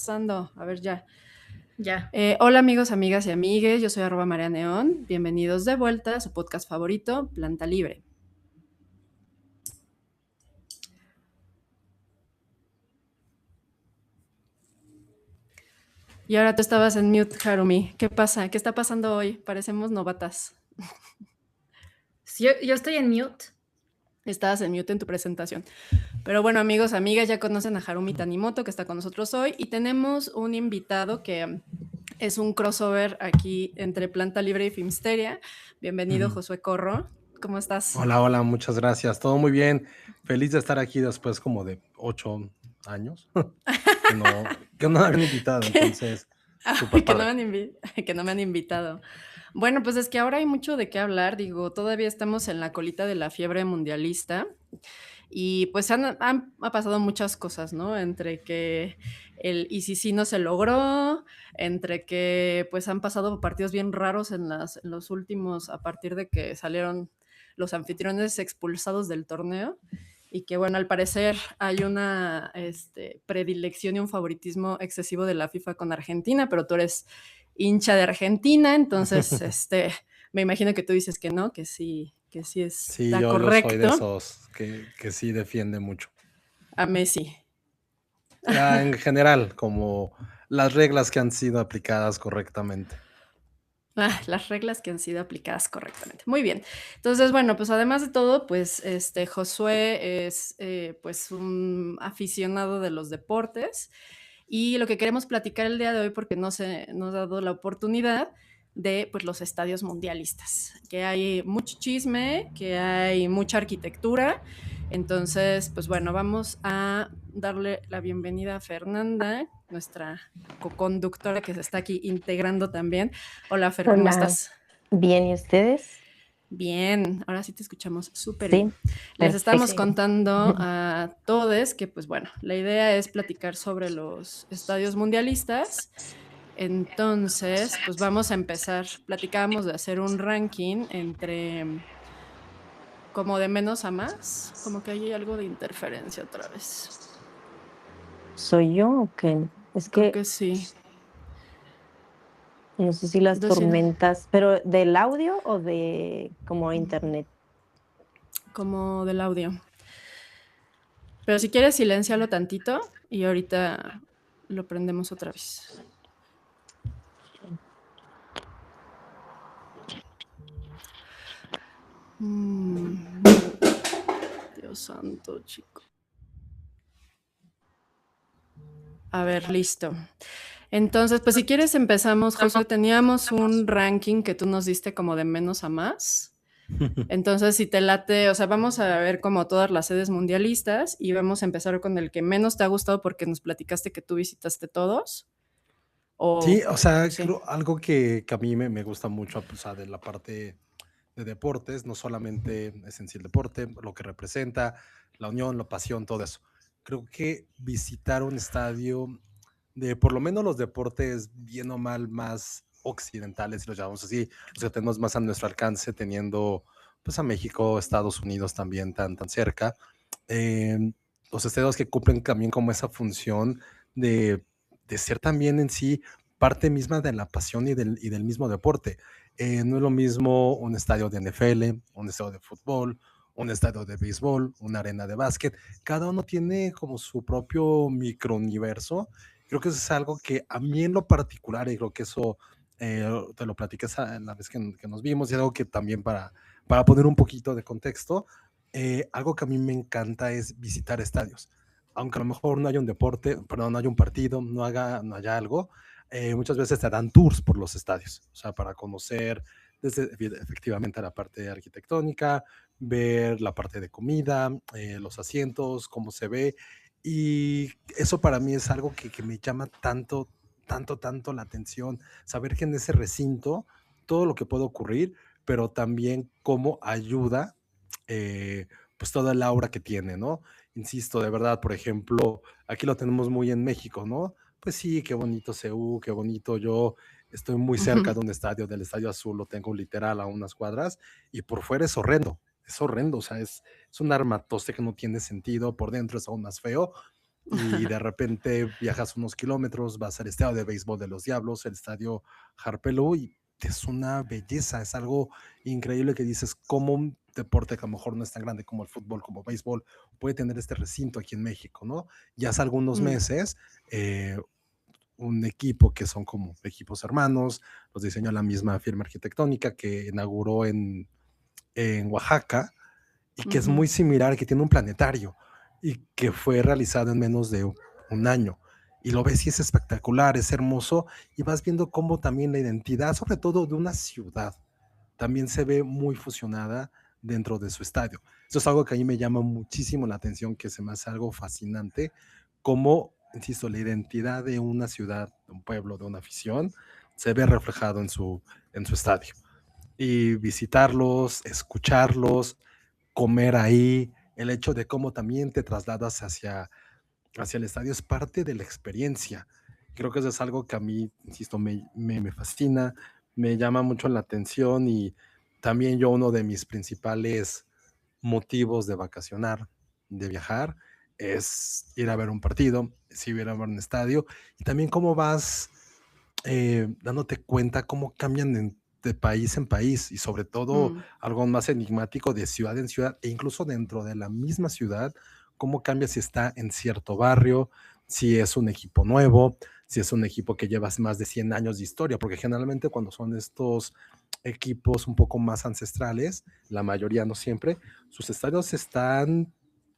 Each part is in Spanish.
pasando? A ver, ya. Ya. Hola amigos, amigas y amigues, yo soy @MariaNeón. Bienvenidos de vuelta a su podcast favorito, Planta Libre. Y ahora tú estabas en mute, Harumi. ¿Qué pasa? ¿Qué está pasando hoy? Parecemos novatas. Sí, yo estoy en mute. Estabas en mute en tu presentación. Pero bueno, amigos, amigas, ya conocen a Harumi Tanimoto, que está con nosotros hoy. Y tenemos un invitado que es un crossover aquí entre Planta Libre y Filmsteria. Bienvenido, Josué Corro. ¿Cómo estás? Hola, hola, muchas gracias. Todo muy bien. Feliz de estar aquí después como de 8 años que no me habían invitado, entonces súper Que no, padre. que no me han invitado. Bueno, pues es que ahora hay mucho de qué hablar. Digo, todavía estamos en la colita de la fiebre mundialista y pues ha pasado muchas cosas, ¿no? Entre que el ICC no se logró, entre que pues han pasado partidos bien raros en los últimos, a partir de que salieron los anfitriones expulsados del torneo. Y que bueno, al parecer hay una predilección y un favoritismo excesivo de la FIFA con Argentina, pero tú eres hincha de Argentina, entonces me imagino que tú dices que no, que sí Sí, está yo soy de correcto esos que sí defiende mucho. a Messi. En general, como las reglas que han sido aplicadas correctamente. Las reglas que han sido aplicadas correctamente. Muy bien. Entonces, bueno, pues además de todo, pues Josué es pues un aficionado de los deportes y lo que queremos platicar el día de hoy, porque no se nos ha dado la oportunidad de pues los estadios mundialistas, que hay mucho chisme, que hay mucha arquitectura. Entonces, pues bueno, vamos a darle la bienvenida a Fernanda, nuestra co-conductora que se está aquí integrando también. Hola, Fer, ¿cómo Hola, estás? bien, ¿y ustedes? Bien, ahora sí te escuchamos súper bien. Sí, Les estamos perfecto. contando a todos que, pues bueno, la idea es platicar sobre los estadios mundialistas. Entonces, pues vamos a empezar. Platicábamos de hacer un ranking entre como de menos a más, como que hay algo de interferencia otra vez. ¿Soy yo o qué? Es Creo que que sí. no sé si las Decir, tormentas, pero ¿del audio o de como internet? como del audio. Pero si quieres, silencialo tantito y ahorita lo prendemos otra vez. Mm, Dios santo, chico. A ver, listo. Entonces, pues si quieres empezamos, Josué. Teníamos un ranking que tú nos diste como de menos a más. Entonces, si te late, o sea, vamos a ver como todas las sedes mundialistas y vamos a empezar con el que menos te ha gustado porque nos platicaste que tú visitaste todos. Sí, O o sea, sí. creo algo que a mí me gusta mucho, pues, de la parte de deportes, no solamente es en sí el deporte, lo que representa, la unión, la pasión, todo eso. Creo que visitar un estadio de por lo menos los deportes bien o mal más occidentales, si los llamamos así, los que tenemos más a nuestro alcance, teniendo pues a México, Estados Unidos también tan cerca, eh, los estadios que cumplen también como esa función de, de ser también en sí parte misma de la pasión y del mismo deporte. No es lo mismo un estadio de NFL, un estadio de fútbol, un estadio de béisbol, una arena de básquet. Cada uno tiene como su propio microuniverso. Creo que eso es algo que a mí en lo particular, y creo que eso te lo platiqué en la vez que nos vimos, y algo que también para poner un poquito de contexto, algo que a mí me encanta es visitar estadios. Aunque a lo mejor no haya un deporte, perdón, no haya un partido, no haya algo, muchas veces te dan tours por los estadios, o sea, para conocer desde efectivamente la parte arquitectónica, ver la parte de comida, los asientos, cómo se ve, y eso para mí es algo que me llama tanto la atención, saber que en ese recinto todo lo que puede ocurrir, pero también cómo ayuda, pues toda el aura que tiene, ¿no? Insisto, de verdad, por ejemplo, aquí lo tenemos muy en México, ¿no? Pues sí, qué bonito CU, qué bonito. Yo estoy muy cerca Ujú. de un estadio, del Estadio Azul, lo tengo literal a unas cuadras, y por fuera es horrendo, o sea, es un armatoste que no tiene sentido, por dentro es aún más feo, y de repente viajas unos kilómetros, vas al estadio de béisbol de los Diablos, el estadio Harpelú, y es una belleza, es algo increíble que dices, como un deporte que a lo mejor no es tan grande como el fútbol, como béisbol, puede tener este recinto aquí en México, ¿no? Ya hace algunos Mm, meses, un equipo que son como equipos hermanos, los diseñó la misma firma arquitectónica que inauguró en Oaxaca, y que es ujú, muy similar, que tiene un planetario y que fue realizado en menos de un año. Y lo ves y es espectacular, es hermoso, y vas viendo cómo también la identidad, sobre todo de una ciudad, también se ve muy fusionada dentro de su estadio. Eso es algo que a mí me llama muchísimo la atención, que se me hace algo fascinante, cómo, insisto, la identidad de una ciudad, de un pueblo, de una afición, se ve reflejado en su estadio. Y visitarlos, escucharlos, comer ahí, el hecho de cómo también te trasladas hacia el estadio es parte de la experiencia. Creo que eso es algo que a mí, insisto, me fascina, me llama mucho la atención, y también yo uno de mis principales motivos de vacacionar, de viajar, es ir a ver un partido, es ir a ver un estadio, y también cómo vas dándote cuenta cómo cambian de país en país, y sobre todo mm, algo más enigmático, de ciudad en ciudad e incluso dentro de la misma ciudad, cómo cambia si está en cierto barrio, si es un equipo nuevo, si es un equipo que lleva más de 100 años de historia, porque generalmente cuando son estos equipos un poco más ancestrales, la mayoría, no siempre, sus estadios están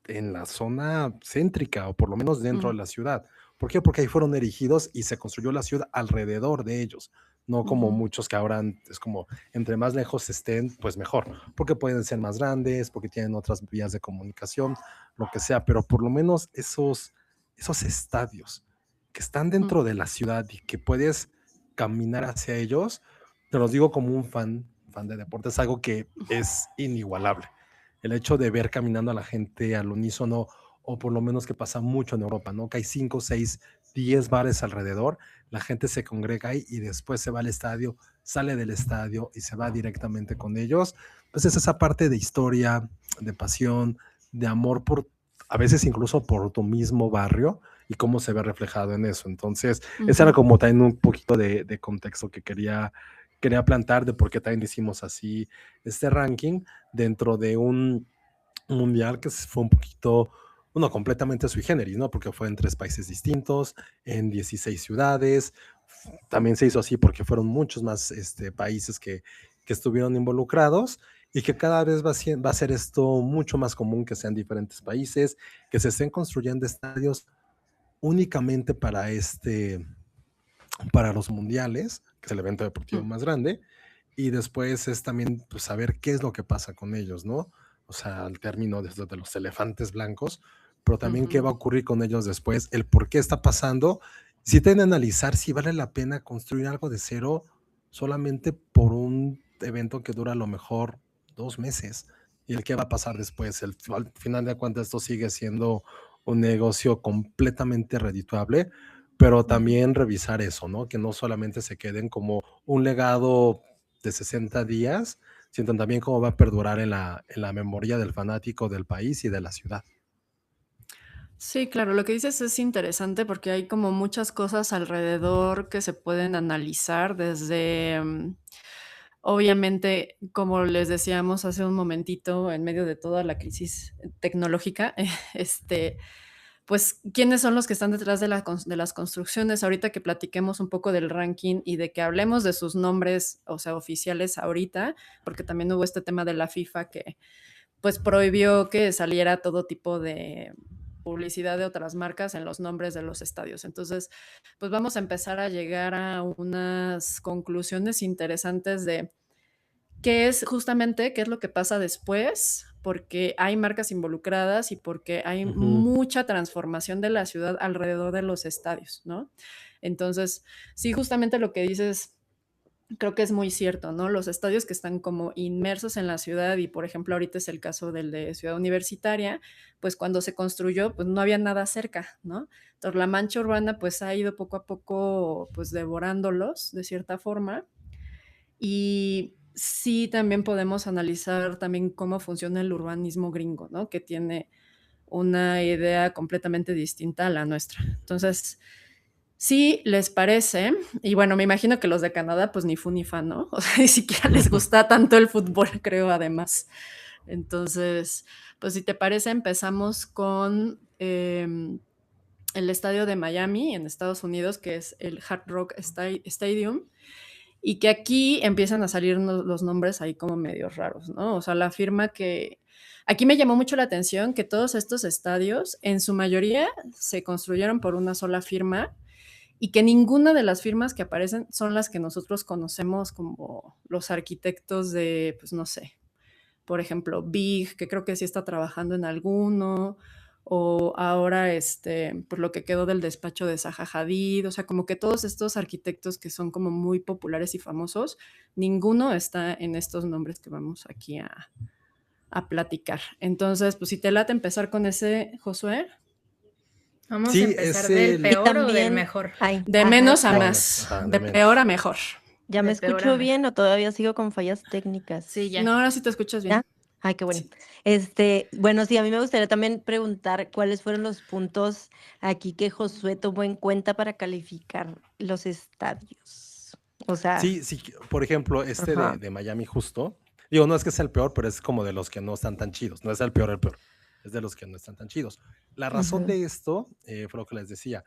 en la zona céntrica o por lo menos dentro de mm, la ciudad. ¿Por qué? Porque ahí fueron erigidos y se construyó la ciudad alrededor de ellos, no como ujú, muchos que ahora es como entre más lejos estén, pues mejor, porque pueden ser más grandes, porque tienen otras vías de comunicación, lo que sea, pero por lo menos esos estadios que están mm, dentro de la ciudad y que puedes caminar hacia ellos, te los digo como un fan de deportes, algo que es inigualable. El hecho de ver caminando a la gente al unísono, o por lo menos que pasa mucho en Europa, ¿no? Que hay 5, 6, 10 bares alrededor, la gente se congrega ahí y después se va al estadio, sale del estadio y se va directamente con ellos. Pues es esa parte de historia, de pasión, de amor por, a veces incluso por tu mismo barrio, y cómo se ve reflejado en eso. Entonces, ese era ujú. como también un poquito de contexto que quería plantar de por qué también hicimos así este ranking dentro de un mundial que fue un poquito, bueno, completamente sui generis, ¿no? Porque fue en 3 países distintos, en 16 ciudades. También se hizo así porque fueron muchos más países que estuvieron involucrados, y que cada vez va a ser esto mucho más común, que sean diferentes países, que se estén construyendo estadios únicamente para los mundiales, que es el evento deportivo Mm, más grande, y después es también pues, saber qué es lo que pasa con ellos, ¿no? O sea, al término de los elefantes blancos, pero también qué va a ujú, ocurrir con ellos después, el por qué está pasando, si tienen que analizar si vale la pena construir algo de cero solamente por un evento que dura a lo mejor 2 meses, y el qué va a pasar después. Al final de cuentas, esto sigue siendo un negocio completamente redituable, pero ujú. también revisar eso, ¿no? Que no solamente se queden como un legado de 60 días, sino también cómo va a perdurar en la memoria del fanático del país y de la ciudad. Sí, claro, lo que dices es interesante porque hay como muchas cosas alrededor que se pueden analizar desde, obviamente, como les decíamos hace un momentito, en medio de toda la crisis tecnológica, este, pues, ¿quiénes son los que están detrás de las construcciones? Ahorita que platiquemos un poco del ranking y de que hablemos de sus nombres, o sea, oficiales ahorita, porque también hubo este tema de la FIFA que pues prohibió que saliera todo tipo de publicidad de otras marcas en los nombres de los estadios. Entonces, pues vamos a empezar a llegar a unas conclusiones interesantes de qué es justamente, qué es lo que pasa después, porque hay marcas involucradas y porque hay Ujú. mucha transformación de la ciudad alrededor de los estadios, ¿no? Entonces, sí, justamente lo que dices creo que es muy cierto, ¿no? Los estadios que están como inmersos en la ciudad y, por ejemplo, ahorita es el caso del de Ciudad Universitaria, pues cuando se construyó, pues no había nada cerca, ¿no? Entonces la mancha urbana pues ha ido poco a poco pues devorándolos de cierta forma y sí también podemos analizar también cómo funciona el urbanismo gringo, ¿no? Que tiene una idea completamente distinta a la nuestra. Entonces, si les parece, y bueno, me imagino que los de Canadá, pues ni fu ni fa, ¿no? O sea, ni siquiera les gusta tanto el fútbol, creo, además. Entonces, pues si te parece, empezamos con el estadio de Miami en Estados Unidos, que es el Hard Rock Stadium, y que aquí empiezan a salir los nombres ahí como medio raros, ¿no? O sea, la firma que... Aquí me llamó mucho la atención que todos estos estadios, en su mayoría, se construyeron por una sola firma y que ninguna de las firmas que aparecen son las que nosotros conocemos como los arquitectos de, pues no sé, por ejemplo, Big, que creo que sí está trabajando en alguno, o ahora por lo que quedó del despacho de Zaha Hadid, o sea, como que todos estos arquitectos que son como muy populares y famosos, ninguno está en estos nombres que vamos aquí a platicar. Entonces, pues si te late empezar con ese, Josué. Vamos a Sí, empezar es del el... Y peor o del también, mejor. De ajá, menos a ay, más, Ajá, de de peor menos. a mejor. ¿ya me De peor a escucho mejor. bien o todavía sigo con fallas técnicas? Sí, ya. No, ahora sí te escuchas bien. ¿Ya? Ay, qué bueno. Sí. Bueno, sí, a mí me gustaría también preguntar cuáles fueron los puntos aquí que Josué tomó en cuenta para calificar los estadios. O sea, Sí, sí, por ejemplo, ajá. de Miami justo, digo, no es que sea el peor, pero es como de los que no están tan chidos, no es el peor, es de los que no están tan chidos. La razón Ujú. de esto fue lo que les decía,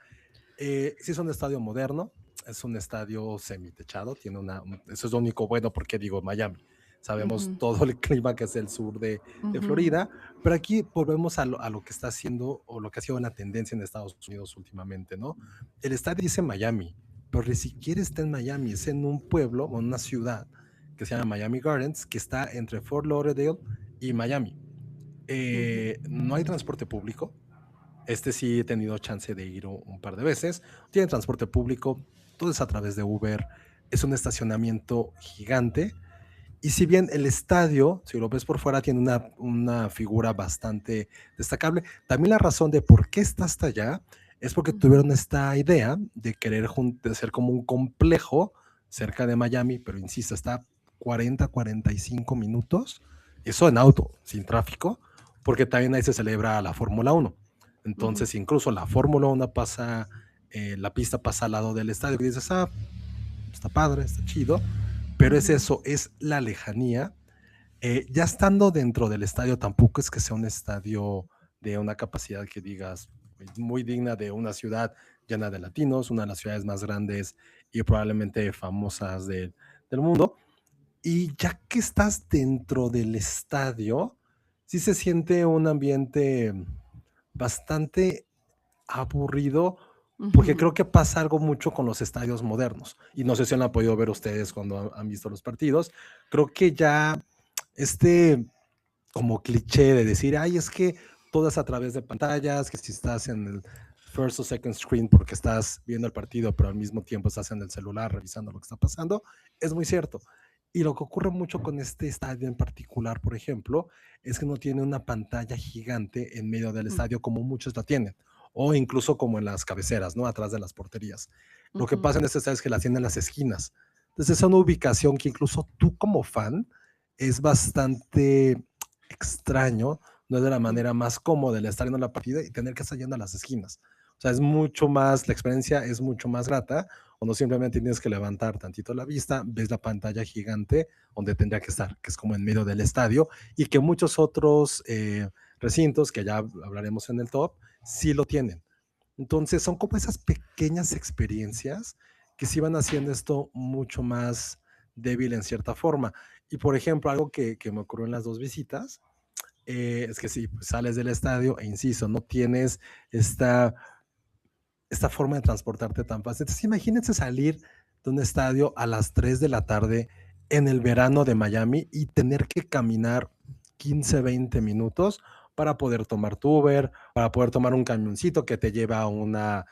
sí es un estadio moderno, es un estadio semitechado, tiene eso es lo único bueno porque digo Miami. Sabemos Ujú, todo el clima que es el sur de ujú, Florida, pero aquí volvemos a lo que está haciendo o lo que ha sido la tendencia en Estados Unidos últimamente, ¿no? El estadio dice Miami, pero ni siquiera está en Miami, es en un pueblo o en una ciudad que se llama Miami Gardens, que está entre Fort Lauderdale y Miami. ujú, No hay transporte público, sí he tenido chance de ir un par de veces. Tiene transporte público, todo es a través de Uber. Es un estacionamiento gigante. Y si bien el estadio, si lo ves por fuera, tiene una figura bastante destacable, también la razón de por qué está hasta allá es porque ujú, tuvieron esta idea de querer hacer como un complejo cerca de Miami, pero insisto, está 45 minutos, eso en auto, sin tráfico, porque también ahí se celebra la Fórmula 1. ujú, Entonces, incluso la Fórmula 1 pasa, la pista pasa al lado del estadio y dices, está padre, está chido, pero es ujú, eso, es la lejanía. Ya estando dentro del estadio, tampoco es que sea un estadio de una capacidad que digas muy digna de una ciudad llena de latinos, una de las ciudades más grandes y probablemente famosas del mundo. Y ya que estás dentro del estadio, sí se siente un ambiente bastante aburrido, porque ujú. creo que pasa algo mucho con los estadios modernos. Y no sé si lo han podido ver ustedes cuando han visto los partidos. Creo que ya este como cliché de decir, ay, es que todo es a través de pantallas, que si estás en el first o second screen porque estás viendo el partido, pero al mismo tiempo estás en el celular revisando lo que está pasando, es muy cierto. Y lo que ocurre mucho con este estadio en particular, por ejemplo, es que no tiene una pantalla gigante en medio del Mm, estadio como muchos la tienen, o incluso como en las cabeceras, ¿no? Atrás de las porterías. Lo que ujú, pasa en este estadio es que la tienen en las esquinas. Entonces es una ubicación que incluso tú como fan es bastante extraño, no es de la mm, manera más cómoda el estar viendo la partida y tener que estar yendo a las esquinas. O sea, es mucho más, la experiencia es mucho más grata, cuando simplemente tienes que levantar tantito la vista, ves la pantalla gigante donde tendría que estar, que es como en medio del estadio, y que muchos otros recintos, que ya hablaremos en el top, sí lo tienen. Entonces, son como esas pequeñas experiencias que sí van haciendo esto mucho más débil en cierta forma. Y por ejemplo, algo que me ocurrió en las dos visitas, es que sí, pues sales del estadio e insisto, no tienes esta, esta forma de transportarte tan fácil. Entonces, imagínense salir de un estadio a las 3 de la tarde en el verano de Miami y tener que caminar 15, 20 minutos para poder tomar tu Uber, para poder tomar un camioncito que te lleva a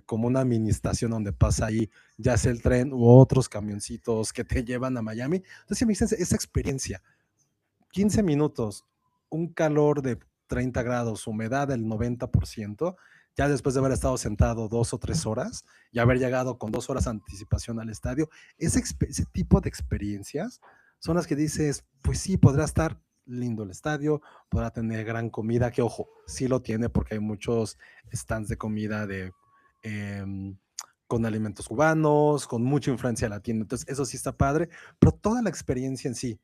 como una mini estación donde pasa ahí, ya sea el tren u otros camioncitos que te llevan a Miami. Entonces, imagínense esa experiencia 15 minutos, un calor de 30 grados, humedad del 90%, ya después de haber estado sentado 2 o 3 horas y haber llegado con 2 horas de anticipación al estadio, ese tipo de experiencias son las que dices, pues sí, podrá estar lindo el estadio, podrá tener gran comida, que ojo, sí lo tiene porque hay muchos stands de comida em, con alimentos cubanos, con mucha influencia latina, entonces eso sí está padre, pero toda la experiencia en sí,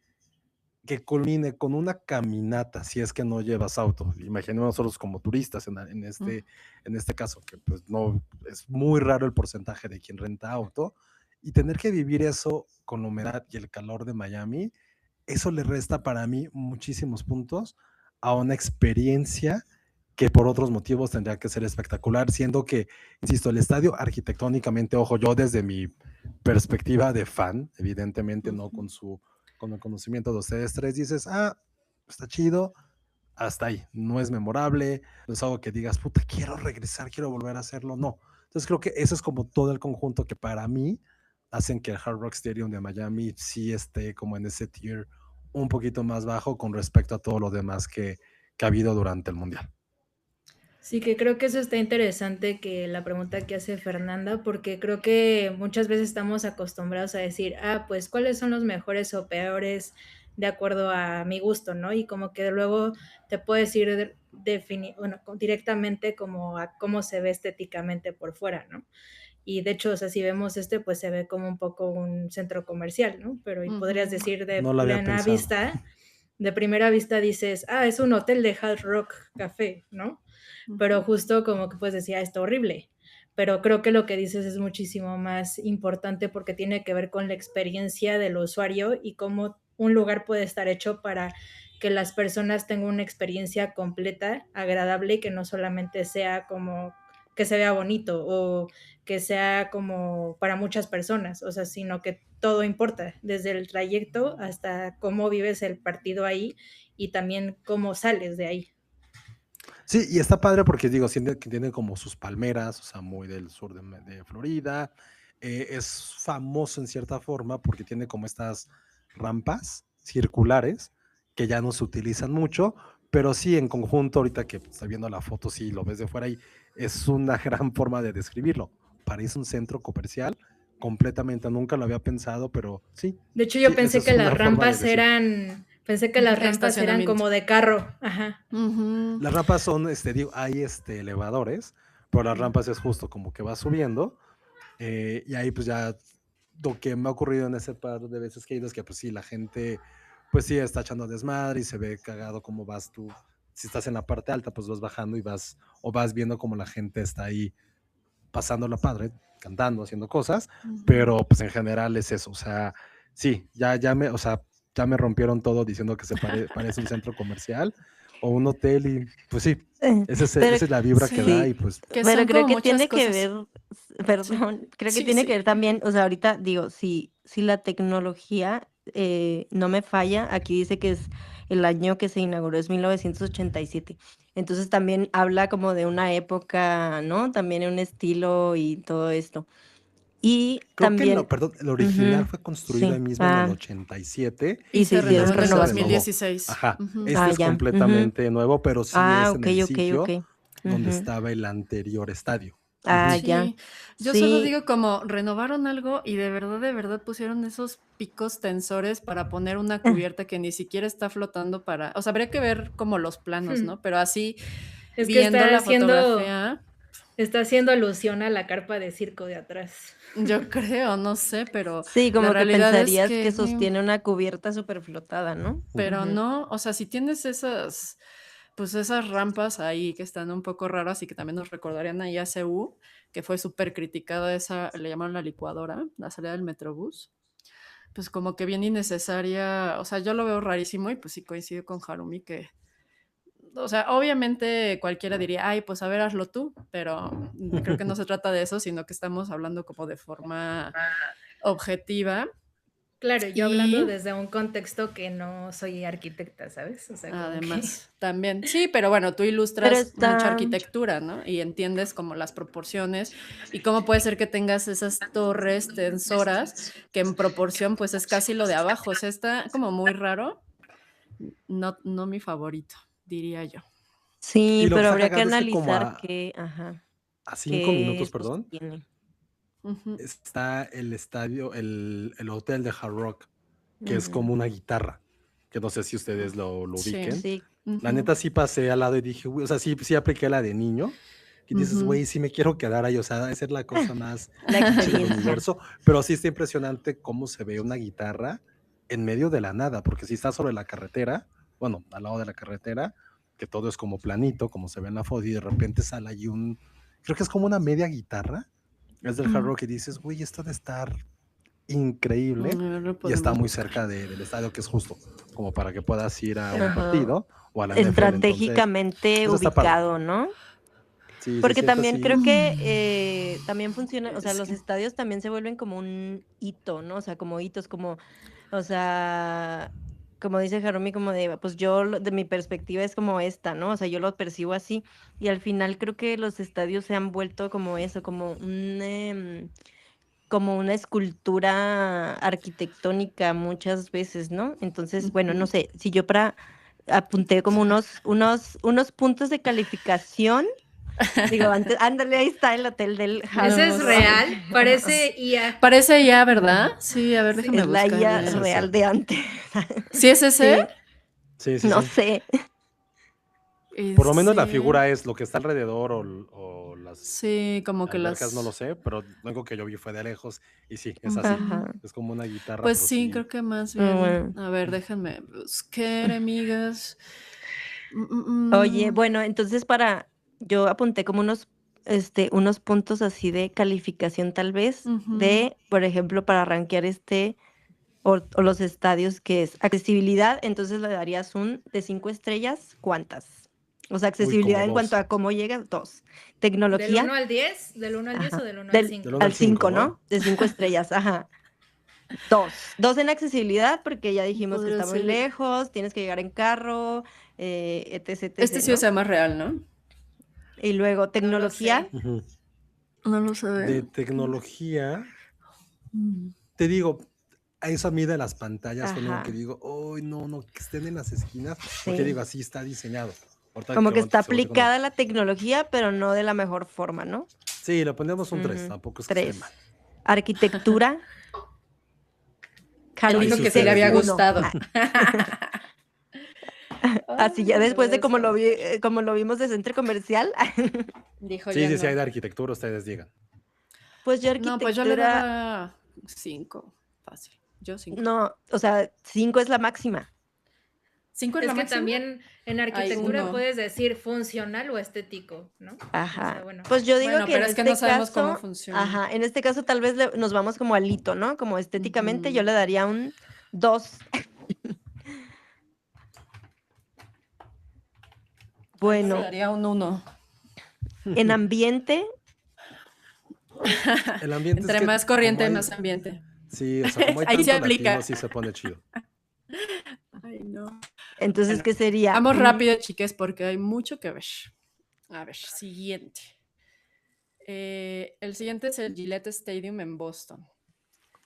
que culmine con una caminata, si es que no llevas auto. Imaginemos nosotros como turistas en este caso, que pues no, es muy raro el porcentaje de quien renta auto, y tener que vivir eso con la humedad y el calor de Miami, eso le resta para mí muchísimos puntos a una experiencia que por otros motivos tendría que ser espectacular, siendo que, insisto, el estadio arquitectónicamente, ojo, yo desde mi perspectiva de fan, evidentemente no con el conocimiento de ustedes tres, dices, está chido, hasta ahí, no es memorable, no es algo que digas, puta, quiero regresar, quiero volver a hacerlo, no. Entonces creo que eso es como todo el conjunto que para mí hacen que el Hard Rock Stadium de Miami sí esté como en ese tier un poquito más bajo con respecto a todo lo demás que ha habido durante el Mundial. Sí, que creo que eso está interesante que la pregunta que hace Fernanda, porque creo que muchas veces estamos acostumbrados a decir, pues, ¿cuáles son los mejores o peores de acuerdo a mi gusto, no? Y como que luego te puedes ir directamente como a cómo se ve estéticamente por fuera, ¿no? Y de hecho, o sea, si vemos pues se ve como un poco un centro comercial, ¿no? Pero podrías decir No lo había pensado. de primera vista dices, es un hotel de Hard Rock Café, ¿no? Pero justo como que pues decía, está horrible. Pero creo que lo que dices es muchísimo más importante porque tiene que ver con la experiencia del usuario y cómo un lugar puede estar hecho para que las personas tengan una experiencia completa, agradable, que no solamente sea como que se vea bonito o que sea como para muchas personas, o sea, sino que todo importa, desde el trayecto hasta cómo vives el partido ahí y también cómo sales de ahí. Sí, y está padre porque digo, siente que tiene como sus palmeras, o sea, muy del sur de Florida. Es famoso en cierta forma porque tiene como estas rampas circulares que ya no se utilizan mucho, pero sí en conjunto, ahorita que estoy viendo la foto, sí lo ves de fuera y es una gran forma de describirlo. Parece un centro comercial completamente, nunca lo había pensado, pero sí. De hecho, yo sí, pensé esa que es las una forma de rampas decir. pensé que las rampas eran como de carro, ajá. Las rampas son, digo, hay elevadores, pero las rampas es justo como que va subiendo, y ahí pues ya lo que me ha ocurrido en ese par de veces que he ido es que pues sí, la gente pues sí está echando desmadre y se ve cagado cómo vas tú. Si estás en la parte alta, pues vas bajando y vas viendo como la gente está ahí pasándola padre, cantando, haciendo cosas, pero pues en general es eso, o sea, sí, o sea, ya me rompieron todo diciendo que parece un centro comercial o un hotel y pues sí, esa es la vibra que da y pues... Pero creo que tiene que ver, perdón, creo que tiene que ver también, o sea, ahorita digo, si la tecnología no me falla, aquí dice que es el año que se inauguró es 1987. Entonces también habla como de una época, ¿no? También un estilo y todo esto. Y Creo también... que el original fue construido ahí mismo en el 87 y se hicieron renovó en el renovaciones. 2016. Ajá, es completamente nuevo, pero sí es en el sitio donde estaba el anterior estadio. Ya. Sí, yo solo digo como renovaron algo y de verdad pusieron esos picos tensores para poner una cubierta que ni siquiera está flotando o sea, habría que ver como los planos, ¿no? Pero así, es viendo que la fotografía... Está haciendo alusión a la carpa de circo de atrás. Yo creo, no sé, pero sí, como la que realidad pensarías es que sostiene una cubierta súper flotada, ¿no? Pero no, o sea, si tienes pues esas rampas ahí que están un poco raras y que también nos recordarían ahí a CU, que fue súper criticada le llamaron la licuadora, la salida del Metrobús, pues como que bien innecesaria, o sea, yo lo veo rarísimo y pues sí coincido con Harumi que, o sea, obviamente cualquiera diría, ay, pues a ver, hazlo tú, pero creo que no se trata de eso, sino que estamos hablando como de forma objetiva. Claro, yo hablando desde un contexto que no soy arquitecta, ¿sabes? O sea, además, también. Sí, pero bueno, tú ilustras mucha arquitectura, ¿no? Y entiendes como las proporciones y cómo puede ser que tengas esas torres tensoras que en proporción pues es casi lo de abajo. O sea, está como muy raro. No mi favorito, diría yo. Sí, pero habría que analizar que, a 5 minutos, perdón, tiene. Está el estadio, el hotel de Hard Rock, que es como una guitarra que no sé si ustedes lo ubiquen. Sí. La neta sí pasé al lado y dije, güey, o sea, sí apliqué la de niño. Y dices, güey, sí me quiero quedar ahí, o sea, esa es la cosa más La chida del experiencia. universo. Pero sí está impresionante cómo se ve una guitarra en medio de la nada, porque si está sobre la carretera, bueno, al lado de la carretera, que todo es como planito, como se ve en la foto, y de repente sale ahí creo que es como una media guitarra, es del hard rock, y dices, güey, esto de estar increíble, y está muy cerca del estadio, que es justo como para que puedas ir a un partido o a la NFL. Estratégicamente Entonces, ubicado, ¿no? Sí, porque siento también así. creo que también funciona, o sea, los estadios también se vuelven como un hito, ¿no? O sea, como hitos, como, o sea, como dice Harumi, como de, pues yo, de mi perspectiva es como esta, ¿no? O sea, yo lo percibo así, y al final creo que los estadios se han vuelto como eso, como una escultura arquitectónica muchas veces, ¿no? Entonces, bueno, no sé, si yo apunté como unos puntos de calificación. Digo, ándale, ahí está el hotel del Ese es real, parece IA. Parece IA, ¿verdad? Sí, a ver, déjame es la buscar. IA real de antes. ¿Sí es ese? Sí. No sé. Por lo menos la figura es lo que está alrededor o las sí, como que albercas, no lo sé, pero lo único que yo vi fue de lejos y sí, es así. Ajá. Es como una guitarra. Pues pero sí, creo que más bien. Bueno. A ver, déjenme buscar, amigas. Oye, bueno, entonces yo apunté como unos puntos así de calificación tal vez, de, por ejemplo, para rankear o los estadios, que es accesibilidad, entonces le darías de 5 estrellas, ¿cuántas? O sea, accesibilidad en cuanto a cómo llegas, 2. Tecnología. ¿Del 1 al 10? ¿Del 1 al 10 o del 1 al 5? Al 5, ¿no? De 5 estrellas, ajá. 2 en accesibilidad, porque ya dijimos que está muy lejos, tienes que llegar en carro, etc. Este sí, ¿no? O sea, más real, ¿no? Y luego, tecnología. No lo sé. De tecnología, te digo, a eso mide las pantallas, con que digo, oh, no, que estén en las esquinas, porque digo, así está diseñado. Como que está aplicada la tecnología, pero no de la mejor forma, ¿no? Sí, le ponemos un 3, tampoco es que esté mal. Arquitectura. Él dijo que sí le había gustado. Así ya después de como lo vimos de centro comercial. Dijo sí, si hay de arquitectura, ustedes digan. Pues yo arquitectura... No, pues yo le daba 5, fácil. Yo 5. No, o sea, 5 es la máxima. 5 es la máxima. También en arquitectura puedes decir funcional o estético, ¿no? Ajá. O sea, bueno. Pues yo digo que pero es que no sabemos cómo funciona. Ajá, en este caso tal vez nos vamos como al hito, ¿no? Como estéticamente yo le daría un 2. Bueno. Le daría un 1. En ambiente. El ambiente entre más corriente, más ambiente. Sí, o sea, como hay ahí tanto se aplica. latino, sí se pone chido. Ay, no. Entonces, ¿qué sería? Vamos rápido, chiques, porque hay mucho que ver. A ver, siguiente. El siguiente es el Gillette Stadium en Boston,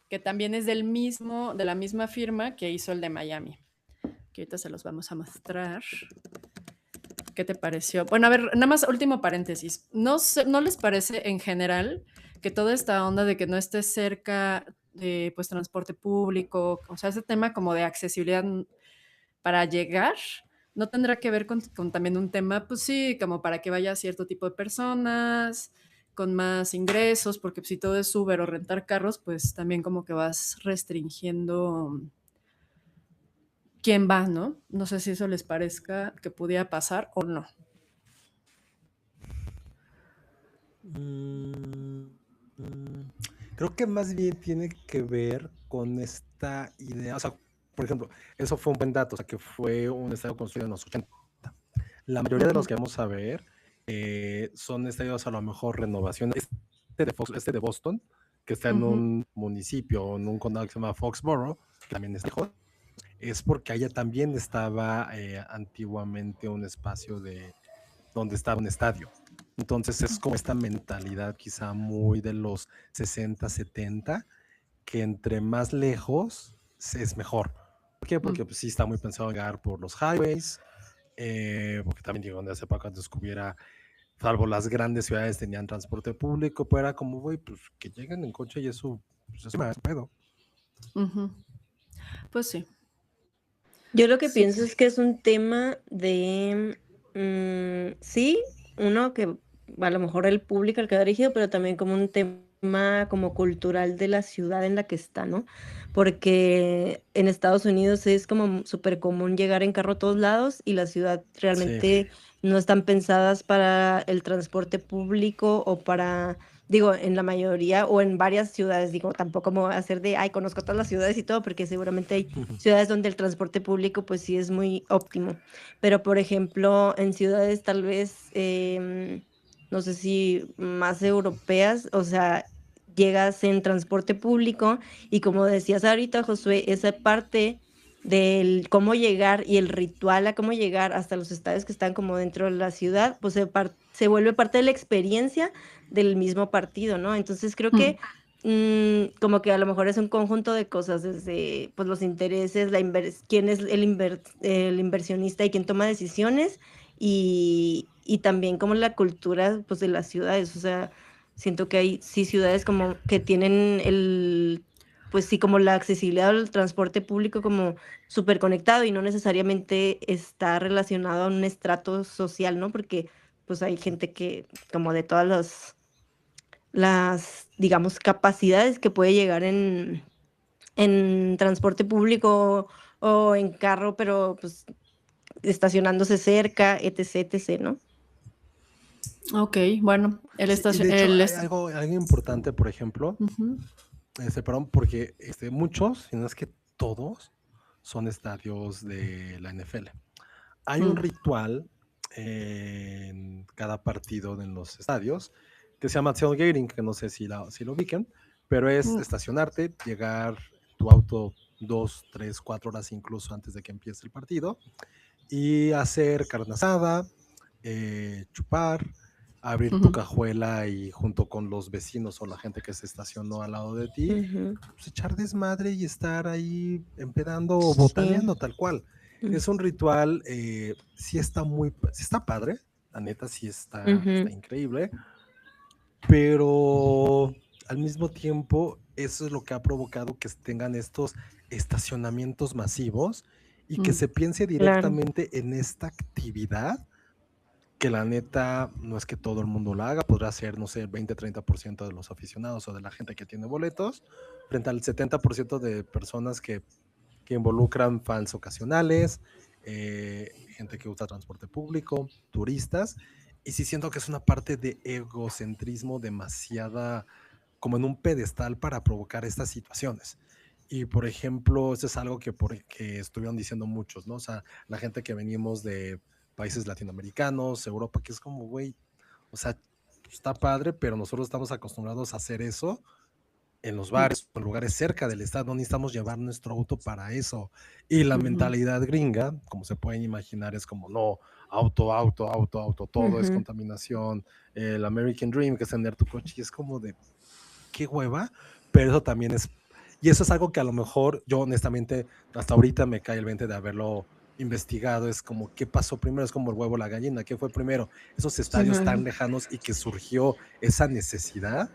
que también es de la misma firma que hizo el de Miami. Que ahorita se los vamos a mostrar. ¿Qué te pareció? Bueno, a ver, nada más último paréntesis. ¿No les parece en general que toda esta onda de que no esté cerca de pues transporte público, o sea, ese tema como de accesibilidad para llegar, no tendrá que ver con también un tema, pues sí, como para que vaya cierto tipo de personas con más ingresos, porque si todo es Uber o rentar carros, pues también como que vas restringiendo quién va, ¿no? No sé si eso les parezca que pudiera pasar o no. Creo que más bien tiene que ver con esta idea, o sea, por ejemplo, eso fue un buen dato, o sea, que fue un estadio construido en los 80. La mayoría de los que vamos a ver son estadios a lo mejor renovación. Este de Boston, que está en un municipio, en un condado que se llama Foxborough, que también es lejos, es porque allá también estaba antiguamente un espacio donde estaba un estadio. Entonces es como esta mentalidad quizá muy de los 60, 70, que entre más lejos es mejor. ¿Por qué? Porque pues, sí está muy pensado en llegar por los highways, porque también digo, donde hace poco antes hubiera, salvo las grandes ciudades tenían transporte público, pero era como, güey, pues que lleguen en coche y eso, pues eso me da pedo. Pues sí. Yo lo que Sí. pienso es que es un tema de, sí, uno que a lo mejor el público al que va dirigido, pero también como un tema como cultural de la ciudad en la que está, ¿no? Porque en Estados Unidos es como súper común llegar en carro a todos lados y la ciudad Sí, realmente no están pensadas para el transporte público o para, digo, en la mayoría o en varias ciudades, digo, tampoco me voy a hacer de, ay, conozco todas las ciudades y todo, porque seguramente hay ciudades donde el transporte público pues sí es muy óptimo, pero por ejemplo en ciudades tal vez, no sé si más europeas, o sea, llegas en transporte público y como decías ahorita, Josué, esa parte del cómo llegar y el ritual a cómo llegar hasta los estadios que están como dentro de la ciudad, pues se vuelve parte de la experiencia del mismo partido, ¿no? Entonces creo que como que a lo mejor es un conjunto de cosas, desde pues los intereses, quién es el inversionista y quién toma decisiones, y también como la cultura pues de las ciudades. O sea, siento que hay sí ciudades como que tienen pues sí, como la accesibilidad al transporte público como súper conectado y no necesariamente está relacionado a un estrato social, ¿no? Porque pues hay gente que como de todas las, digamos, capacidades que puede llegar en transporte público o en carro, pero pues estacionándose cerca, etc, etc, ¿no? Ok, bueno, el sí, y estación, de hecho hay algo importante, por ejemplo, perdón, porque muchos, si no es que todos, son estadios de la NFL. Hay un ritual en cada partido en los estadios que se llama tailgating, que no sé si lo ubiquen, pero es estacionarte, llegar tu auto 2, 3, 4 horas incluso antes de que empiece el partido y hacer carne asada, chupar, abrir tu cajuela y junto con los vecinos o la gente que se estacionó al lado de ti, pues echar desmadre y estar ahí empedando o Sí. botaneando tal cual. Es un ritual, sí está padre, la neta sí está increíble, pero al mismo tiempo eso es lo que ha provocado que tengan estos estacionamientos masivos y que se piense Claro. directamente en esta actividad que la neta no es que todo el mundo la haga, podrá ser, no sé, el 20-30% de los aficionados o de la gente que tiene boletos, frente al 70% de personas que involucran fans ocasionales, gente que usa transporte público, turistas, y sí siento que es una parte de egocentrismo demasiada, como en un pedestal para provocar estas situaciones. Y por ejemplo, eso es algo que estuvieron diciendo muchos, ¿no? O sea, la gente que venimos de países latinoamericanos, Europa, que es como, güey, o sea, está padre, pero nosotros estamos acostumbrados a hacer eso en los bares, en lugares cerca del estado, no necesitamos llevar nuestro auto para eso. Y la mentalidad gringa, como se pueden imaginar, es como, no, auto, todo es contaminación, el American Dream, que es tener tu coche, y es como de, qué hueva, pero eso también y eso es algo que a lo mejor yo honestamente hasta ahorita me cae el 20 de haberlo investigado, es como, ¿qué pasó primero? Es como el huevo o la gallina, ¿qué fue primero? Esos estadios tan lejanos y que surgió esa necesidad,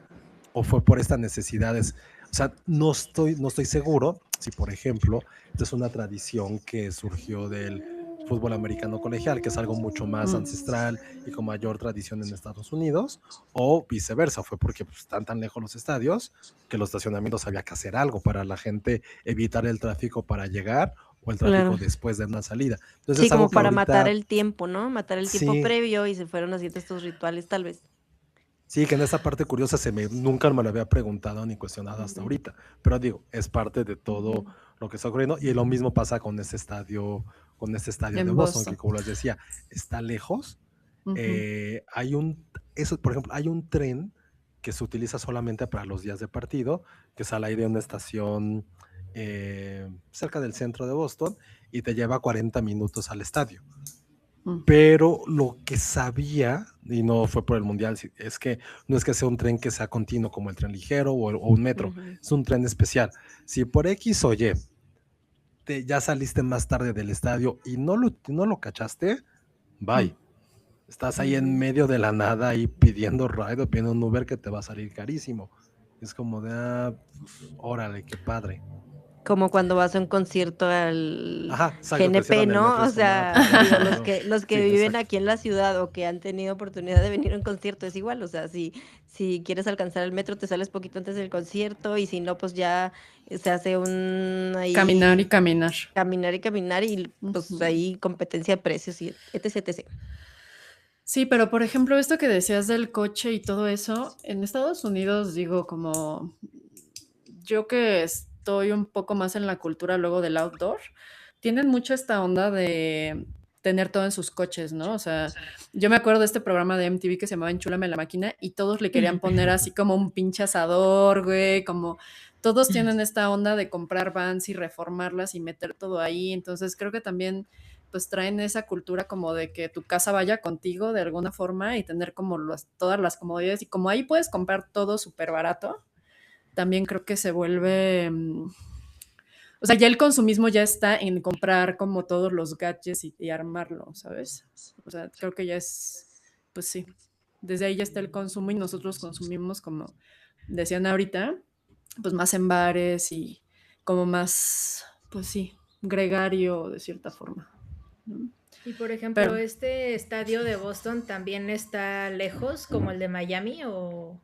o fue por estas necesidades. O sea, no estoy seguro si, por ejemplo, esta es una tradición que surgió del fútbol americano colegial, que es algo mucho más ancestral y con mayor tradición en Estados Unidos, o viceversa, fue porque pues, están tan lejos los estadios que los estacionamientos había que hacer algo para la gente evitar el tráfico para llegar o el tráfico Claro. después de una salida. Entonces Sí, es algo como que para matar ahorita, el tiempo, ¿no? Matar el tiempo sí, previo y se fueron haciendo estos rituales, tal vez. sí, que en esa parte curiosa nunca me lo había preguntado ni cuestionado hasta ahorita, pero digo, es parte de todo lo que está ocurriendo y lo mismo pasa con este estadio de en Boston, que Boston. como les decía, está lejos. Por ejemplo, hay un tren que se utiliza solamente para los días de partido, que sale ahí de una estación cerca del centro de Boston y te lleva 40 minutos al estadio. Pero lo que sabía, y no fue por el mundial, es que no es que sea un tren que sea continuo como el tren ligero o un metro, es un tren especial. Si por X o Y ya saliste más tarde del estadio y no lo cachaste, bye. Estás ahí en medio de la nada ahí pidiendo ride o pidiendo un Uber que te va a salir carísimo. Es como de, órale, qué padre. Como cuando vas a un concierto al Ajá, exacto, que GNP, cierran el metro ¿no? y O es como, sea, pues ya digo, no, no. los que Sí, viven exacto. aquí en la ciudad o que han tenido oportunidad de venir a un concierto es igual. O sea, si quieres alcanzar el metro, te sales poquito antes del concierto y si no, pues ya se hace un Caminar y ahí caminar. caminar y pues ahí competencia de precios y etc, etc. Sí, pero por ejemplo, esto que decías del coche y todo eso, en Estados Unidos, digo, como yo que estoy un poco más en la cultura luego del outdoor, tienen mucho esta onda de tener todo en sus coches, ¿no? O sea, yo me acuerdo de este programa de MTV que se llamaba Enchúlame la máquina y todos le querían poner así como un pinche asador, güey, como todos tienen esta onda de comprar vans y reformarlas y meter todo ahí, entonces creo que también pues traen esa cultura como de que tu casa vaya contigo de alguna forma y tener como todas las comodidades y como ahí puedes comprar todo súper barato, también creo que se vuelve, o sea, ya el consumismo ya está en comprar como todos los gadgets y armarlo, ¿sabes? O sea, creo que ya es, pues sí, desde ahí ya está el consumo y nosotros consumimos como decían ahorita, pues más en bares y como más, pues sí, gregario de cierta forma, ¿no? Y por ejemplo, Pero ¿este estadio de Boston también está lejos como el de Miami o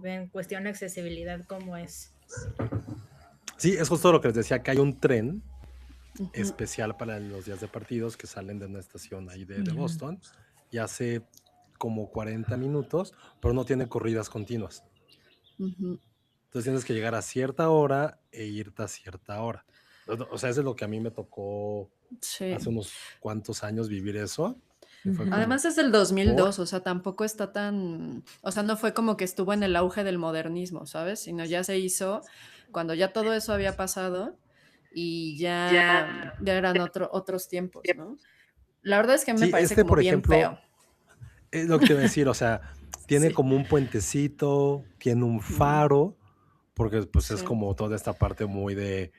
en cuestión de accesibilidad cómo es? Sí, es justo lo que les decía, que hay un tren ujú, especial para los días de partidos que salen de una estación ahí de Boston y hace como 40 minutos, pero no tiene corridas continuas. ujú. Entonces tienes que llegar a cierta hora e irte a cierta hora. O sea, eso es lo que a mí me tocó Sí. hace unos cuantos años vivir eso. Y fue Ujú. como, Además es del ¿por? 2002, o sea, tampoco está tan, o sea, no fue como que estuvo en el auge del modernismo, ¿sabes? Sino ya se hizo cuando ya todo eso había pasado y ya eran otros tiempos, ¿no? La verdad es que a mí me Sí, parece como por bien ejemplo, feo. es lo que te iba a decir, o sea, tiene Sí, como un puentecito, tiene un ujú, faro, porque pues es sí, como toda esta parte muy del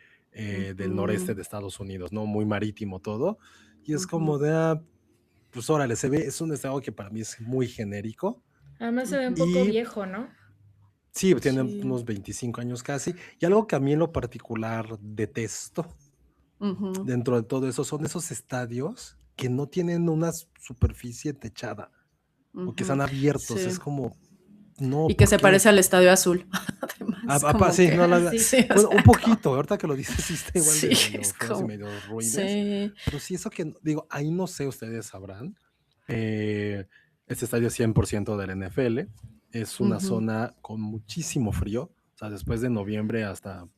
noreste ujú, de Estados Unidos, ¿no? Muy marítimo todo. Y es como ujú, pues órale, se ve, es un estado que para mí es muy genérico. Además se ve un ujú. poco Y viejo, ¿no? sí, tiene Sí, unos 25 años casi. Y algo que a mí en lo particular detesto ujú, dentro de todo eso son esos estadios que no tienen una superficie techada o que ujú, están abiertos. sí. Es como, no, Y que ¿por se qué? parece al Estadio Azul, además, como Sí, que, no, Sí. sí, o bueno, sea, un poquito, ahorita que lo dices, sí está igual sí, de es medio feos y como, medio ruines, sí, pero sí, eso que, digo, ahí no sé, ustedes sabrán, este estadio es 100% del NFL, es una ujú, zona con muchísimo frío, o sea, después de noviembre hasta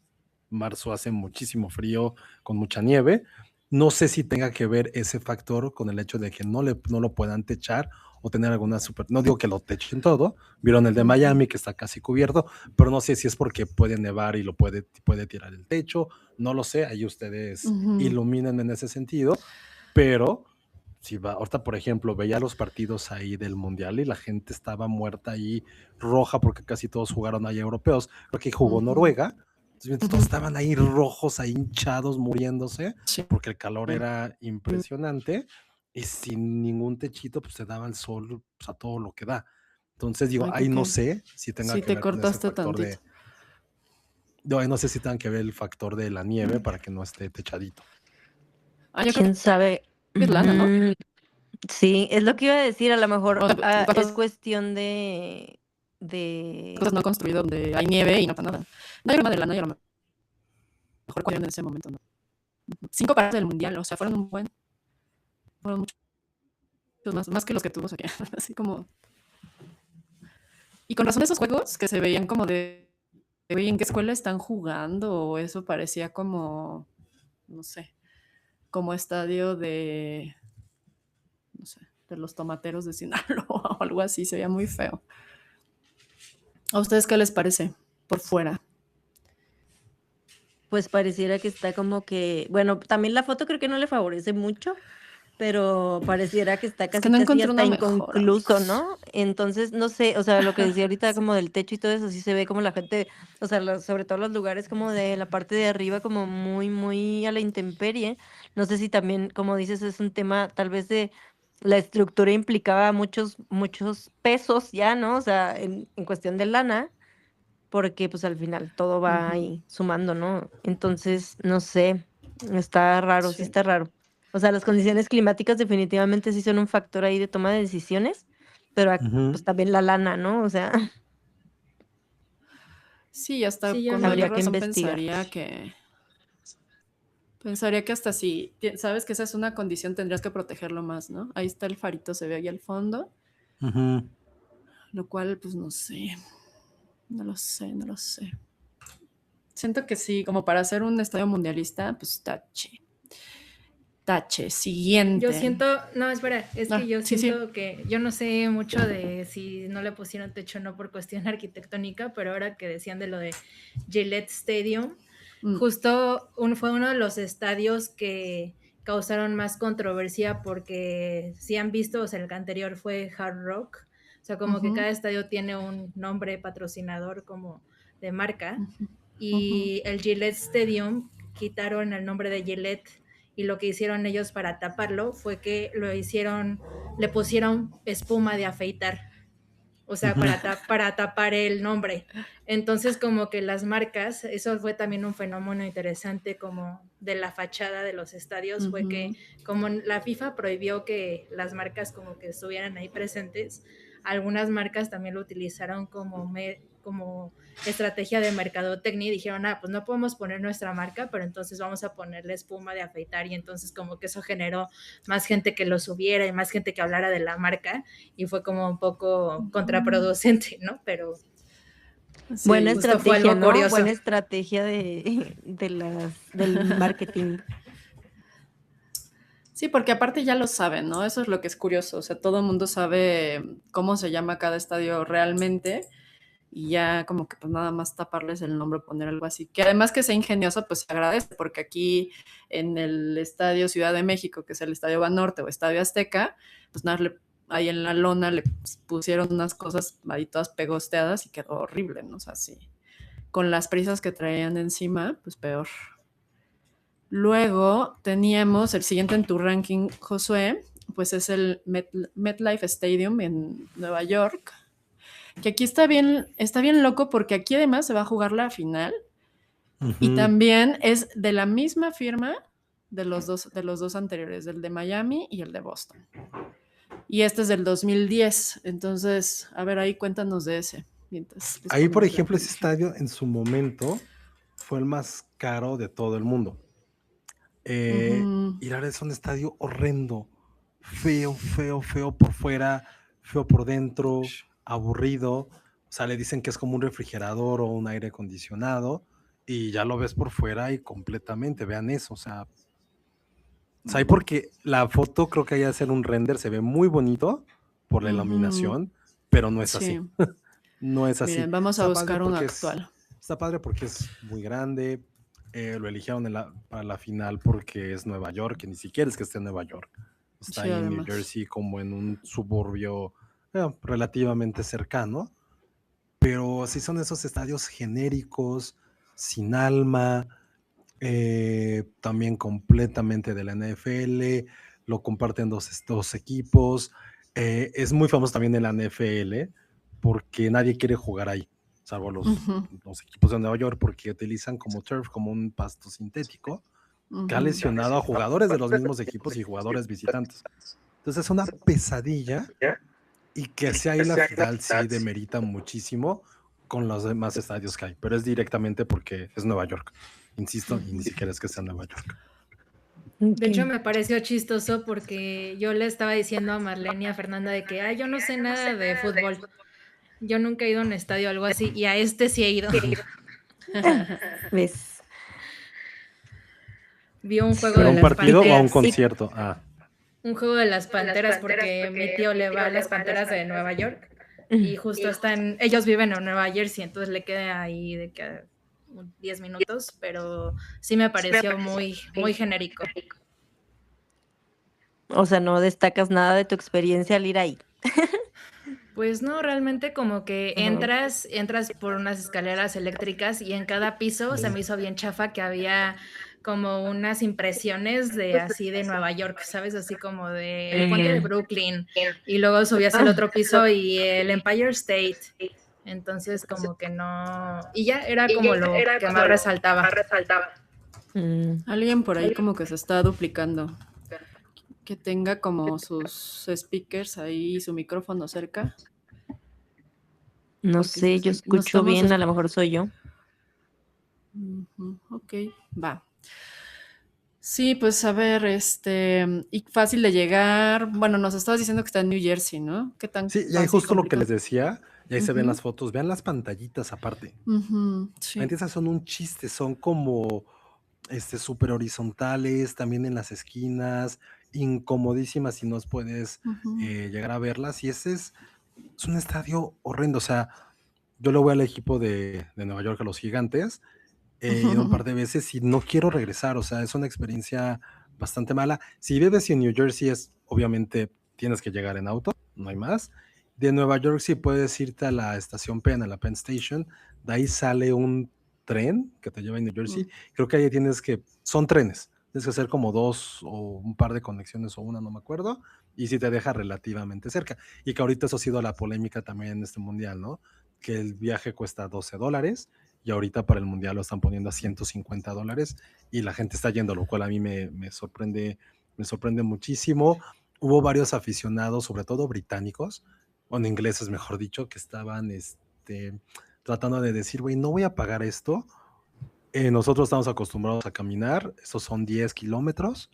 marzo hace muchísimo frío, con mucha nieve. No sé si tenga que ver ese factor con el hecho de que no lo puedan techar o tener alguna super. No digo que lo techen todo. Vieron el de ujú, Miami que está casi cubierto, pero no sé si es porque puede nevar y lo puede tirar el techo. No lo sé. Ahí ustedes ujú. iluminen en ese sentido. Pero si va, ahorita, por ejemplo, veía los partidos ahí del Mundial y la gente estaba muerta ahí, roja, porque casi todos jugaron ahí europeos. Creo que jugó Ujú, Noruega. Entonces, todos ujú. estaban ahí rojos, ahí hinchados, muriéndose, Sí. porque el calor era impresionante y sin ningún techito, pues se daba el sol pues, a todo lo que da. Entonces digo, Ay, ahí creo no que sé si tenga sí que te ver con ese cortaste factor tantito. ahí no sé si tenga que ver el factor de la nieve para que no esté techadito. Ah, yo creo ¿Quién sabe? que es lana, ¿no? Sí, es lo que iba a decir, a lo mejor O sea, es ¿cuántas cuestión cosas no han construido donde hay nieve y no pasa nada? No hay problema de lana y a lo mejor cuál en ese momento, ¿no? 5 partidos del mundial, o sea, fueron muchos más que los que tuvimos aquí. Así como. Y con razón esos juegos que se veían como oye, ¿en qué escuela están jugando? O eso parecía como, no sé, como estadio de, no sé, de los tomateros de Sinaloa o algo así, se veía muy feo. ¿A ustedes qué les parece por fuera? pues pareciera que está como que, bueno, también la foto creo que no le favorece mucho, pero pareciera que está Es que casi no casi encontré hasta una mejor, inconcluso, amigos. ¿no? Entonces, no sé, o sea, lo que decía ahorita Sí. como del techo y todo eso, sí se ve como la gente, o sea, sobre todo los lugares como de la parte de arriba, como muy, muy a la intemperie. No sé si también, como dices, es un tema tal vez de la estructura implicaba muchos, muchos pesos ya, ¿no? O sea, en cuestión de lana porque pues al final todo va Ujú. ahí sumando, ¿no? Entonces, no sé, está raro, sí Sí. está raro. O sea, las condiciones climáticas definitivamente sí son un factor ahí de toma de decisiones, pero Ujú. pues también la lana, ¿no? O sea, Sí, hasta Sí, yo con no. mayor habría que razón investigar. pensaría que hasta si sabes que esa es una condición, tendrías que protegerlo más, ¿no? Ahí está el farito, se ve ahí al fondo, Ujú. lo cual, pues no sé, no lo sé, no lo sé. Siento que sí, como para hacer un estadio mundialista, pues tache. Tache, Yo siguiente. siento, no, espera, es que yo Sí, sí. siento que yo no sé mucho de si no le pusieron techo o no por cuestión arquitectónica, pero ahora que decían de lo de Gillette Stadium, Mm, justo fue uno de los estadios que causaron más controversia porque si han visto, o sea, el que anterior fue Hard Rock, o sea, como que ujú, cada estadio tiene un nombre patrocinador como de marca, ujú, ujú. y el Gillette Stadium quitaron el nombre de Gillette y lo que hicieron ellos para taparlo fue que le pusieron espuma de afeitar, o sea, Ujú. para tapar el nombre. Entonces, como que las marcas, eso fue también un fenómeno interesante como de la fachada de los estadios, fue que Ujú. como la FIFA prohibió que las marcas como que estuvieran ahí presentes, algunas marcas también lo utilizaron como estrategia de mercadotecnia y dijeron, pues no podemos poner nuestra marca, pero entonces vamos a ponerle espuma de afeitar, y entonces como que eso generó más gente que lo subiera y más gente que hablara de la marca, y fue como un poco contraproducente, ¿no? Pero Sí, he Buena visto. justo fue estrategia, algo ¿no? curioso. Buena estrategia del marketing. Sí, porque aparte ya lo saben, ¿no? Eso es lo que es curioso. O sea, todo el mundo sabe cómo se llama cada estadio realmente y ya como que pues nada más taparles el nombre, poner algo así. Que además que sea ingenioso, pues se agradece, porque aquí en el Estadio Ciudad de México, que es el Estadio Banorte o Estadio Azteca, pues nada, ahí en la lona le pusieron unas cosas ahí todas pegosteadas y quedó horrible, ¿no? O sea, sí. Con las prisas que traían encima, pues peor. Luego teníamos el siguiente en tu ranking, Josué, pues es el MetLife Stadium en Nueva York, que aquí está bien loco porque aquí además se va a jugar la final y Ujú. también es de la misma firma de los dos anteriores, del de Miami y el de Boston. Y este es del 2010, entonces, a ver, ahí cuéntanos de ese. Mientras les Ahí, por ponemos la ejemplo, ese imagen. estadio en su momento fue el más caro de todo el mundo. Ujú. Y la verdad es un estadio horrendo, feo, feo, feo por fuera, feo por dentro, aburrido. O sea, le dicen que es como un refrigerador o un aire acondicionado y ya lo ves por fuera y completamente, vean eso. O sea, ahí porque la foto creo que hay que hacer un render, se ve muy bonito por la Ujú. iluminación, pero no es Sí. así. No es así. Miren, vamos a Está padre buscar uno porque actual. está padre porque es muy grande. Lo eligieron para la final porque es Nueva York, que ni siquiera es que esté en Nueva York. Está Sí, ahí en New además. Jersey, como en un suburbio relativamente cercano. Pero sí son esos estadios genéricos, sin alma, también completamente de la NFL. Lo comparten dos equipos. Es muy famoso también en la NFL porque nadie quiere jugar ahí, salvo Ujú, los equipos de Nueva York, porque utilizan como turf, como un pasto sintético, que ha ujú. lesionado a jugadores de los mismos equipos y jugadores visitantes. Entonces es una pesadilla, y que sea ahí la final sí demerita muchísimo con los demás estadios que hay, pero es directamente porque es Nueva York, insisto, y ni siquiera es que sea Nueva York. De hecho, Ok. me pareció chistoso porque yo le estaba diciendo a Marlene y a Fernanda de que, yo no sé nada de fútbol. Yo nunca he ido a un estadio o algo así, y a este sí he ido. ¿Ves? Vi un juego ¿Pero a de un las partido o a un Panteras. concierto? Un juego de las Panteras porque mi tío le va a las Panteras de Nueva York y justo ellos viven en Nueva Jersey, entonces le queda ahí de que 10 minutos, pero sí me pareció muy, muy genérico. O sea, no destacas nada de tu experiencia al ir ahí. Pues no, realmente como que Ajá. entras por unas escaleras eléctricas y en cada piso se me hizo bien chafa que había como unas impresiones de así de Nueva York, ¿sabes? Así como de el puente de Brooklyn, y luego subías al otro piso y el Empire State Entonces como que no, y ya era como lo que más resaltaba. Alguien por ahí como que se está duplicando. Que tenga como sus speakers ahí, su micrófono cerca. No Porque sé, yo no escucho estamos bien, a lo mejor soy yo. Ok, va. Sí, pues a ver, y fácil de llegar. Bueno, nos estabas diciendo que está en New Jersey, ¿no? ¿Qué tan Sí, y ahí fácil, justo lo que les complicado? decía, y ahí se ven Ujú, las fotos, vean las pantallitas aparte. sí. Esas son un chiste, son como súper horizontales, también en las esquinas, incomodísimas si no puedes Ujú, llegar a verlas. Y es un estadio horrendo. O sea, yo le voy al equipo de Nueva York, a los Gigantes, he ido un par de veces y no quiero regresar. O sea, es una experiencia bastante mala. Si vives en New Jersey, obviamente tienes que llegar en auto, no hay más. De Nueva York, sí puedes irte a la estación Penn, a la Penn Station. De ahí sale un tren que te lleva a New Jersey. Creo que ahí son trenes. Tienes que hacer como 2 o un par de conexiones o una, no me acuerdo. Y sí te deja relativamente cerca. Y que ahorita eso ha sido la polémica también en este mundial, ¿no? Que el viaje cuesta $12 y ahorita para el mundial lo están poniendo a $150 y la gente está yendo, lo cual a mí me sorprende muchísimo. Hubo varios aficionados, sobre todo británicos, o en ingleses mejor dicho, que estaban tratando de decir, güey, no voy a pagar esto. Nosotros estamos acostumbrados a caminar, esos son 10 kilómetros,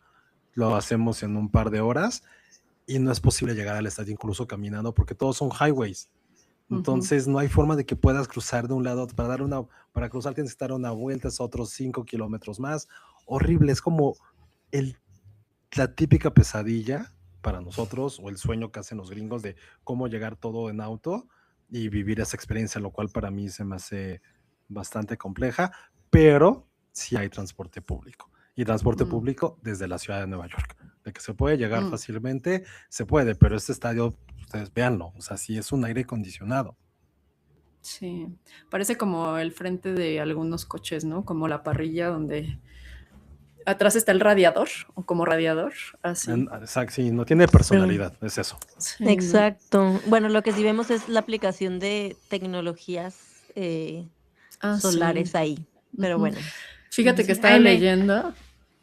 lo hacemos en un par de horas y no es posible llegar al estadio incluso caminando porque todos son highways. Entonces no hay forma de que puedas cruzar de un lado, para cruzar tienes que dar una vuelta, es otros 5 kilómetros más. Horrible, es como la típica pesadilla para nosotros o el sueño que hacen los gringos de cómo llegar todo en auto y vivir esa experiencia, lo cual para mí se me hace bastante compleja, pero sí hay transporte público. Y transporte público desde la ciudad de Nueva York. De que se puede llegar fácilmente, se puede, pero este estadio, ustedes véanlo, o sea, sí es un aire acondicionado. Sí, parece como el frente de algunos coches, ¿no? Como la parrilla donde atrás está el radiador, o como radiador, así. Exacto, sí, no tiene Pero, personalidad, es eso. Sí, no. exacto. Bueno, lo que sí vemos es la aplicación de tecnologías Sí. solares ahí. Pero Ujú. bueno. Fíjate que Sí. estaba leyendo.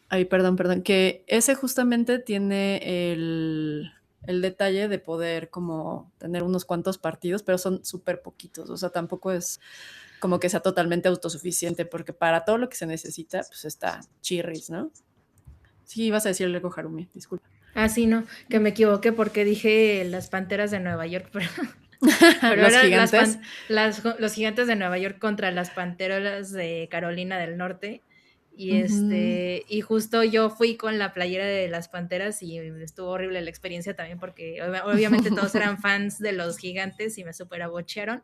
Ay, perdón, que ese justamente tiene el detalle de poder como tener unos cuantos partidos, pero son súper poquitos. O sea, tampoco es como que sea totalmente autosuficiente, porque para todo lo que se necesita, pues está chirris, ¿no? Sí, ibas a decir algo, Harumi, disculpa. Ah, sí, no, que me equivoqué porque dije las Panteras de Nueva York, pero Los eran gigantes. los Gigantes de Nueva York contra las Panteras de Carolina del Norte. Y y justo yo fui con la playera de las Panteras y estuvo horrible la experiencia también porque obviamente todos eran fans de los Gigantes y me super abochearon,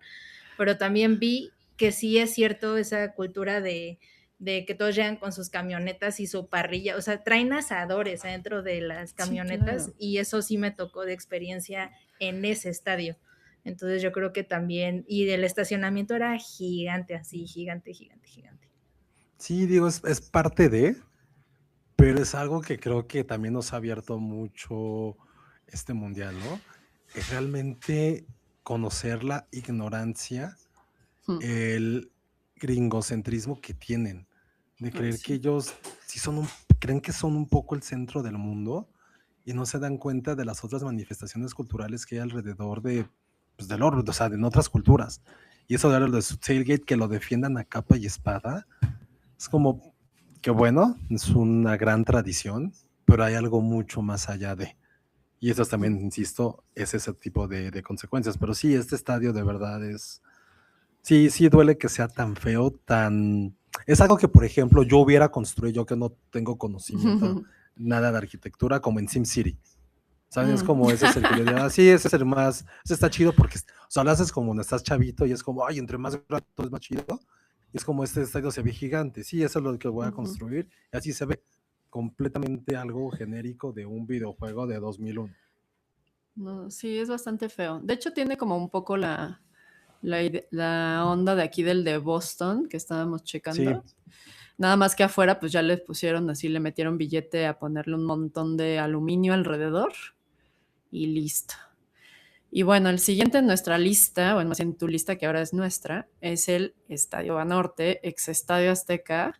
pero también vi que sí es cierto esa cultura de que todos llegan con sus camionetas y su parrilla, o sea, traen asadores adentro de las camionetas, Sí, claro. y eso sí me tocó de experiencia en ese estadio. Entonces yo creo que también, y del estacionamiento era gigante, así, gigante, gigante, gigante. Sí, digo, es parte de, pero es algo que creo que también nos ha abierto mucho este mundial, ¿no? Es realmente conocer la ignorancia, el gringocentrismo que tienen, de creer que ellos sí creen que son un poco el centro del mundo y no se dan cuenta de las otras manifestaciones culturales que hay alrededor del orbe, o sea, de otras culturas. Y eso de lo de su tailgate, que lo defiendan a capa y espada, es como que bueno, es una gran tradición, pero hay algo mucho más allá de. Y eso también, insisto, es ese tipo de consecuencias. Pero sí, este estadio de verdad sí duele que sea tan feo, Es algo que, por ejemplo, yo hubiera construido, yo que no tengo conocimiento nada de arquitectura, como en SimCity. ¿Saben? Es como ese es el que yo digo, sí, ese es el más, ese está chido porque, o sea, lo haces como cuando estás chavito y es como, ay, entre más rato es más chido. Y es como este estadio se ve gigante. Sí, eso es lo que voy a construir. Y así se ve completamente algo genérico de un videojuego de 2001. No, sí, es bastante feo. De hecho, tiene como un poco la onda de aquí del de Boston que estábamos checando. Sí. Nada más que afuera, pues ya les pusieron así, le metieron billete a ponerle un montón de aluminio alrededor y listo. Y bueno, el siguiente en nuestra lista, bueno, más en tu lista que ahora es nuestra, es el Estadio Banorte, ex Estadio Azteca,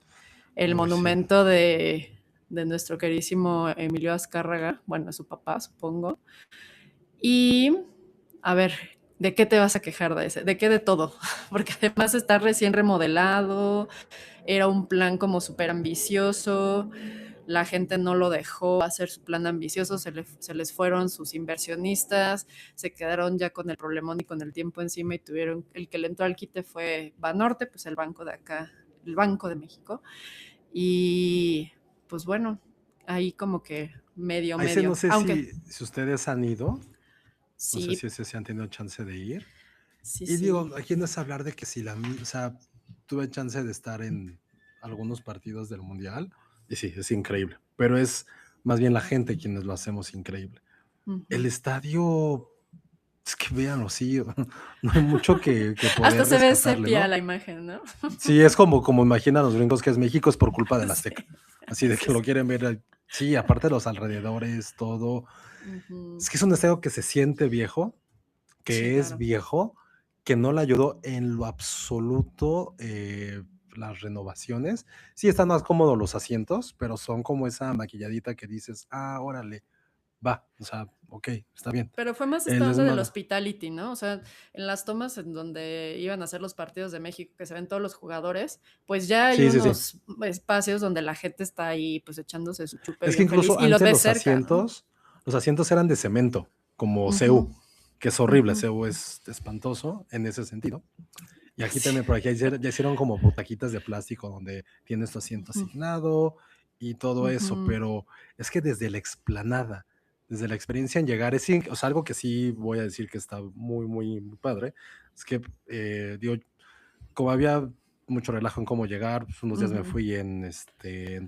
el Uy, sí. monumento de nuestro queridísimo Emilio Azcárraga, bueno, su papá, supongo. Y, a ver, ¿de qué te vas a quejar de ese? ¿De qué de todo? Porque además está recién remodelado, era un plan como súper ambicioso, la gente no lo dejó hacer su plan ambicioso, se les fueron sus inversionistas, se quedaron ya con el problemón y con el tiempo encima y tuvieron, el que le entró al quite fue Banorte, pues el banco de acá, el Banco de México. Y pues bueno, ahí como que medio, Ahí sí, no medio, sé aunque si ustedes han ido, no sé sí, si han tenido chance de ir. sí, Y digo, sí. aquí no es hablar de que si o sea, tuve chance de estar en algunos partidos del Mundial, y sí, es increíble, pero es más bien la gente quienes lo hacemos increíble. El Ujú. estadio, es que véanlo, sí, no hay mucho que Hasta poder se ve rescatarle, sepia ¿no? la imagen, ¿no? Sí, es como imaginan los gringos que es México, es por culpa del Azteca. Sí, Así de sí, que lo sí. quieren ver. Sí, aparte de los alrededores, todo. Ujú. Es que es un estadio que se siente viejo, Sí, que es claro. viejo, que no le ayudó en lo absoluto las renovaciones. Sí, están más cómodos los asientos, pero son como esa maquilladita que dices, ah, órale, va, o sea, ok, está bien. Pero fue más El esta onda del esmar, hospitality, ¿no? O sea, en las tomas en donde iban a hacer los partidos de México, que se ven todos los jugadores, pues ya hay sí, sí, sí. unos espacios donde la gente está ahí pues echándose su chupe Es que bien feliz incluso y lo antes ves cerca, ¿no? los asientos eran de cemento, como Ujú, CU, que es horrible, ujú. CU es espantoso en ese sentido. Y aquí Sí. también, por aquí ya hicieron como butaquitas de plástico donde tienes tu asiento Ujú, asignado y todo eso, ujú. pero es que desde la explanada, desde la experiencia en llegar, o sea, algo que sí voy a decir que está muy, muy, muy padre, es que, digo, como había mucho relajo en cómo llegar, pues unos días me Ujú, fui en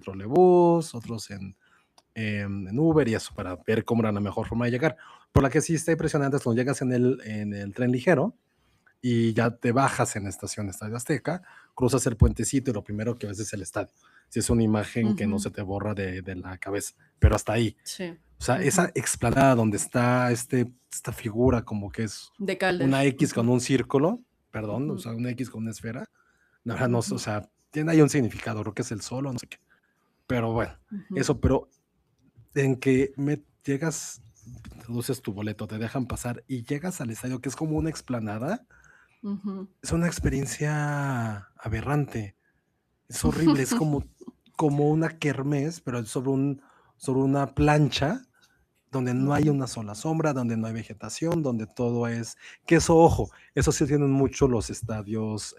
trolebús, otros en Uber y eso, para ver cómo era la mejor forma de llegar. Por la que sí está impresionante es cuando llegas en el tren ligero y ya te bajas en la estación Estadio Azteca, cruzas el puentecito y lo primero que ves es el estadio. Sí, es una imagen que no ujú. se te borra de la cabeza, pero hasta ahí. Sí. O sea, esa Ujú. explanada donde está esta figura como que es De Calder. una X con Ujú, un círculo, perdón, o ujú, sea, una X con una esfera, la verdad no, o ujú, sea, tiene ahí un significado, creo que es el sol o no sé qué. Pero bueno, ujú, eso, pero en que llegas, introduces tu boleto, te dejan pasar y llegas al estadio, que es como una explanada, ujú. es una experiencia aberrante, es horrible, es como una kermés, pero es sobre una plancha donde no hay Ujú, una sola sombra, donde no hay vegetación, donde todo es, que eso, ojo, eso sí tienen mucho los estadios,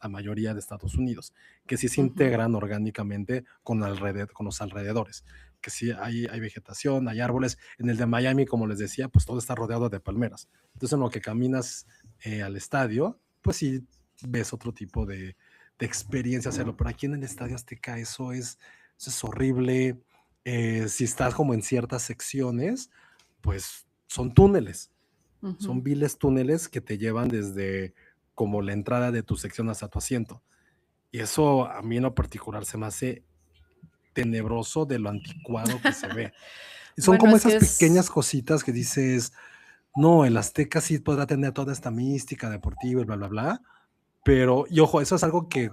la mayoría de Estados Unidos, que sí se ujú, integran orgánicamente con los alrededores, que sí hay vegetación, hay árboles. En el de Miami, como les decía, pues todo está rodeado de palmeras. Entonces, en lo que caminas al estadio, pues sí ves otro tipo de experiencia hacerlo. Pero aquí en el Estadio Azteca eso es horrible. Si estás como en ciertas secciones, pues son túneles, son ujú. viles túneles que te llevan desde como la entrada de tu sección hasta tu asiento. Y eso a mí en lo particular se me hace tenebroso de lo anticuado que se ve. Y son Bueno, como es esas que pequeñas es cositas que dices, no, el Azteca sí podrá tener toda esta mística deportiva y bla, bla, bla, pero, y ojo, eso es algo que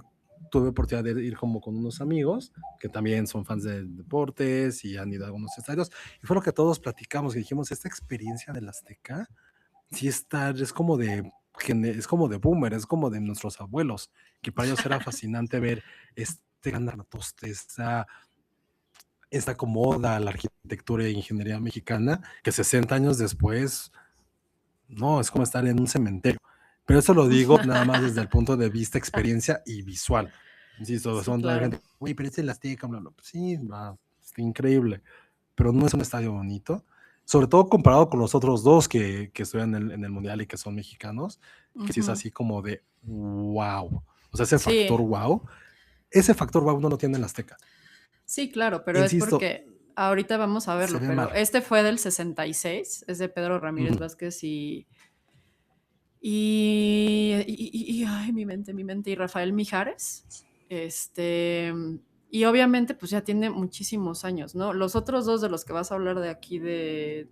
tuve oportunidad de ir como con unos amigos que también son fans de deportes y han ido a algunos estadios. Y fue lo que todos platicamos, que dijimos, esta experiencia del Azteca, sí está, es como de boomer, es como de nuestros abuelos, que para ellos era fascinante ver este gran armatoste, esta acomoda la arquitectura e ingeniería mexicana, que 60 años después, no, es como estar en un cementerio. Pero eso lo digo nada más desde el punto de vista, experiencia y visual. Insisto, sí, son toda la claro. gente, güey, pero es el Azteca, bla, bla. Pues sí, va, está increíble, pero no es un estadio bonito, sobre todo comparado con los otros dos que estuvieron en el Mundial y que son mexicanos, que sí es Ujú. así como de wow. O sea, Sí, ese factor wow no lo tiene el Azteca. sí, claro, pero es Insisto, porque ahorita vamos a se verlo, ve pero mal. este fue del 66, es de Pedro Ramírez Ujú. Vázquez ay, mi mente, y Rafael Mijares. Este, Y obviamente, pues ya tiene muchísimos años, ¿no? Los otros dos de los que vas a hablar de aquí de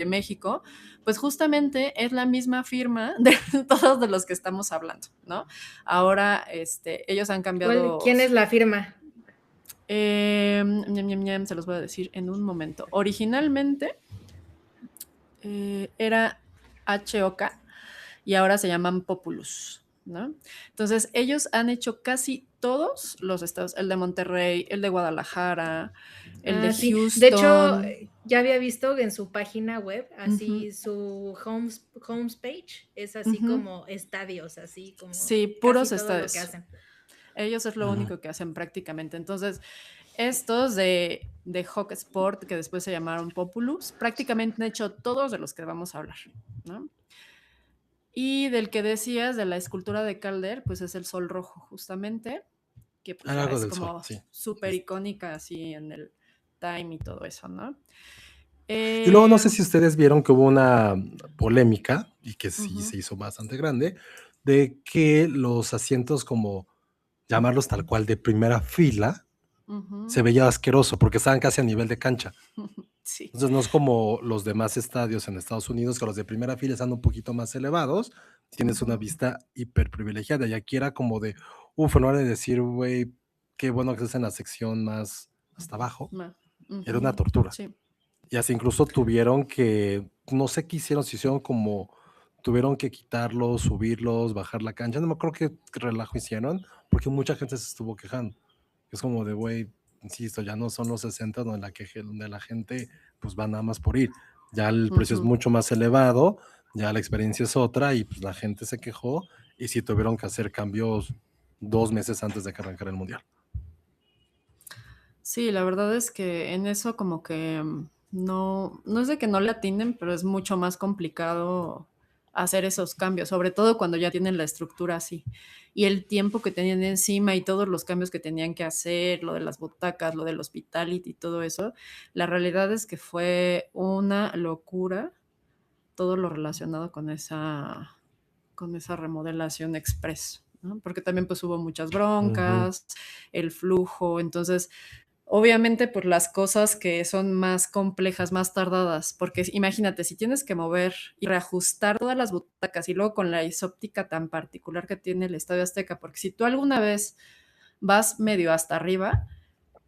México, pues justamente es la misma firma de todos de los que estamos hablando, ¿no? Ahora, ellos han cambiado. ¿Quién es la firma? Se los voy a decir en un momento. Originalmente era HOK y ahora se llaman Populus, ¿no? Entonces, ellos han hecho casi todos los estados, el de Monterrey, el de Guadalajara, el de Sí. Houston. De hecho, ya había visto en su página web, así su homepage es así como estadios, así como sí, puros casi todo estadios. lo que hacen. Ellos es lo único que hacen prácticamente. Entonces, estos de Hawk Sport, que después se llamaron Populus, prácticamente han hecho todos de los que vamos a hablar, ¿no? Y del que decías, de la escultura de Calder, pues es el Sol Rojo, justamente, que pues ya es como súper icónica así en el Time y todo eso, ¿no? Y luego no sé si ustedes vieron que hubo una polémica, y que sí se hizo bastante grande, de que los asientos, como llamarlos tal cual, de primera fila, se veía asqueroso, porque estaban casi a nivel de cancha. Sí. Entonces no es como los demás estadios en Estados Unidos, que los de primera fila están un poquito más elevados, tienes una vista hiper privilegiada, y aquí era como de, en hora de decir, güey, qué bueno que estás en la sección más hasta abajo, era una tortura. Sí. Y así incluso tuvieron que, no sé qué hicieron, si hicieron como, tuvieron que quitarlos, subirlos, bajar la cancha, no me acuerdo qué relajo hicieron, porque mucha gente se estuvo quejando. Es como de, güey, insisto, ya no son los 60 donde la gente pues va nada más por ir. Ya el precio es mucho más elevado, ya la experiencia es otra, y pues la gente se quejó, y sí tuvieron que hacer cambios 2 meses antes de que arrancara el Mundial. Sí, la verdad es que en eso como que no es de que no le atinen, pero es mucho más complicado hacer esos cambios, sobre todo cuando ya tienen la estructura así. Y el tiempo que tenían encima y todos los cambios que tenían que hacer, lo de las butacas, lo del hospitality y todo eso, la realidad es que fue una locura todo lo relacionado con esa remodelación express, ¿no? Porque también pues hubo muchas broncas, el flujo, entonces obviamente por las cosas que son más complejas, más tardadas, porque imagínate, si tienes que mover y reajustar todas las butacas y luego con la isóptica tan particular que tiene el Estadio Azteca, porque si tú alguna vez vas medio hasta arriba,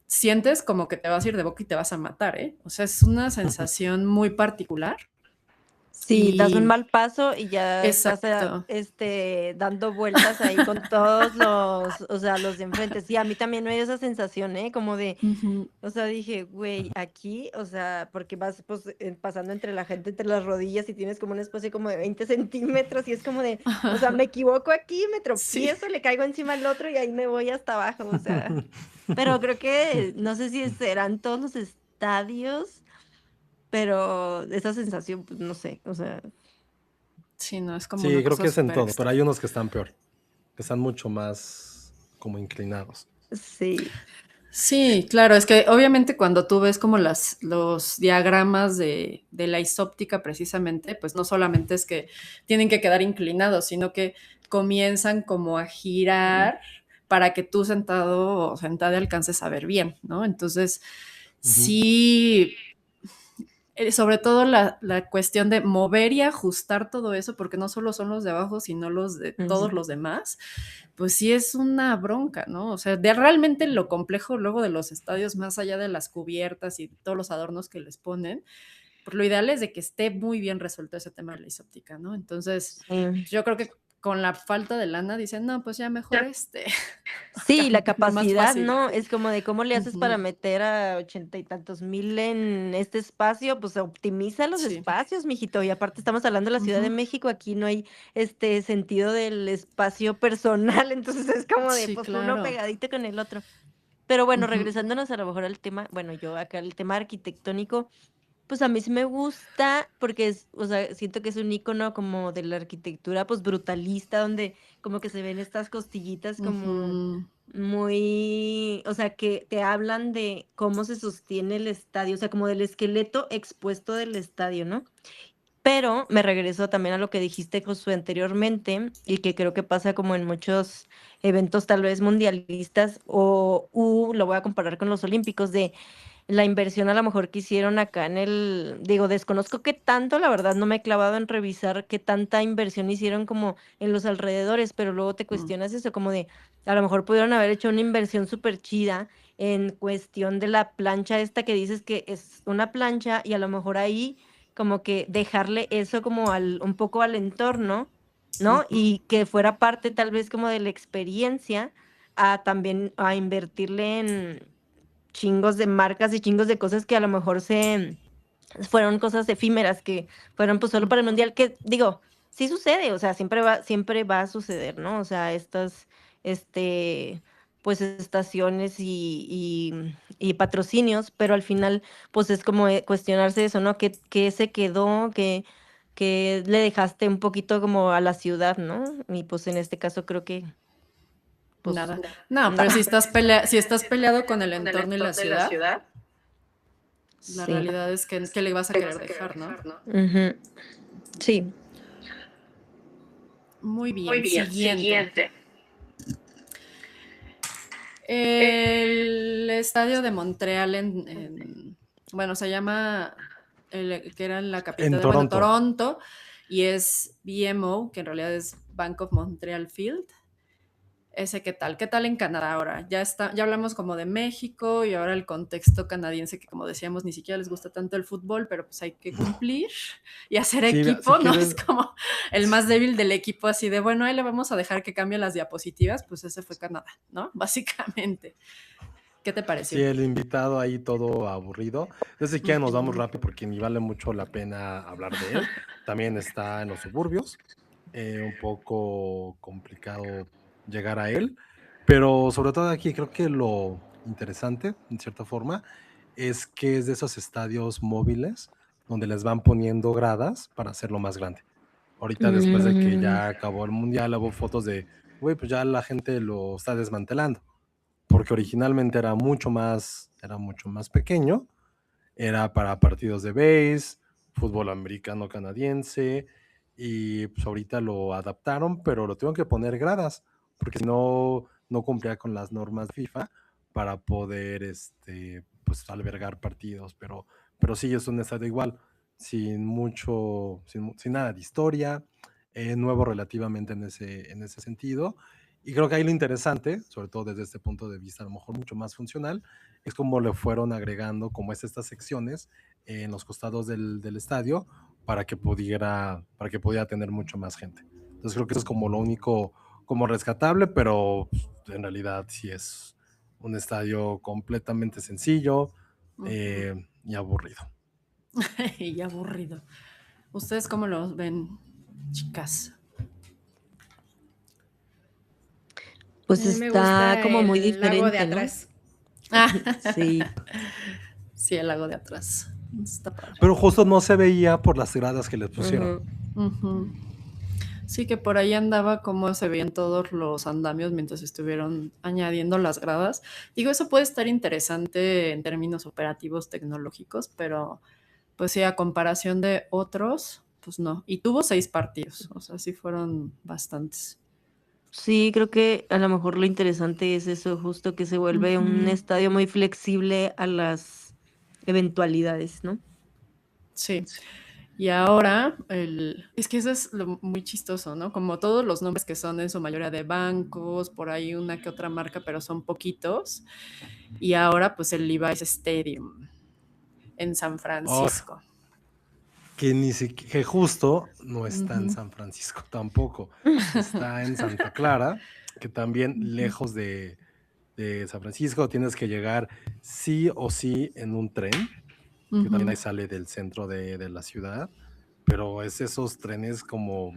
sientes como que te vas a ir de boca y te vas a matar, ¿eh? O sea, es una sensación muy particular. Sí, das un mal paso y ya Exacto. estás dando vueltas ahí con todos los de enfrente. Sí, a mí también me dio esa sensación, como de, o sea, dije, güey, aquí, o sea, porque vas pues pasando entre la gente, entre las rodillas, y tienes como un espacio como de 20 centímetros, y es como de, o sea, me equivoco aquí, me tropiezo, le caigo encima al otro y ahí me voy hasta abajo, o sea. Pero creo que, no sé si serán todos los estadios, pero esa sensación, pues no sé, o sea. Sí, no, es como Sí, creo que es en todo, pero hay unos que están peor, que están mucho más como inclinados. Sí. Sí, claro, es que obviamente cuando tú ves como los diagramas de la isóptica precisamente, pues no solamente es que tienen que quedar inclinados, sino que comienzan como a girar para que tú sentado o sentada alcances a ver bien, ¿no? Entonces, sí, sobre todo la cuestión de mover y ajustar todo eso, porque no solo son los de abajo, sino los de todos los demás, pues sí es una bronca, ¿no? O sea, realmente lo complejo luego de los estadios, más allá de las cubiertas y todos los adornos que les ponen, pues lo ideal es de que esté muy bien resuelto ese tema de la isóptica, ¿no? Entonces, yo creo que con la falta de lana dicen, no, pues ya mejor Sí, la más capacidad, fácil. ¿no? Es como de cómo le haces para meter a 80 y tantos mil en este espacio, pues optimiza los espacios, mijito. Y aparte estamos hablando de la Ciudad de México, aquí no hay sentido del espacio personal, entonces es como de pues uno pegadito con el otro. Pero bueno, regresándonos a lo mejor al tema, bueno, yo acá el tema arquitectónico, pues a mí sí me gusta porque o sea, siento que es un icono como de la arquitectura pues brutalista, donde como que se ven estas costillitas como muy, o sea, que te hablan de cómo se sostiene el estadio, o sea, como del esqueleto expuesto del estadio, ¿no? Pero me regreso también a lo que dijiste, Josué, anteriormente, y que creo que pasa como en muchos eventos tal vez mundialistas, lo voy a comparar con los olímpicos, de la inversión a lo mejor que hicieron acá digo, desconozco qué tanto, la verdad no me he clavado en revisar qué tanta inversión hicieron como en los alrededores, pero luego te cuestionas eso, como de, a lo mejor pudieron haber hecho una inversión súper chida en cuestión de la plancha esta que dices que es una plancha y a lo mejor ahí como que dejarle eso como un poco al entorno, ¿no? Y que fuera parte tal vez como de la experiencia a también a invertirle en chingos de marcas y chingos de cosas que a lo mejor fueron cosas efímeras que fueron pues solo para el mundial, que digo, sí sucede, o sea, siempre va a suceder, ¿no? O sea, pues estaciones y patrocinios, pero al final pues es como cuestionarse eso, ¿no? ¿Qué se quedó? ¿Qué le dejaste un poquito como a la ciudad, ¿no? Y pues en este caso creo que pues Nada. No, pero si estás peleado con el entorno y la ciudad, la sí. realidad es que le vas a querer dejar, ¿no? Ujú. Sí. Muy bien, siguiente. El estadio de Montreal bueno, se llama, que era en la capital En de Toronto. Toronto, y es BMO, que en realidad es Bank of Montreal Field. Ese, ¿qué tal? ¿Qué tal en Canadá ahora? Ya hablamos como de México y ahora el contexto canadiense, que como decíamos, ni siquiera les gusta tanto el fútbol, pero pues hay que cumplir y hacer Sí, equipo, si ¿no? quieres- Es como el más débil del equipo, así de, bueno, ahí le vamos a dejar que cambie las diapositivas, pues ese fue Canadá, ¿no? Básicamente. ¿Qué te pareció? Sí, el invitado ahí todo aburrido. Entonces, si quieren, nos vamos rápido porque ni vale mucho la pena hablar de él. También está en los suburbios. Un poco complicado llegar a él. Pero sobre todo aquí, creo que lo interesante, en cierta forma, es que es de esos estadios móviles donde les van poniendo gradas para hacerlo más grande. Ahorita, después de que ya acabó el mundial, hubo fotos de, güey, pues ya la gente lo está desmantelando porque originalmente era mucho más pequeño, era para partidos de base, fútbol americano canadiense, y pues ahorita lo adaptaron, pero lo tuvieron que poner gradas, porque si no, no cumplía con las normas de FIFA para poder pues, albergar partidos, pero sí es un estadio igual, sin nada de historia, nuevo relativamente en ese sentido. Y creo que ahí lo interesante, sobre todo desde este punto de vista a lo mejor mucho más funcional, es como le fueron agregando como estas secciones en los costados del estadio para que pudiera tener mucho más gente. Entonces creo que eso es como lo único como rescatable, pero en realidad sí es un estadio completamente sencillo y aburrido. Y aburrido. ¿Ustedes cómo lo ven, chicas? Pues A mí me está gusta como muy el lago de diferente, ¿no? atrás. Sí. Sí, el lago de atrás. Está padre. Pero justo no se veía por las gradas que les pusieron. Ujú. Sí, que por ahí andaba cómo se veían todos los andamios mientras estuvieron añadiendo las gradas. Digo, eso puede estar interesante en términos operativos tecnológicos, pero pues sí, a comparación de otros, pues no. Y tuvo 6 partidos, o sea, sí fueron bastantes. Sí, creo que a lo mejor lo interesante es eso, justo que se vuelve un estadio muy flexible a las eventualidades, ¿no? Sí. Y ahora, es que eso es muy chistoso, ¿no? Como todos los nombres que son en su mayoría de bancos, por ahí una que otra marca, pero son poquitos. Y ahora, pues el Levi's Stadium en San Francisco. Que justo no está en San Francisco tampoco, está en Santa Clara, que también lejos de San Francisco tienes que llegar sí o sí en un tren, que también ahí sale del centro de la ciudad, pero es esos trenes como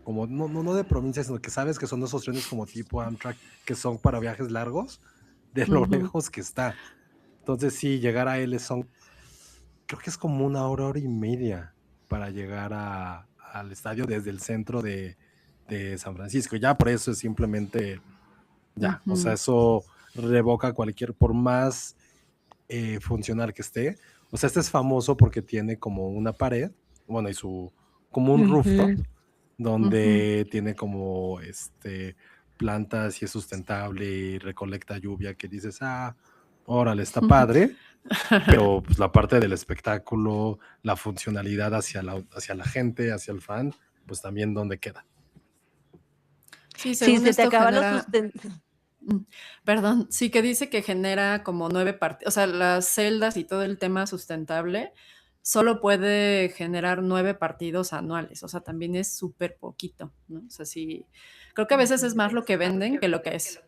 no de provincia, sino que sabes que son esos trenes como tipo Amtrak, que son para viajes largos, de lo lejos que está. Entonces sí, llegar a él creo que es como una hora y media para llegar al estadio desde el centro de San Francisco. Ya por eso es simplemente, ya, o sea, eso revoca por más funcional que esté. O sea, este es famoso porque tiene como una pared, bueno, y su como un rooftop Ujú. donde tiene como plantas y es sustentable y recolecta lluvia que dices, órale, está padre, pero pues la parte del espectáculo, la funcionalidad hacia la gente, hacia el fan, pues también dónde queda. Sí, Sí, según se te esto acaba lo genera, perdón, sí que dice que genera como 9 partidos, o sea, las celdas y todo el tema sustentable solo puede generar 9 partidos anuales, o sea, también es súper poquito, ¿no? O sea, sí, creo que a veces es más lo que venden que lo que es.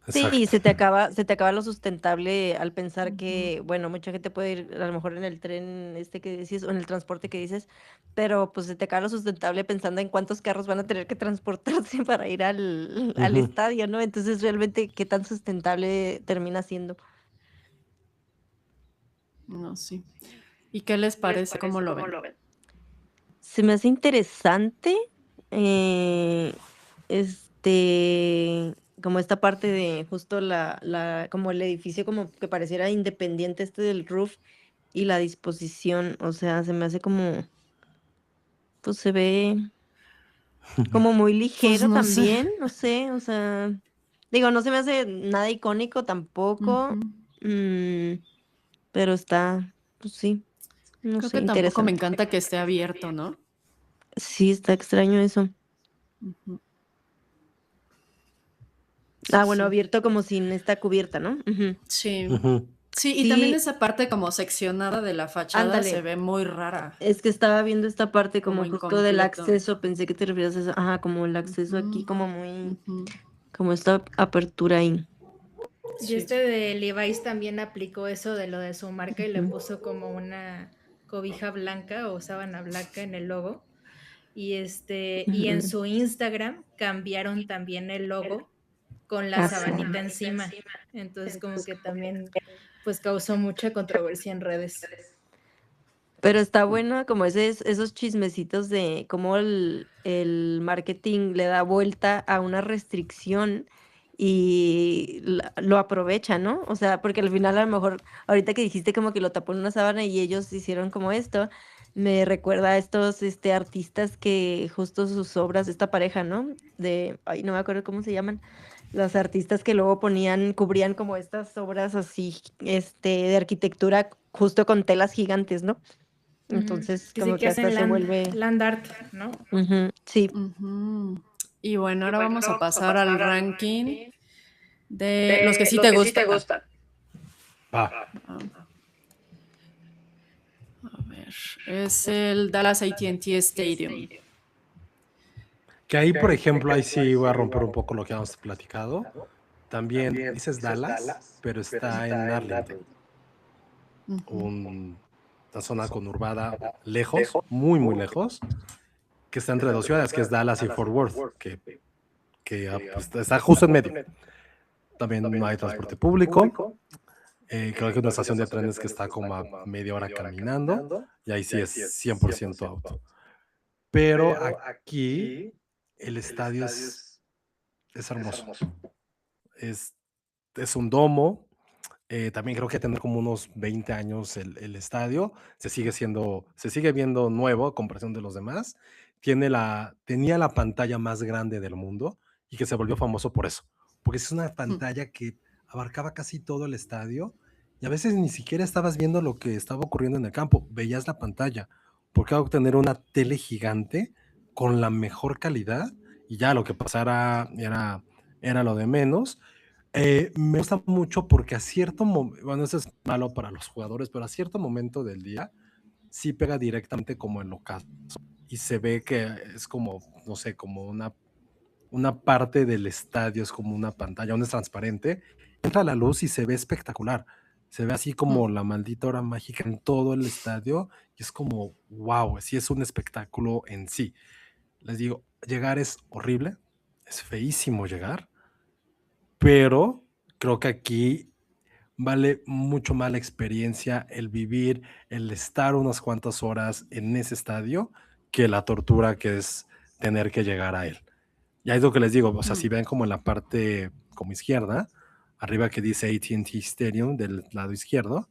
Sí, Exacto. se te acaba lo sustentable al pensar Ujú. que, bueno, mucha gente puede ir a lo mejor en el tren que dices o en el transporte que dices, pero pues se te acaba lo sustentable pensando en cuántos carros van a tener que transportarse para ir al Ujú. estadio, ¿no? Entonces, realmente, ¿qué tan sustentable termina siendo? No, sí. ¿Y qué les parece? ¿Cómo lo ven? Se me hace interesante, eh, como esta parte de justo como el edificio como que pareciera independiente del roof y la disposición, o sea, se me hace como, pues se ve como muy Pues ligero no sé. también, no sé, o sea, digo, no se me hace nada icónico tampoco, Ujú. mm, pero está, pues sí, no Creo sé, que tampoco me interesante. encanta que esté abierto, ¿no? Sí, está extraño eso. Ujú. Ah, Sí, bueno, sí. abierto como sin esta cubierta, ¿no? Ujú. Sí. Ujú. Sí, y también Sí, esa parte como seccionada de la fachada se ándale. ve muy rara, Es que estaba viendo esta parte como como justo del incompleto. acceso, pensé que te referías a eso, ajá, como el acceso aquí, Ujú, como muy, ujú. como esta apertura ahí. Y Sí. de Levi's también aplicó eso de lo de su marca y le Ujú. puso como una cobija blanca o sábana blanca en el logo. Y en Ujú. su Instagram cambiaron también el logo con la Ah, sí. sabanita encima. Entonces como que también pues causó mucha controversia en redes. Pero está bueno como esos chismecitos de cómo el marketing le da vuelta a una restricción y lo aprovecha, ¿no? O sea, porque al final a lo mejor, ahorita que dijiste como que lo tapó en una sábana y ellos hicieron como esto, me recuerda a estos artistas que justo sus obras, esta pareja, ¿no? Ay, no me acuerdo cómo se llaman, los artistas que luego cubrían como estas obras así, de arquitectura justo con telas gigantes, ¿no? Ujú. Entonces, Que sí como que que hasta hacen se vuelve. land art, ¿no? Ujú, sí. Ujú. Y bueno, ahora vamos a pasar al ranking de los que sí te Que sí te gustan. gustan. Va. Ah, a ver, es el Dallas AT&T Stadium. Que ahí, por ejemplo, ahí sí voy a romper un poco lo que habíamos platicado. También dices Dallas, pero está en Arlington, Ujú. una zona conurbada lejos, muy, muy lejos, que está entre dos ciudades, que es Dallas y Fort Worth, que pues, está justo en medio. También no hay transporte público. Creo que una estación de trenes que está como a media hora caminando, y ahí sí es 100% auto. Pero aquí el estadio es hermoso. Es, es un domo. También creo que tendrá como unos 20 años el estadio. Se sigue viendo nuevo a comparación de los demás. Tenía la pantalla más grande del mundo y que se volvió famoso por eso. Porque es una pantalla que abarcaba casi todo el estadio y a veces ni siquiera estabas viendo lo que estaba ocurriendo en el campo. Veías la pantalla. Porque al tener una tele gigante con la mejor calidad y ya lo que pasara era lo de menos. Me gusta mucho porque a cierto momento, bueno, eso es malo para los jugadores, pero a cierto momento del día sí pega directamente como el ocaso y se ve que es como, no sé, como una parte del estadio, es como una pantalla, aún es transparente, entra la luz y se ve espectacular. Se ve así como la maldita hora mágica en todo el estadio y es como, wow, sí es un espectáculo en sí. Les digo, llegar es horrible, es feísimo llegar, pero creo que aquí vale mucho más la experiencia, el vivir, el estar unas cuantas horas en ese estadio, que la tortura que es tener que llegar a él. Ya es lo que les digo, o sea, si ven como en la parte como izquierda, arriba que dice AT&T Stadium del lado izquierdo,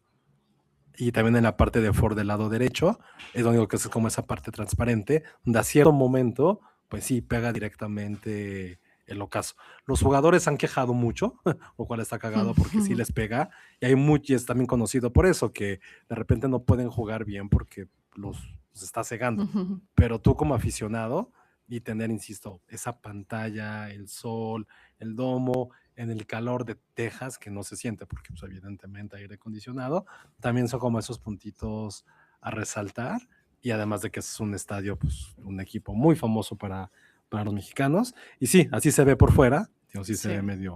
y también en la parte de Ford del lado derecho, es lo único que es como esa parte transparente, donde a cierto momento, pues sí, pega directamente el ocaso. Los jugadores han quejado mucho, lo cual está cagado porque sí les pega, y hay muchos, es también conocido por eso, que de repente no pueden jugar bien porque los está cegando. Pero tú como aficionado, y tener, insisto, esa pantalla, el sol, el domo, en el calor de Texas, que no se siente porque pues, evidentemente aire acondicionado, también son como esos puntitos a resaltar, y además de que es un estadio, pues un equipo muy famoso para los mexicanos, y sí, así se ve por fuera, sí se Sí. ve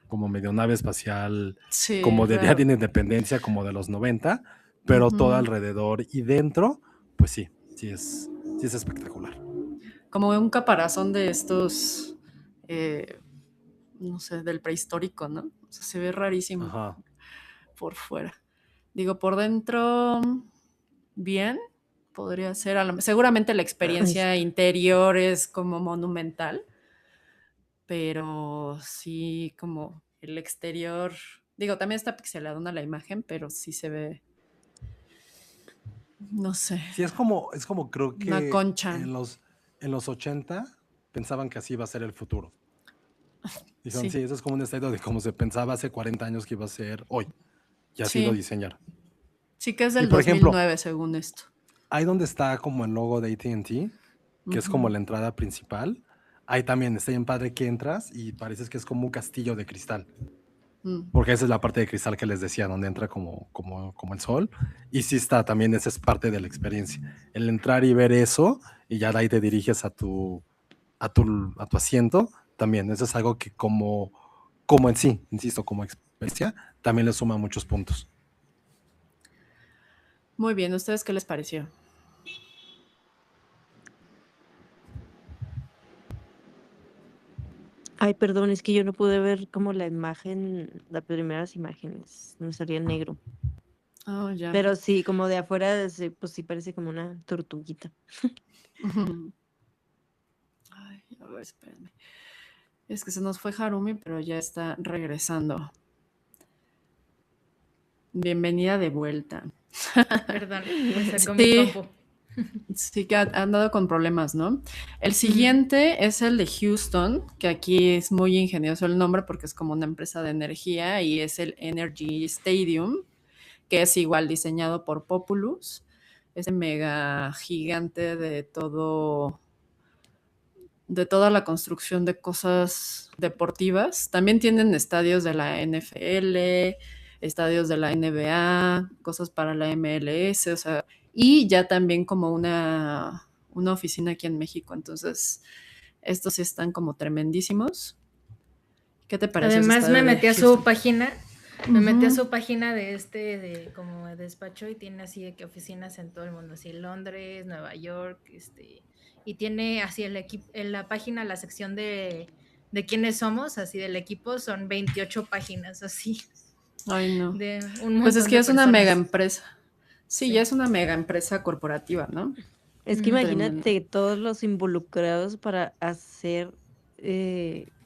como medio nave espacial, Sí, como de Día raro. de Independencia, como de los 90, pero todo alrededor y dentro, pues sí es espectacular. Como un caparazón de estos, no sé, del prehistórico, ¿no? O sea, se ve rarísimo. Ajá. Por fuera. Digo, por dentro, bien, podría ser. Seguramente la experiencia interior es como monumental, pero sí, como el exterior. Digo, también está pixelada la imagen, pero sí se ve. No sé. Sí, es como creo que una concha. en los 80 pensaban que así iba a ser el futuro. Dijeron, sí, eso es como un estadio de como se pensaba hace 40 años que iba a ser hoy. Y así lo diseñaron. Sí, que es del por 2009, ejemplo, según esto. Ahí donde está como el logo de AT&T, que es como la entrada principal, ahí también está bien padre que entras y pareces que es como un castillo de cristal. Porque esa es la parte de cristal que les decía, donde entra como el sol. Y sí está, también esa es parte de la experiencia. El entrar y ver eso, y ya de ahí te diriges a tu asiento, también. Eso es algo que como en sí, insisto, como experiencia, también le suma muchos puntos. Muy bien, ¿ustedes qué les pareció? Ay, perdón, es que yo no pude ver como la imagen, las primeras imágenes, me salía en negro. Oh, ya. Pero sí, como de afuera, pues sí parece como una tortuguita. Ay, a ver, espérenme. Es que se nos fue Harumi, pero ya está regresando. Bienvenida de vuelta. Perdón, me sacó mi compu. Sí, que ha andado con problemas, ¿no? El siguiente es el de Houston, que aquí es muy ingenioso el nombre porque es como una empresa de energía y es el Energy Stadium, que es igual diseñado por Populous. Es el mega gigante de toda la construcción de cosas deportivas. También tienen estadios de la NFL, estadios de la NBA, cosas para la MLS, o sea, y ya también como una oficina aquí en México. Entonces, estos sí están como tremendísimos. ¿Qué te parece? Además me metí a su página. Me metí a su página de como despacho y tiene así de que oficinas en todo el mundo, así Londres, Nueva York, y tiene así en la página, la sección de quiénes somos, así del equipo, son 28 páginas, así. Ay, no. De un pues es que es una mega empresa. Sí, ya es una mega empresa corporativa, ¿no? Es que imagínate Tremendo. todos los involucrados para hacer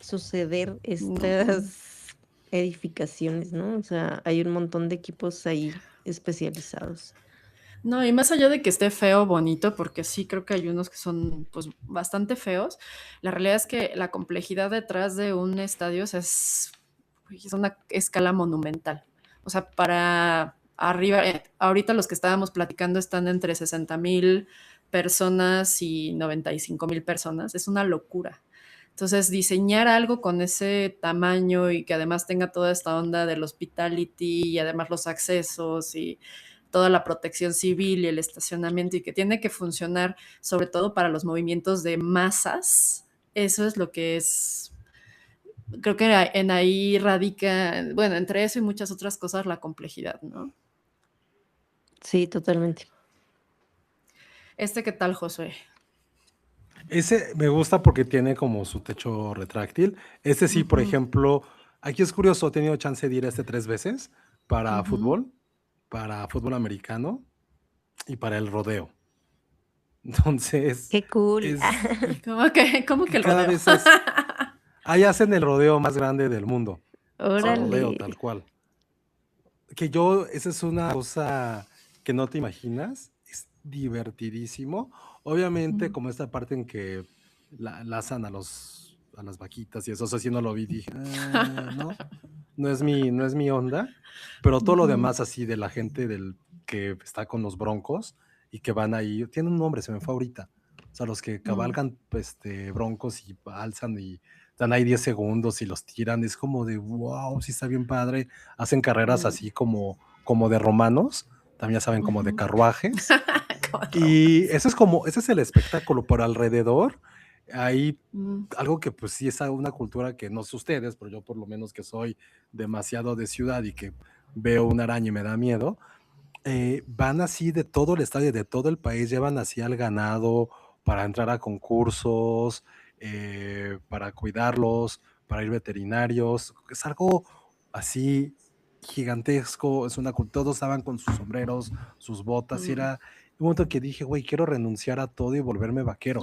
suceder estas edificaciones, ¿no? O sea, hay un montón de equipos ahí especializados. No, y más allá de que esté feo o bonito, porque sí creo que hay unos que son pues bastante feos, la realidad es que la complejidad detrás de un estadio es una escala monumental. O sea, para arriba, ahorita los que estábamos platicando están entre 60,000 personas y 95,000 personas. Es una locura. Entonces, diseñar algo con ese tamaño y que además tenga toda esta onda del hospitality y además los accesos y toda la protección civil y el estacionamiento y que tiene que funcionar sobre todo para los movimientos de masas, eso es lo que es, creo que en ahí radica, bueno, entre eso y muchas otras cosas, la complejidad, ¿no? Sí, totalmente. ¿Qué tal, Josué? Ese me gusta porque tiene como su techo retráctil. Este sí, por ejemplo, aquí es curioso, he tenido chance de ir 3 veces para fútbol americano y para el rodeo. Entonces, ¡Qué cool! ¿Cómo que el cada rodeo? vez ahí hacen el rodeo más grande del mundo. Órale. Rodeo tal cual. esa es una cosa que no te imaginas, es divertidísimo. Obviamente, Mm. como esta parte en que lazan a las vaquitas y eso sí no lo vi, dije, no es mi onda, pero todo lo demás así de la gente que está con los broncos y que van ahí, tiene un nombre, se me fue ahorita. O sea, los que cabalgan broncos y alzan y están ahí 10 segundos y los tiran, es como de wow, sí está bien padre. Hacen carreras así como de romanos, también ya saben, como de carruajes. Y ese es el espectáculo, por alrededor hay algo que pues sí es una cultura que no sé ustedes, pero yo por lo menos que soy demasiado de ciudad y que veo una araña y me da miedo, van así de todo el estadio, de todo el país, llevan así al ganado para entrar a concursos, para cuidarlos, para ir veterinarios. Es algo así gigantesco, todos estaban con sus sombreros, sus botas, y era un momento que dije, güey, quiero renunciar a todo y volverme vaquero.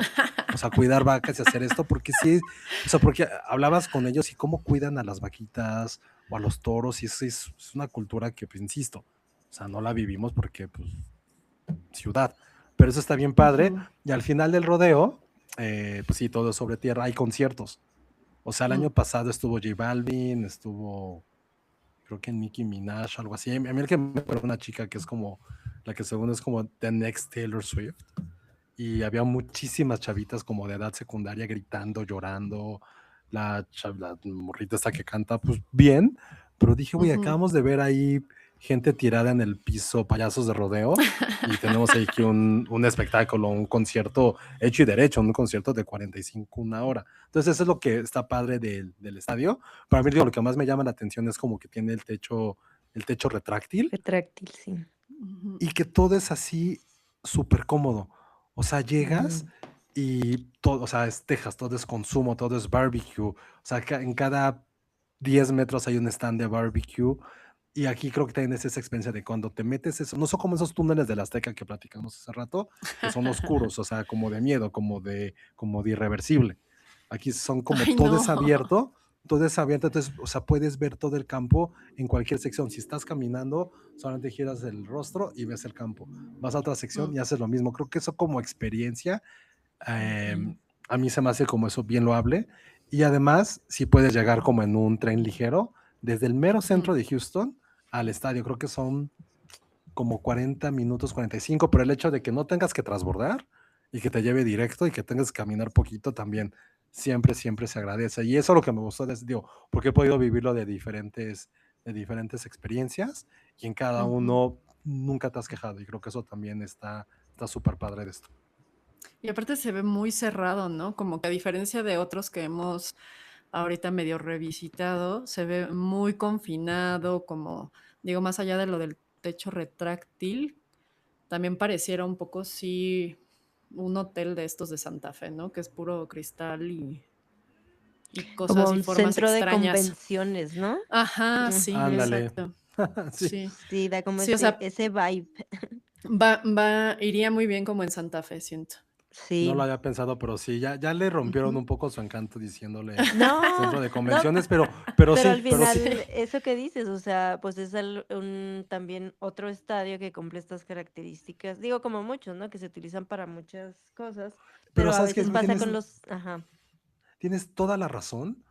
O sea, cuidar vacas y hacer esto, porque sí, o sea, porque hablabas con ellos y cómo cuidan a las vaquitas o a los toros, y eso es una cultura que, pues, insisto, o sea, no la vivimos porque, pues, ciudad. Pero eso está bien padre. Y al final del rodeo, pues sí, todo es sobre tierra, hay conciertos. O sea, el año pasado estuvo J Balvin, estuvo, creo que Nicki Minaj, algo así. A mí el que me acuerdo una chica que es como, la que según es como The Next Taylor Swift. Y había muchísimas chavitas como de edad secundaria gritando, llorando. La morrita esta que canta, pues bien. Pero dije, güey, acabamos de ver ahí gente tirada en el piso, payasos de rodeo, y tenemos ahí que un espectáculo, un concierto hecho y derecho, un concierto de 45, una hora. Entonces eso es lo que está padre del estadio. Para mí, digo, lo que más me llama la atención es como que tiene el techo retráctil. Retráctil, sí. Y que todo es así súper cómodo. O sea, llegas y todo, o sea, es Texas, todo es consumo, todo es barbecue. O sea, en cada 10 metros hay un stand de barbecue. Y aquí creo que también es esa experiencia de cuando te metes eso, no son como esos túneles de la Azteca que platicamos hace rato, que son oscuros, o sea, como de miedo, como de irreversible. Aquí son como Ay, todo es no. abierto, entonces, o sea, puedes ver todo el campo en cualquier sección. Si estás caminando, solamente giras el rostro y ves el campo. Vas a otra sección y haces lo mismo. Creo que eso como experiencia, a mí se me hace como eso bien loable. Y además, si puedes llegar como en un tren ligero, desde el mero centro de Houston al estadio, creo que son como 40 minutos, 45, pero el hecho de que no tengas que transbordar y que te lleve directo y que tengas que caminar poquito también, siempre se agradece. Y eso es lo que me gustó, digo, porque he podido vivirlo de diferentes experiencias y en cada uno nunca te has quejado, y creo que eso también está súper padre de esto. Y aparte se ve muy cerrado, ¿no? Como que a diferencia de otros que hemos ahorita medio revisitado, se ve muy confinado, como, digo, más allá de lo del techo retráctil, también pareciera un poco, sí, un hotel de estos de Santa Fe, ¿no? Que es puro cristal y Como cosas y un formas centro de extrañas. convenciones, ¿no? Ajá, sí, Ándale. exacto. Sí. Sí, da como Sí, o sea, ese vibe. iría muy bien como en Santa Fe, siento. No Sí. lo había pensado, pero sí, ya le rompieron un poco su encanto diciéndole No, centro de no, convenciones, pero pero sí, al pero sí. final, eso que dices, o sea, pues es también otro estadio que cumple estas características. Digo, como muchos, ¿no? Que se utilizan para muchas cosas, Pero pero a ¿sabes qué? veces pasa con los, ajá. Tienes toda la razón,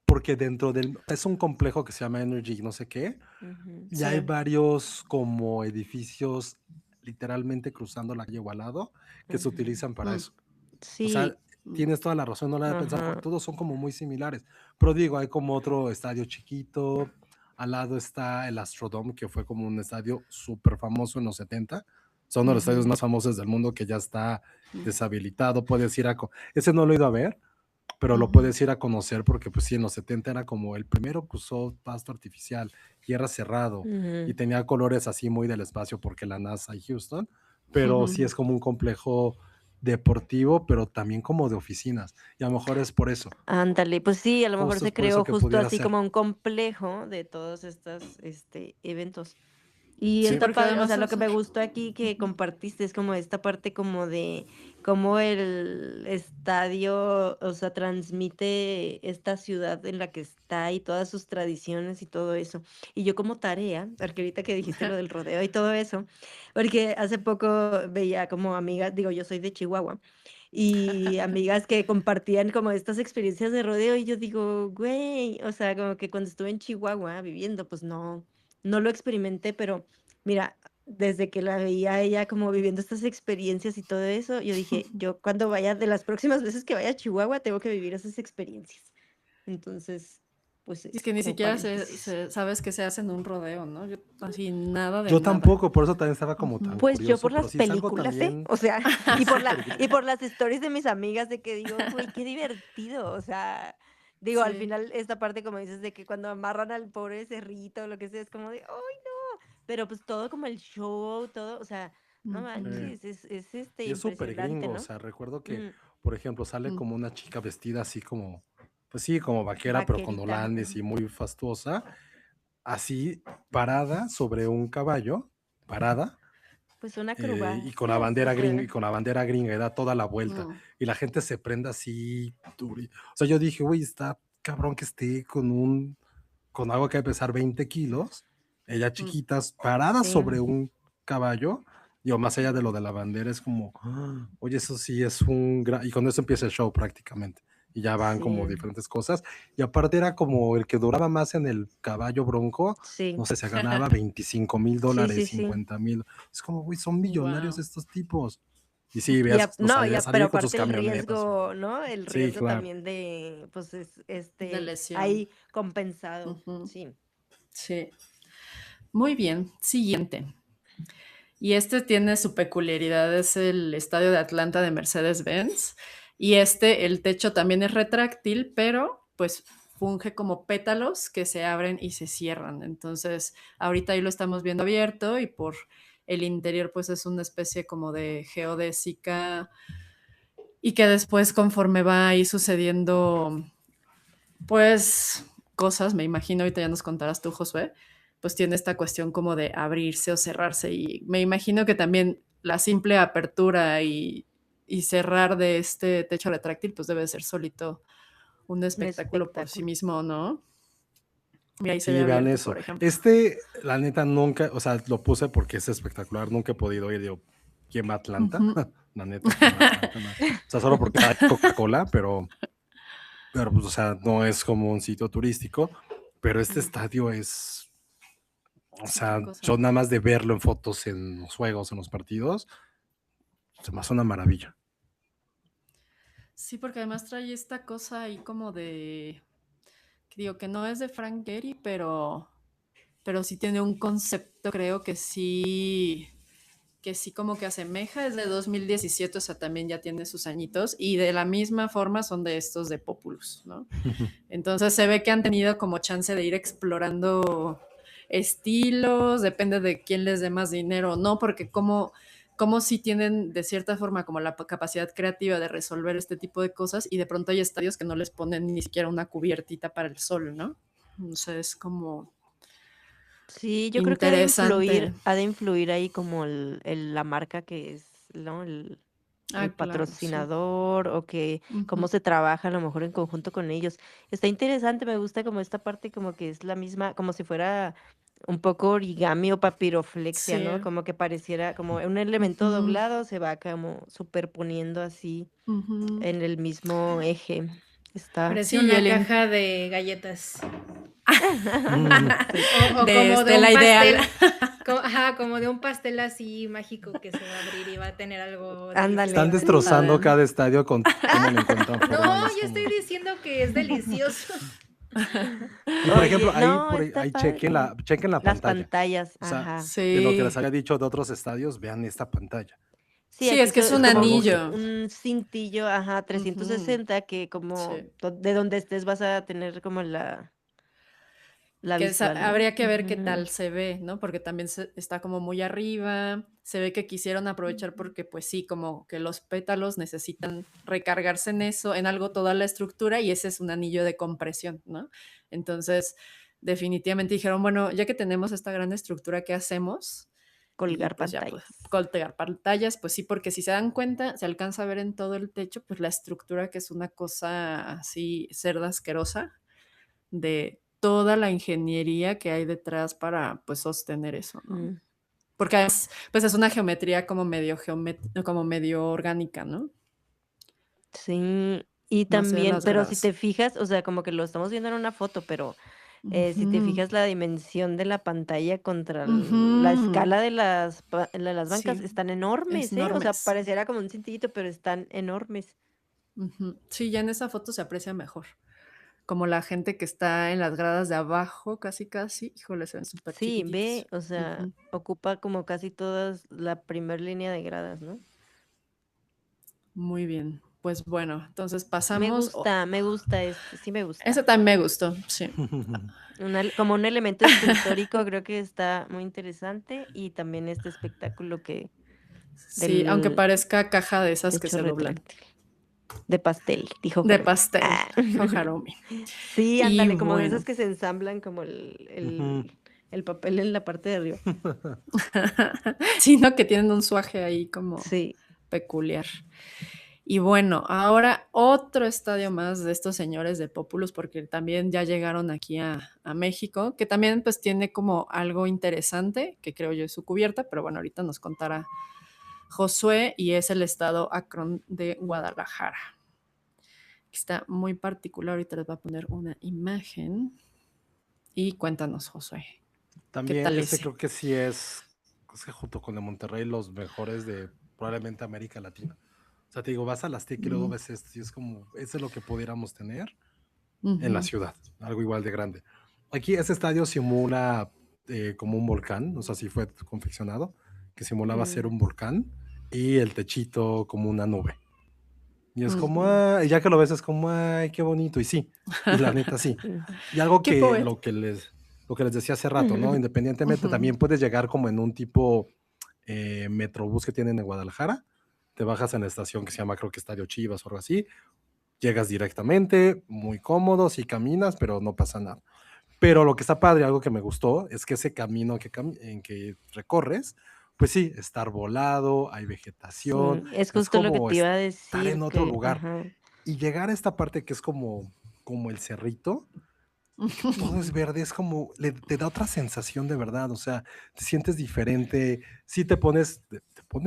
porque dentro es un complejo que se llama Energy no sé qué, y hay Sí. varios como edificios literalmente cruzando la calle o al lado que se utilizan para eso. O sea, Sí, tienes toda la razón, no la había pensado, porque ajá. todos son como muy similares. Pero digo, hay como otro estadio chiquito, al lado está el Astrodome, que fue como un estadio súper famoso en los 70. Son uno de los estadios más famosos del mundo que ya está deshabilitado. Puedes ir ese no lo he ido a ver, pero lo puedes ir a conocer porque pues sí, en los 70 era como el primero que usó pasto artificial y era cerrado y tenía colores así muy del espacio porque la NASA y Houston, pero sí es como un complejo deportivo, pero también como de oficinas, y a lo mejor es por eso. Ándale, pues sí, a lo mejor Justo es se por eso creó que justo pudiera así ser. como un complejo de todos estos eventos. Y Sí, está Porque padre, o sea, además, lo o que sea, me gustó aquí que compartiste es como esta parte como de cómo el estadio, o sea, transmite esta ciudad en la que está y todas sus tradiciones y todo eso. Y yo como tarea, porque ahorita que dijiste lo del rodeo y todo eso, porque hace poco veía como amigas, digo, yo soy de Chihuahua, y amigas que compartían como estas experiencias de rodeo y yo digo, güey, o sea, como que cuando estuve en Chihuahua viviendo, pues no lo experimenté, pero mira, desde que la veía a ella como viviendo estas experiencias y todo eso, yo dije, yo cuando vaya, de las próximas veces que vaya a Chihuahua, tengo que vivir esas experiencias. Entonces, pues es que ni como siquiera paréntesis. sabes que se hace en un rodeo, ¿no? Yo así nada de yo nada. tampoco, por eso también estaba como tan Ujú. Pues yo por curioso, pero las sí es algo películas, ¿eh? también O sea, y por súper y gringo. por las stories de mis amigas de que digo, güey, qué divertido. O sea, digo, al Sí. final esta parte como dices de que cuando amarran al pobre cerrito o lo que sea, es como de, ¡ay, no! Pero pues todo como el show, todo, o sea, no Ujú, manches, es Y es súper impresionante, gringo, o ¿no? sea, recuerdo que, Mm, por ejemplo, sale mm, como una chica vestida así como, pues sí, como vaquera, pero con vaquerita. holandes y muy fastuosa, así parada sobre un caballo, parada, Pues una y con la acrobacia bandera gringa, y súper. con la bandera gringa, y da toda la vuelta, mm, y la gente se prende así, o sea, yo dije, güey, está cabrón que esté con algo que debe pesar 20 kilos, ella mm. chiquitas, parada Sí. sobre un caballo, digo, más allá de lo de la bandera, es como, oye, eso sí es un gran, y con eso empieza el show prácticamente, y ya van como Sí, diferentes cosas, y aparte era como el que duraba más en el caballo bronco, sí, no sé, se ganaba $25,000, sí, sí, sí. 50,000, es como, güey, son millonarios Wow. estos tipos, y sí, veías, o No, sea, ya pero salían con sus aparte el camionetas, riesgo, ¿no? El sí, riesgo claro. también de, pues, De lesión. ahí compensado, Ujú, sí. sí. Muy bien. Siguiente. Y este tiene su peculiaridad, es el estadio de Atlanta de Mercedes-Benz. Y el techo también es retráctil, pero pues funge como pétalos que se abren y se cierran. Entonces, ahorita ahí lo estamos viendo abierto y por el interior pues es una especie como de geodésica y que después conforme va ahí sucediendo pues cosas, me imagino, ahorita ya nos contarás tú, Josué, pues tiene esta cuestión como de abrirse o cerrarse y me imagino que también la simple apertura y cerrar de este techo retráctil pues debe ser solito un Un espectáculo por sí espectáculo. mismo, ¿no? Mira, ahí se ve Sí, vean abierto, eso. por ejemplo. La neta, nunca, o sea, lo puse porque es espectacular, nunca he podido ir, digo, ¿quién va a Atlanta? Ujú. La neta, ¿quién va a Atlanta? No. O sea, solo porque hay Coca-Cola, pero pues, o sea, no es como un sitio turístico, pero este Mm, estadio es, o es sea, otra cosa. yo nada más de verlo en fotos, en los juegos, en los partidos, se me hace una maravilla. Sí, porque además trae esta cosa ahí como que digo que no es de Frank Gehry, pero sí tiene un concepto, creo que sí como que asemeja, es de 2017, o sea, también ya tiene sus añitos, y de la misma forma son de estos de Populus, ¿no? Entonces se ve que han tenido como chance de ir explorando estilos, depende de quién les dé más dinero o no, porque como sí tienen de cierta forma como la capacidad creativa de resolver este tipo de cosas y de pronto hay estadios que no les ponen ni siquiera una cubiertita para el sol, ¿no? Entonces es como Sí, yo creo que interesante. ha de influir ahí como la marca que es, ¿no? Ah, El claro, sí. patrocinador o que cómo Ujú. se trabaja a lo mejor en conjunto con ellos. Está interesante, me gusta como esta parte como que es la misma, como si fuera un poco origami o papiroflexia, Sí. ¿no? Como que pareciera como un elemento Ujú, doblado se va como superponiendo así ujú. en el mismo eje. Está. Parece Sí, y una caja de galletas. Mm, Sí. O de como de la un ideal. pastel. Ajá, como de un pastel así mágico que se va a abrir y va a tener algo delicioso Están Ándale. adentro. destrozando Adentro. cada estadio con cómo le encuentran forma y No, es yo estoy como... diciendo que es delicioso. Y por ejemplo, Oye, no, está ahí padre. chequen la Las pantalla. pantallas, O sea, ajá. de lo que les Sí. había dicho de otros estadios, vean esta pantalla. Sí, Sí, aquí es que es Es un como algo que, anillo. un cintillo, ajá, Ujú. 360 que como Sí. de donde estés vas a tener como la Que visual, ¿no? habría que ver qué Ujú. tal se ve, ¿no? Porque también está como muy arriba, se ve que quisieron aprovechar porque pues sí, como que los pétalos necesitan recargarse en eso, en algo toda la estructura y ese es un anillo de compresión, ¿no? Entonces, definitivamente dijeron, bueno, ya que tenemos esta gran estructura, ¿qué hacemos? Y Colgar pues ya, pues, pantallas. colgar pantallas, pues sí, porque si se dan cuenta, se alcanza a ver en todo el techo, pues la estructura que es una cosa así cerda asquerosa de toda la ingeniería que hay detrás para pues sostener eso, ¿no? Mm, Porque además, pues es una geometría como como medio orgánica, ¿no? Sí, y No sé también, las pero si te gradas. fijas, o sea, como que lo estamos viendo en una foto, pero si te Ujú, fijas la dimensión de la pantalla contra la ujú. escala de las bancas, Sí, están es enormes, ¿eh? O sea, enormes. pareciera como un cintillito, pero están enormes. Ujú. Sí, ya en esa foto se aprecia mejor. Como la gente que está en las gradas de abajo, casi, casi, híjole, se ven súper Sí, ve, chiquititos. o sea, Ujú. ocupa como casi todas la primer línea de gradas, ¿no? Muy bien. Pues bueno, entonces pasamos. Me gusta este, sí me Ese gusta. también me gustó, sí. Como un elemento escultórico, creo que está muy interesante y también este espectáculo que Sí, aunque del parezca caja de esas que techo se doblan. retráctil. De pastel, dijo De Harumi. pastel, Ah. dijo Harumi. Sí, Y ándale, como de esas bueno. que se ensamblan como Ujú. el papel en la parte de arriba. Sí, ¿no? Que tienen un suaje ahí como Sí. peculiar. Y bueno, ahora otro estadio más de estos señores de Populus, porque también ya llegaron aquí a México, que también pues tiene como algo interesante, que creo yo es su cubierta, pero bueno, ahorita nos contará Josué, y es el estado Akron de Guadalajara. Está muy particular, ahorita les voy a poner una imagen. Y cuéntanos, Josué, ¿qué También tal ese ese? creo que sí es que junto con el Monterrey los mejores de probablemente América Latina. O sea, te digo, vas a las TIC y luego Mm, ves esto y es como, eso es lo que pudiéramos tener en la ujú, ciudad, algo igual de grande. Aquí ese estadio simula como un volcán, o sea, sí fue confeccionado, que simulaba ser Mm, un volcán y el techito como una nube. Y es como, ujú. ya que lo ves es como, ay, qué bonito, y sí, y la neta sí. sí. Y algo Qué que poeta. lo que les decía hace rato, ¿no? Independientemente, también puedes llegar como en un tipo metrobús que tienen en Guadalajara, te bajas en la estación que se llama, creo que Estadio Chivas o algo así, llegas directamente, muy cómodo, sí caminas, pero no pasa nada. Pero lo que está padre, algo que me gustó, es que ese camino en que recorres, pues sí, está arbolado, hay vegetación, Sí, es es justo lo que como te iba a estar en decir otro que, lugar. ajá. Y llegar a esta parte que es como el cerrito, y que todo es verde, es como, te da otra sensación de verdad, o sea, te sientes diferente, sí te pones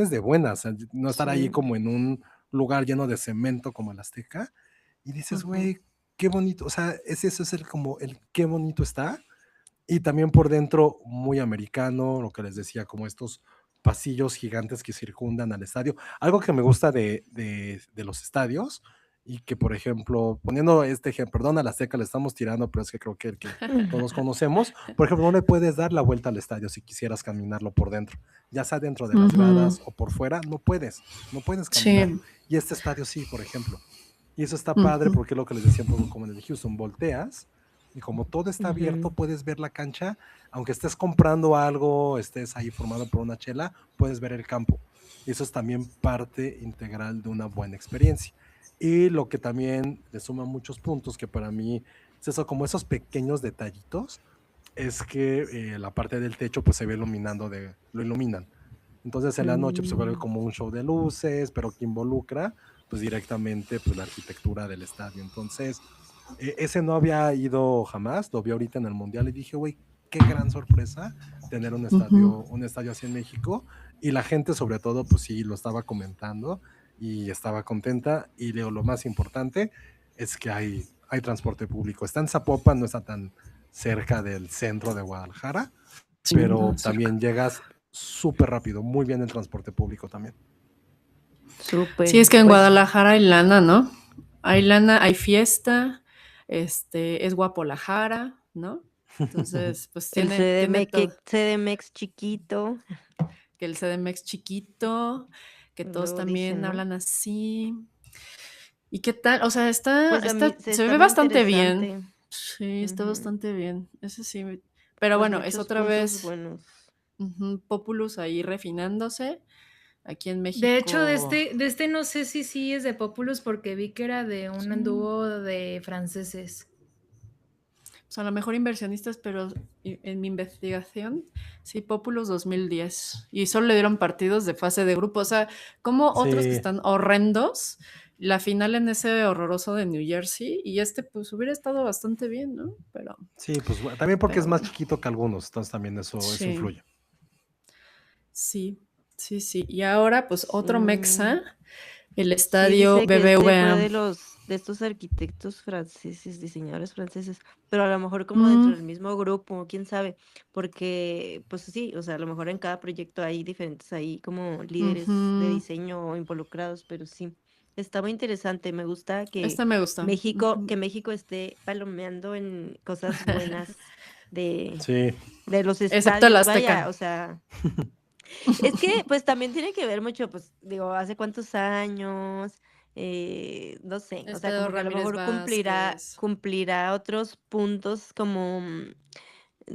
de buenas, o sea, no estar ahí Sí. como en un lugar lleno de cemento como el Azteca, y dices, Ujú, güey, qué bonito, o sea, eso es como el qué bonito está, y también por dentro muy americano, lo que les decía, como estos pasillos gigantes que circundan al estadio. Algo que me gusta de los estadios y que, por ejemplo, poniendo este ejemplo, perdón, a la Azteca le estamos tirando, pero es que creo que el que todos conocemos, por ejemplo, no le puedes dar la vuelta al estadio si quisieras caminarlo por dentro, ya sea dentro de las ujú. gradas o por fuera, no puedes caminar. Sí. Y este estadio sí, por ejemplo. Y eso está padre Ujú, porque es lo que les decía un poco como en el de Houston, volteas y como todo está abierto, Ujú. puedes ver la cancha, aunque estés comprando algo, estés ahí formado por una chela, puedes ver el campo. Y eso es también parte integral de una buena experiencia. Y lo que también le suma muchos puntos, que para mí es eso, como esos pequeños detallitos, es que la parte del techo pues se ve lo iluminan. Entonces en la noche pues, se vuelve Mm, como un show de luces, pero que involucra pues directamente pues la arquitectura del estadio. Entonces ese no había ido jamás, lo vi ahorita en el Mundial y dije, güey, qué gran sorpresa tener ujú. un estadio así en México. Y la gente sobre todo, pues sí, lo estaba comentando y estaba contenta. Y lo más importante es que hay transporte público. Está en Zapopan, no está tan cerca del centro de Guadalajara, Sí, pero no, cerca. también llegas súper rápido, muy bien el transporte público también. Sí, es súper, que en pues Guadalajara hay lana, ¿no? Hay lana, hay fiesta, es guapo la jara, ¿no? Entonces, pues el tiene todo. CDMX chiquito, Que el CDMX chiquito, que todos luego también dicen, ¿no? hablan así. ¿Y qué tal? O sea, Pues a mí se se está ve muy bastante bien. interesante. Sí, está Ujú. bastante bien. Eso sí. Pero Pues bueno, es muchos otra puntos vez buenos. Populus ahí refinándose. Aquí en De hecho, México, de este no sé si sí es de Populus porque vi que era de un sí, dúo de franceses. sea, a lo mejor inversionistas, pero en mi investigación, sí, Populous 2010. Y solo le dieron partidos de fase de grupo. O sea, como otros que Sí, están horrendos, la final en ese horroroso de New Jersey, y pues hubiera estado bastante bien, ¿no? sí, pues también porque es Pero más bueno, chiquito que algunos, entonces también eso sí, influye. sí, sí, sí. Y ahora, pues otro Sí. Mexa, el Sí, estadio dice que fue BBVA. de estos arquitectos franceses, diseñadores franceses, pero a lo mejor como dentro Mm, del mismo grupo, quién sabe, porque pues sí, o sea, a lo mejor en cada proyecto hay diferentes ahí como líderes de ujú. diseño involucrados, pero sí, está muy interesante. Me gusta Este me gusta. Ujú. Que México esté palomeando en cosas buenas de, Sí, de los Excepto el estadios, vaya, Azteca. o sea. Es que, pues, también tiene que ver mucho, pues, digo, hace cuántos años, no sé, o sea, Estadio como que a lo Ramírez mejor Vázquez. cumplirá otros puntos como,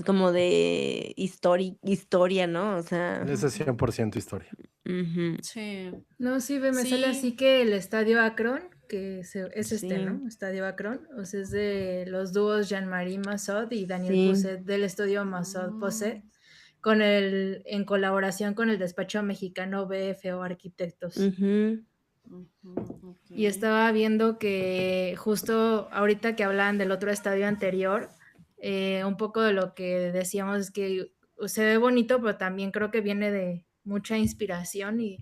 como de historia, ¿no? O sea, ese es 100% historia. ujú, Sí, No, sí, ve, me sale así sí, que el Estadio Akron, es sí, ¿no? Estadio Akron, o sea, es de los dúos Jean-Marie Masson y Daniel sí, Poset, del estudio Masson mm, Poset, en colaboración con el despacho mexicano BFO Arquitectos. ujú, ujú, ok. Y estaba viendo que justo ahorita que hablaban del otro estadio anterior, un poco de lo que decíamos es que se ve bonito, pero también creo que viene de mucha inspiración y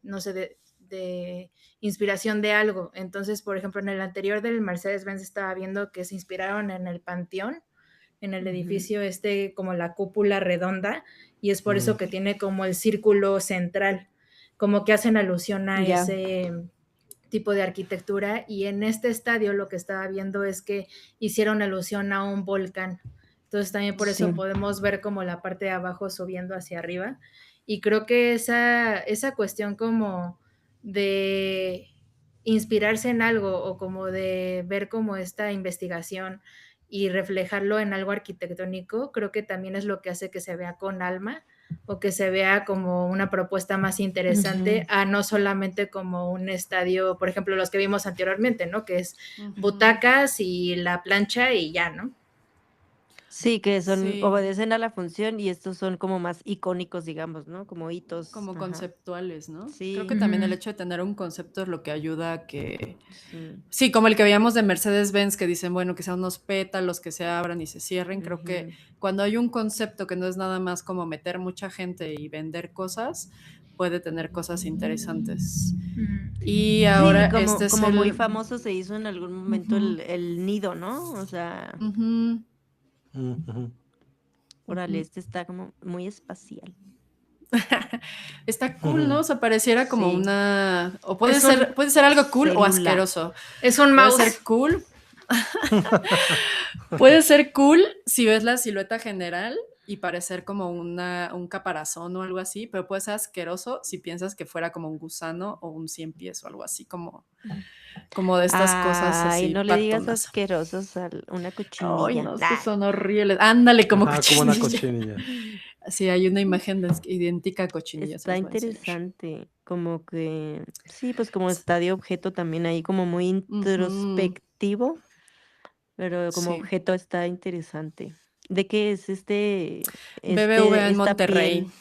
no sé, de inspiración de algo. Entonces, por ejemplo, en el anterior del Mercedes-Benz estaba viendo que se inspiraron en el Panteón, en el Ujú, edificio como la cúpula redonda, y es por Mm, eso que tiene como el círculo central, como que hacen alusión a ya, ese tipo de arquitectura. Y en este estadio lo que estaba viendo es que hicieron alusión a un volcán. Entonces también por eso sí, podemos ver como la parte de abajo subiendo hacia arriba. Y creo que esa cuestión como de inspirarse en algo o como de ver como esta investigación y reflejarlo en algo arquitectónico, creo que también es lo que hace que se vea con alma o que se vea como una propuesta más interesante ujú. a no solamente como un estadio, por ejemplo, los que vimos anteriormente, ¿no? Que es ujú. butacas y la plancha y ya, ¿no? Sí, que Sí, obedecen a la función y estos son como más icónicos, digamos, ¿no? Como hitos, como ajá, conceptuales, ¿no? Creo que sí, también el Ujú. hecho de tener un concepto es lo que ayuda a que, sí, sí, como el que veíamos de Mercedes-Benz, que dicen, bueno, que sean unos pétalos que se abran y se cierren. Creo que ujú. cuando hay un concepto que no es nada más como meter mucha gente y vender cosas, puede tener cosas interesantes. Ujú. Y Sí, ahora este es como muy el... famoso se hizo en algún momento Ujú, el nido, ¿no? O sea, ujú, ujú. órale, ujú. este está como muy espacial. Está cool, ¿no? O sea, pareciera como Sí, una... O Es un, puede ser algo cool o célula. asqueroso. es un Puede mouse. ser cool. Puede ser cool si ves la silueta general y parecer como un caparazón o algo así, pero puede ser asqueroso si piensas que fuera como un gusano o un cien pies o algo así, como de estas cosas Ay, así no le digas patonas. asquerosos a una Ay, cochinilla. no, es que Nah. son horribles. Ándale, como Ajá, como una cochinilla. cochinilla. Sí, hay una imagen idéntica a cochinilla, se Está los voy a enseñar. interesante, como que, sí, pues como está de objeto también ahí, como muy Ujú, introspectivo, pero como sí. objeto está interesante. ¿De qué es BBVA en esta Monterrey. piel?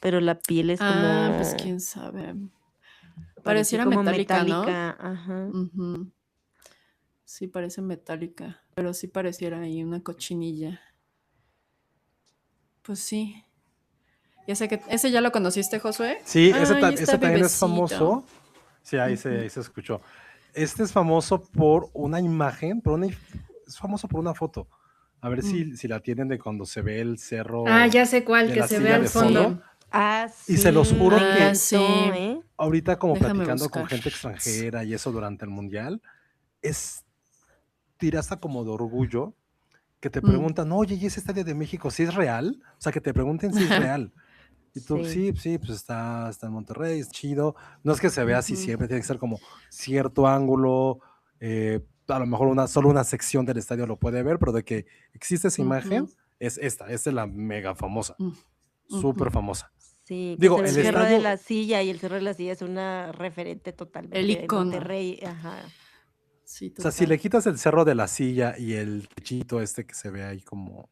Pero la piel es Ah, pues como, quién sabe. parece Pareciera como metálica, ¿no? metálica, ajá. Ujú. Sí, parece metálica, pero sí pareciera ahí una cochinilla. Pues sí. Ya sé que ese ya lo conociste, Josué. Sí, Ay, ese está también es bebecito. famoso. Sí, Ujú. ahí se escuchó. Este es famoso por una imagen, es famoso por una foto. A ver Mm. si la tienen de cuando se ve el Ah, cerro ya sé cuál, de que la se ve silla al de fondo. fondo. Sí. Ah, Y se los sí, me juro Ah, que encantó, sí. ¿eh? ahorita como Déjame platicando con buscar. gente extranjera y eso durante el mundial, es tiraza como de orgullo que te Mm. preguntan, oye, ¿y ese estadio de México sí es real? O sea, que te pregunten si es real. Y tú, Sí. sí, pues está en Monterrey, es chido. No es que se vea así Ujú, siempre, tiene que ser como cierto ángulo. A lo mejor solo una sección del estadio lo puede ver, pero de que existe esa imagen, ujú, esta es la mega famosa, mm, súper ujú. famosa. Sí, que se Digo, ve el el cerro de Sí. estadio, la silla y el cerro de la silla es una referente El totalmente de icono. Monterrey, ajá. Sí, O sea, si le total. quitas el cerro de la silla y el techito este que se ve ahí como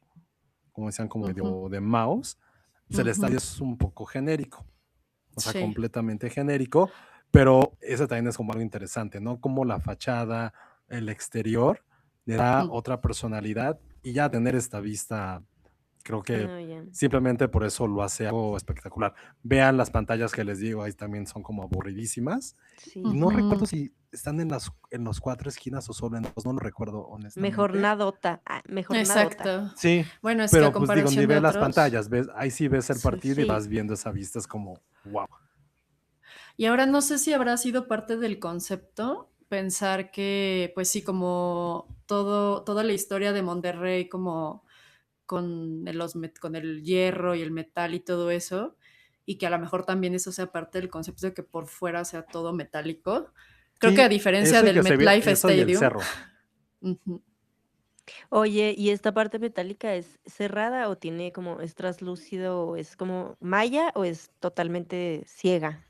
decían, como Ujú, medio de mouse, pues el estadio ujú. es un poco genérico, o sea, Sí. completamente genérico, pero eso también es como algo interesante, ¿no? Como la fachada, el exterior, le da Mm. otra personalidad y ya tener esta vista, creo que No, ya. simplemente por eso lo hace algo espectacular. Vean las pantallas que les digo, ahí también son como aburridísimas. Y Sí. no recuerdo Ujú. si están en los cuatro esquinas o solo en dos, no lo recuerdo Mejor honestamente. nadota. Mejor nadota. Exacto. Sí, Bueno, es que a pero pues digo, ni comparación de ves las otros, pantallas, ves, ahí sí ves el sí. partido y Sí. vas viendo esa vista, es como, wow. Y ahora no sé si habrá sido parte del concepto pensar que, pues sí, como toda la historia de Monterrey, como con el hierro y el metal y todo eso, y que a lo mejor también eso sea parte del concepto de que por fuera sea todo metálico. Creo que a Sí, diferencia eso y del que se ve, MetLife eso y el Stadium, cerro. ujú. Oye, ¿y esta parte metálica es cerrada o tiene como, es translúcido o es como malla o es totalmente ciega?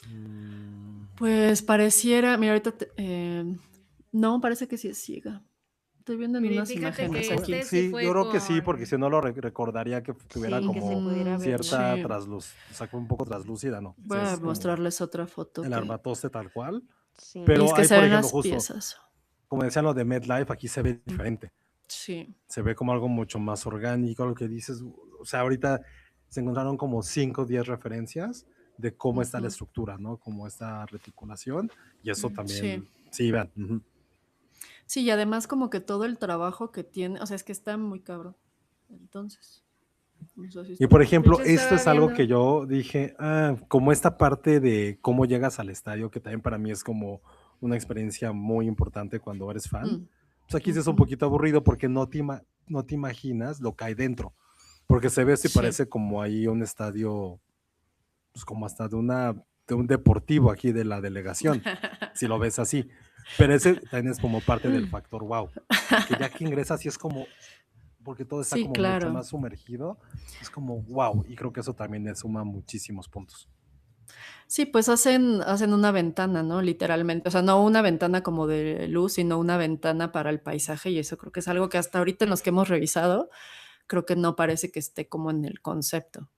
Mm, Pues pareciera, mira, ahorita, no, parece que sí es ciega. Estoy viendo en Mire, unas fíjate imágenes que aquí. sí sí, yo fue creo que sí, porque con... si no lo recordaría que tuviera Sí, que se como pudiera ver bien. cierta Sí, trasluz, o sea, como un poco traslúcida, ¿no? voy Sí, a es como mostrarles otra foto el que... armatoste tal cual. Sí. Y es Pero que hay, se por ven ejemplo, las justo, piezas. como decían lo de MedLife, aquí se ve Mm, diferente. sí. Se ve como algo mucho más orgánico, lo que dices. O sea, ahorita se encontraron como 5 o 10 referencias de cómo está la Ujú, estructura, ¿no? Como esta reticulación. Y eso sí. también, sí, vean. Ujú. Sí, y además como que todo el trabajo que tiene, o sea, es que está muy cabrón. Entonces, no sé si Y está por padre. De ejemplo, hecho, esto estaba es algo que viendo... yo dije, como esta parte de cómo llegas al estadio, que también para mí es como una experiencia muy importante cuando eres fan. Mm, Pues aquí sí es un ujú, poquito aburrido porque no te imaginas lo que hay dentro. Porque se ve si sí. parece como ahí un estadio, pues como hasta de un deportivo aquí de la delegación, si lo ves así. Pero ese también es como parte del factor wow, que ya que ingresas y es como, porque todo está Sí, como mucho claro. más sumergido, es como wow, y creo que eso también le suma muchísimos puntos. Sí, pues hacen una ventana, ¿no? Literalmente. O sea, no una ventana como de luz, sino una ventana para el paisaje. Y eso creo que es algo que hasta ahorita en los que hemos revisado, creo que no parece que esté como en el concepto,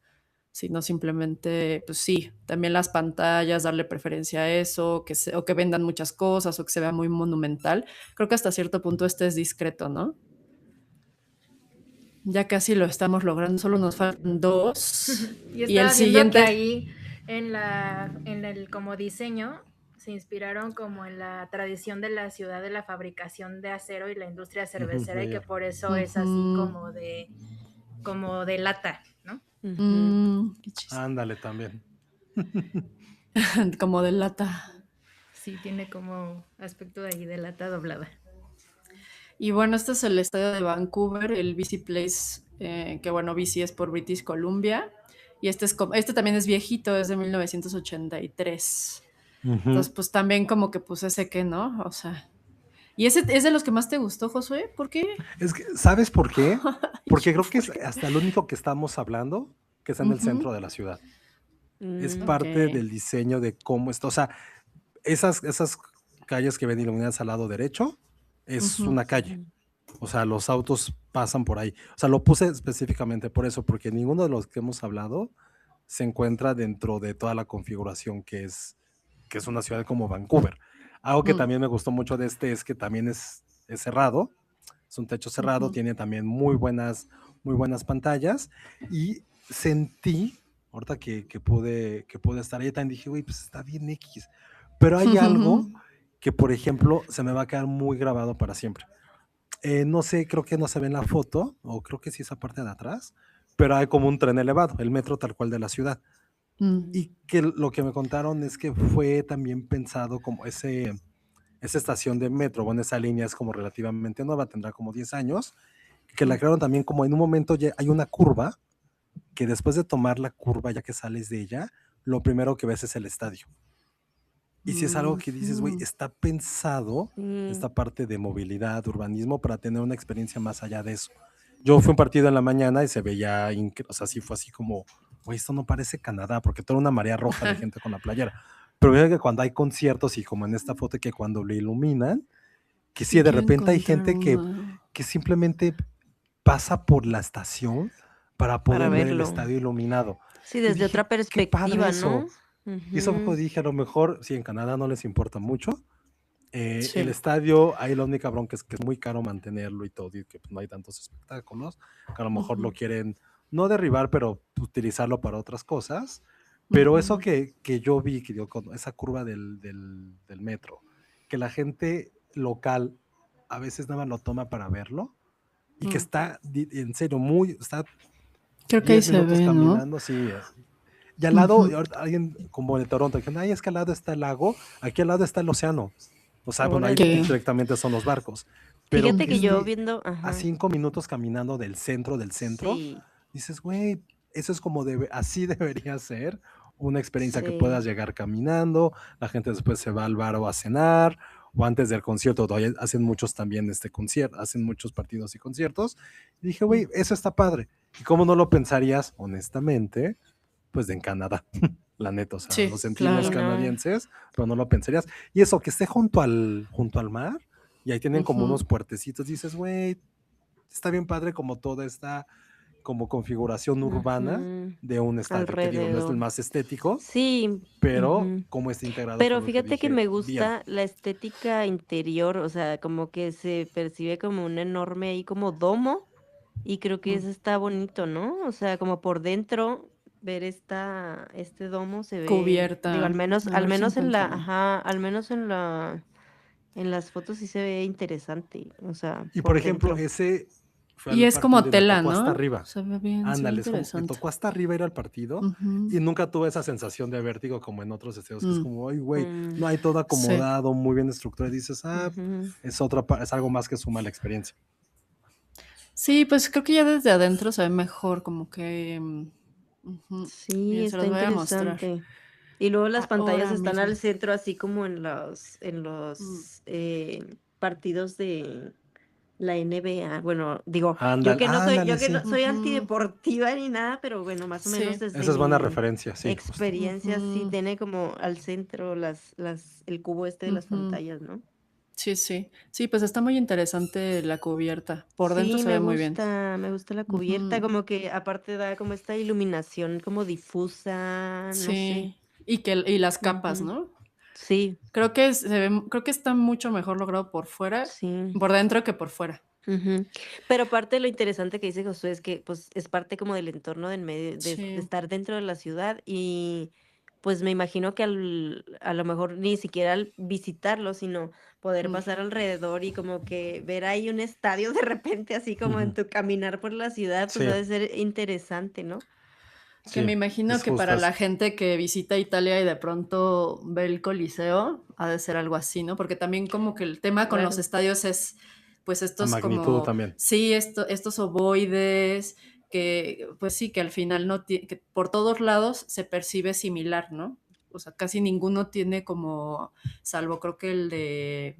sino simplemente, pues sí, también las pantallas, darle preferencia a eso, o que vendan muchas cosas, o que se vea muy monumental. Creo que hasta cierto punto este es discreto, ¿no? Ya casi lo estamos logrando, solo nos faltan dos. Y Y el estaba viendo que siguiente, ahí en el como diseño se inspiraron como en la tradición de la ciudad de la fabricación de acero y la industria Ujú, cervecera ya, y que ya. por eso es así ujú, como de lata, ¿no? Ujú. qué chiste, Ándale también. como de lata. Sí, tiene como aspecto de ahí de lata doblada. Y bueno, este es el estadio de Vancouver, el BC Place, que bueno, BC es por British Columbia. Y este también es viejito, es de 1983. Ujú. Entonces, pues también como que pues ese que, ¿no? O sea. ¿Y ese es de los que más te gustó, Josué? ¿Por qué? Es que, ¿sabes por qué? Ay, Porque creo que ¿por es qué? hasta el único que estamos hablando que está en el Ujú, centro de la ciudad. Es Mm, ok. parte del diseño de cómo está. O sea, esas calles que ven iluminadas al lado derecho es Ujú, una calle. ujú. O sea, los autos pasan por ahí. O sea, lo puse específicamente por eso, porque ninguno de los que hemos hablado se encuentra dentro de toda la configuración que es una ciudad como Vancouver. Algo que mm, también me gustó mucho de este es que también es cerrado, es un techo cerrado, ujú. tiene también muy buenas pantallas y sentí, ahorita que pude estar ahí, también dije, güey, pues está bien X, pero hay algo que, por ejemplo, se me va a quedar muy grabado para siempre. No sé, creo que no se ve en la foto, o creo que sí esa parte de atrás, pero hay como un tren elevado, el metro tal cual de la ciudad. Mm, Y que lo que me contaron es que fue también pensado como esa estación de metro, bueno, esa línea es como relativamente nueva, tendrá como 10 años, que la mm. crearon también como en un momento ya hay una curva, que después de tomar la curva, ya que sales de ella, lo primero que ves es el estadio. Y si es algo que dices, güey, Ujú. está pensado Sí. esta parte de movilidad, urbanismo, para tener una experiencia más allá de eso. Yo fui un partido en la mañana y se veía, o sea, sí fue así como, güey, esto no parece Canadá, porque toda una marea roja de gente con la playera. Pero veo que cuando hay conciertos y como en esta foto que cuando lo iluminan, que sí, Sí, de quiero repente hay encontrar gente una. que simplemente pasa por la estación para Para poder ver el verlo. estadio iluminado. Sí, Y desde dije, otra qué padre perspectiva, eso. ¿no? Y eso Ujú. dije, a lo mejor, si en Canadá no les importa mucho, el Sí. estadio, ahí la única bronca es que es muy caro mantenerlo y todo, y que pues, no hay tantos espectáculos, que a lo mejor lo Ujú, quieren, no derribar, pero utilizarlo para otras cosas. Pero eso ujú. que yo vi, que dio con esa curva del metro, que la gente local a veces nada más lo toma para verlo, y que Mm. está, en serio, está Creo que ahí 10 se minutos ve, ¿no? caminando, sí. Y al lado, Ujú. alguien como de Toronto, dijeron, ay, es que al lado está el lago, aquí al lado está el océano. O sea, bueno, ahí Que, Órale. directamente son los barcos. Pero Fíjate que que yo esté viendo, a ajá, 5 minutos caminando del centro, sí, dices, güey, eso es como así debería ser una experiencia que sí, puedas llegar caminando, la gente después se va al bar o a cenar, o antes del concierto, todavía hacen muchos también concierto, hacen muchos partidos y conciertos. Y dije, güey, eso está padre. ¿Y cómo no lo pensarías, honestamente? Pues en Canadá, la neta, o sea, sí, lo sentimos sí, claro. no. canadienses, pero no lo pensarías. Y eso, que esté junto al mar, y ahí tienen como Ujú. unos puertecitos, dices, güey, está bien padre como toda esta como configuración urbana Ujú, de un estadio, que digo, no es el alrededor. más estético, Sí, pero ujú. como está integrado fue Pero lo que fíjate que dije, me bien. gusta la estética interior, o sea, como que se percibe como un enorme ahí como domo y creo que Mm. eso está bonito, ¿no? O sea, como por dentro ver este domo se ve, digo, Cubierta. A al ver si menos en la, encuentro. ajá, al menos en las fotos sí se ve interesante, o sea, Y por por ejemplo, dentro. ese fue Y al es como partido y me tela, tocó hasta ¿no? arriba. Se ve Ándale, me interesante. tocó hasta arriba ir al partido Ujú. y nunca tuve esa sensación de vértigo como en otros estadios, que es Mm. como, ay, güey, Mm, no hay todo Sí. acomodado, muy bien estructurado. Y dices, ujú. es algo más que suma a la experiencia. Sí, pues creo que ya desde adentro se ve mejor, como que. Ujú. Sí, Miren, se está los voy a mostrar. interesante. Y luego las pantallas Ahora están mismo. al centro, así como en Mm. los partidos de la NBA. Bueno, digo, Ándale, yo que sí. no soy Ujú. antideportiva ni nada, pero bueno, más o menos Sí. desde Esa es buena mi referencia, sí, justo. experiencia, sí Ujú. tiene como al centro el cubo este de las Ujú. pantallas, ¿no? Sí, sí. Sí, pues está muy interesante la cubierta. Por dentro Sí, se ve muy bien. me gusta la cubierta, Ujú. como que aparte da como esta iluminación como difusa, no sé. Sí. Y las capas, Ujú. ¿no? Sí, Creo que está mucho mejor logrado sí. por dentro que por fuera. Ujú. Pero parte de lo interesante que dice Josué es que, pues, es parte como del entorno del medio, de Sí. estar dentro de la ciudad y, pues, me imagino que a lo mejor ni siquiera al visitarlo, sino poder Mm. pasar alrededor y como que ver ahí un estadio de repente, así como en Ujú. tu caminar por la ciudad, pues, Sí, ha de ser interesante, ¿no? Que sí, me imagino es que justo para la eso. gente que visita Italia y de pronto ve el Coliseo, ha de ser algo así, ¿no? Porque también como que el tema con los Claro. estadios es, pues La estos magnitud como, también. sí, estos ovoides, que pues sí, que al final no tiene, que por todos lados se percibe similar, ¿no? O sea, casi ninguno tiene como, salvo creo que el de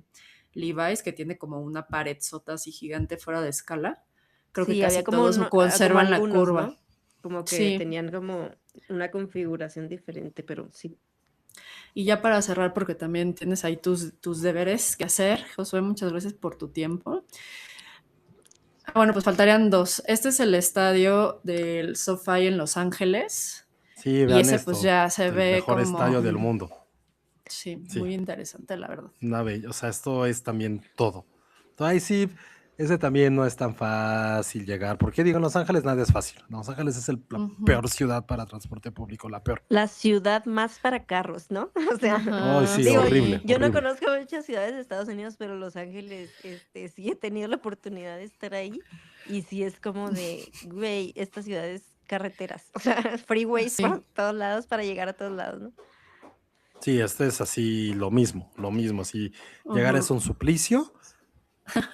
Levi's, que tiene como una pared sota así gigante fuera de escala. Creo que Sí, había casi como todos como conservan la algunos, curva. ¿no? Como que Sí. tenían como una configuración diferente, pero sí. Y ya para cerrar, porque también tienes ahí tus deberes que hacer, Josué, muchas gracias por tu tiempo. Bueno, pues faltarían dos. Este es el estadio del SoFi en Los Ángeles Sí, y vean ese pues esto, ya se el ve mejor como, estadio del mundo. sí, Sí, muy interesante, la verdad. una bella, o sea, esto es también todo. Ahí sí, ese también no es tan fácil llegar, porque digo, en Los Ángeles nada es fácil. Los Ángeles es la Ujú. peor ciudad para transporte público, la peor. La ciudad más para carros, ¿no? O sea, Ay, Ajá, sí, digo, horrible, sí. yo no horrible. conozco muchas ciudades de Estados Unidos, pero Los Ángeles, sí he tenido la oportunidad de estar ahí y sí es como de, güey, esta ciudad es carreteras, o sea, freeways Sí. por todos lados para llegar a todos lados, ¿no? Sí, este es así lo mismo, sí, llegar es Ujú. un suplicio,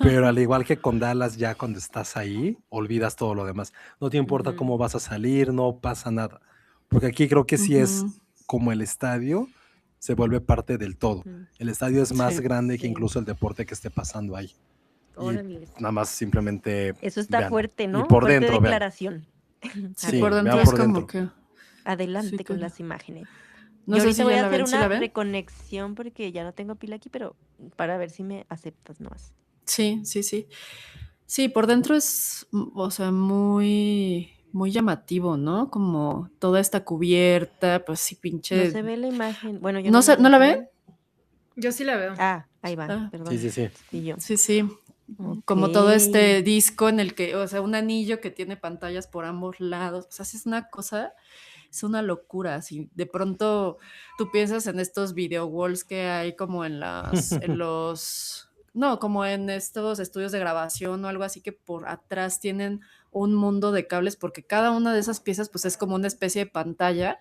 pero al igual que con Dallas, ya cuando estás ahí, olvidas todo lo demás. No te importa Ujú, cómo vas a salir, no pasa nada. Porque aquí creo que sí es Ujú. como el estadio se vuelve parte del todo. ujú. El estadio es más Sí. grande que Sí, incluso el deporte que esté pasando ahí. Y órale. nada más simplemente Eso está véanlo. fuerte, Y ¿no? por Fuerte dentro, vean. declaración. A Sí, Sí, por ver, vean dentro es por como dentro. que, sí adelante con que las imágenes. No Y sé ahorita si voy ya a la hacer ven, ¿sí una la ven? reconexión porque ya no tengo pila aquí, pero para ver si me aceptas nomás. Sí, sí, sí. Sí, por dentro es, o sea, muy, muy llamativo, ¿no? Como toda esta cubierta, pues sí, No pinche. se ve la imagen. Bueno, yo ¿No, no la ¿no veo, la ¿se ven? ve? Yo sí la veo. Ah, ahí va, Ah, Sí, perdón. sí, sí. Sí, yo. sí, sí. Ok. Como todo este disco en el que, o sea, un anillo que tiene pantallas por ambos lados. O sea, sí es una cosa, es una locura. Así, de pronto tú piensas en estos video walls que hay como no, como en estos estudios de grabación o algo así que por atrás tienen un mundo de cables porque cada una de esas piezas pues es como una especie de pantalla.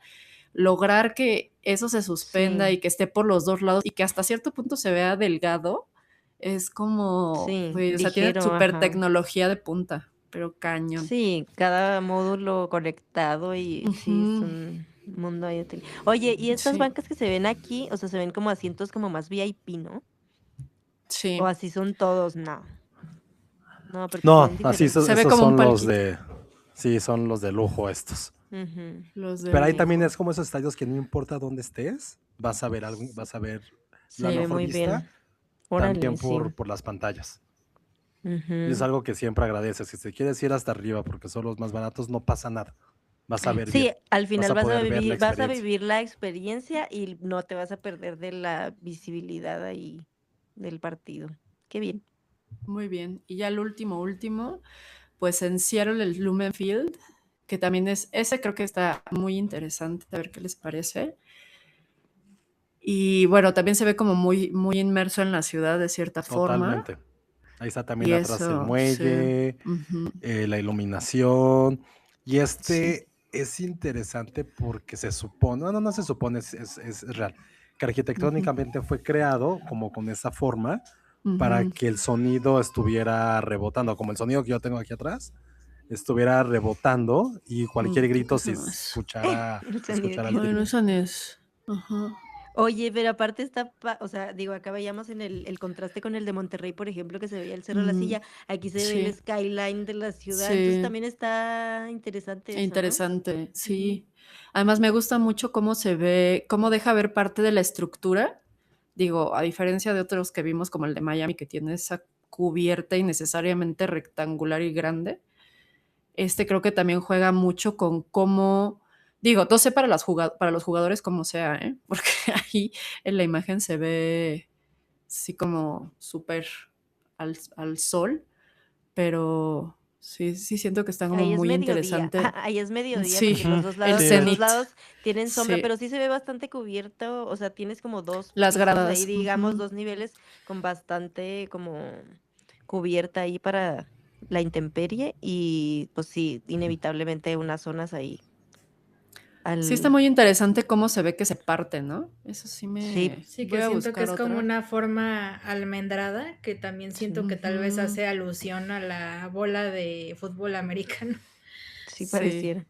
Lograr que eso se suspenda y Sí, que esté por los dos lados y que hasta cierto punto se vea delgado, es como, sí, güey, o sea, tiene ligero, súper ajá. tecnología de punta, pero cañón. Sí, cada módulo conectado y sí, es Ujú, un mundo ahí. Oye, y estas sí, bancas que se ven aquí, o sea, se ven como asientos como más VIP, ¿no? sí. O así son todos, no. No, porque se No, ven así diferentes. Se ve esos como un son los palquito. de, sí, son los de lujo estos. Ujú. Los de Pero ahí también lujo. es como esos estadios que no importa dónde estés, vas a ver algo, vas a ver la Se ve mejor muy vista bien. Órale, también sí. por las pantallas. Y es Ujú. algo que siempre agradeces. Si te quieres ir hasta arriba porque son los más baratos, no pasa nada. Vas a ver Sí, bien. al Vas final a poder ver la vas a experiencia. vivir la experiencia y no te vas a perder de la visibilidad ahí del partido. Qué bien. Muy bien. Y ya el último, pues en Seattle el Lumen Field, que también ese creo que está muy interesante, a ver qué les parece. Y bueno, también se ve como muy, muy inmerso en la ciudad de cierta forma. Totalmente. Ahí está también Y atrás el eso, sí. muelle, Ujú, la iluminación. Y sí. es interesante porque se supone, no se supone, es real, que Ujú, arquitectónicamente fue creado como con esa forma para ujú. que el sonido estuviera rebotando, como el sonido que yo tengo aquí atrás, estuviera rebotando y cualquier Creo que grito eso no es. El se sonido escuchara que al Ay, no, triple. esa no es. Ajá. Oye, pero aparte está, o sea, digo, acá veíamos en el contraste con el de Monterrey, por ejemplo, que se veía el Cerro de la Mm, Silla, aquí se ve el sí, skyline de la ciudad, entonces sí. también está interesante eso, ¿no? Interesante, Ujú. sí. Además, me gusta mucho cómo se ve, cómo deja ver parte de la estructura. Digo, a diferencia de otros que vimos, como el de Miami, que tiene esa cubierta innecesariamente rectangular y grande, este creo que también juega mucho con cómo, digo, no sé para, para los jugadores como sea, ¿eh? Porque ahí en la imagen se ve sí como súper al sol, pero sí, sí siento que está como Ahí es muy mediodía, interesante. ahí es mediodía Sí, porque Ujú, el los sí, dos cenit, lados tienen sombra, sí, pero sí se ve bastante cubierto, o sea, tienes como dos las pisos ahí, gradas, digamos, ujú, dos niveles con bastante como cubierta ahí para la intemperie y pues sí, inevitablemente unas zonas ahí sí está al... muy interesante cómo se ve que se parte, ¿no? Eso sí Sí, me... Sí, Voy que a siento que buscar es como otra. una forma almendrada, que también siento que tal vez Ujú, hace alusión a la bola de fútbol americano. sí sí, pareciera.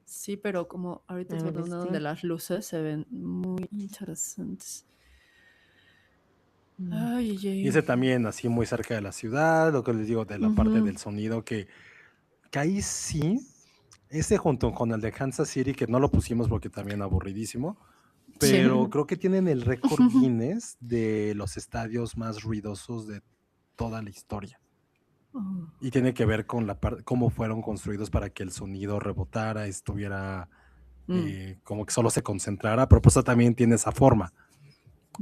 sí, pero como ahorita A estoy ver, viendo donde las luces se ven muy interesantes. mm, Ay, ay, y ay. ese también así muy cerca de la ciudad, lo que les digo de la parte Ujú, del sonido, que ahí sí, ese junto con el de Kansas City, que no lo pusimos porque también aburridísimo, sí. pero creo que tienen el récord Guinness de los estadios más ruidosos de toda la historia. Oh, Y tiene que ver con cómo fueron construidos para que el sonido rebotara, estuviera mm, como que solo se concentrara, pero pues eso también tiene esa forma,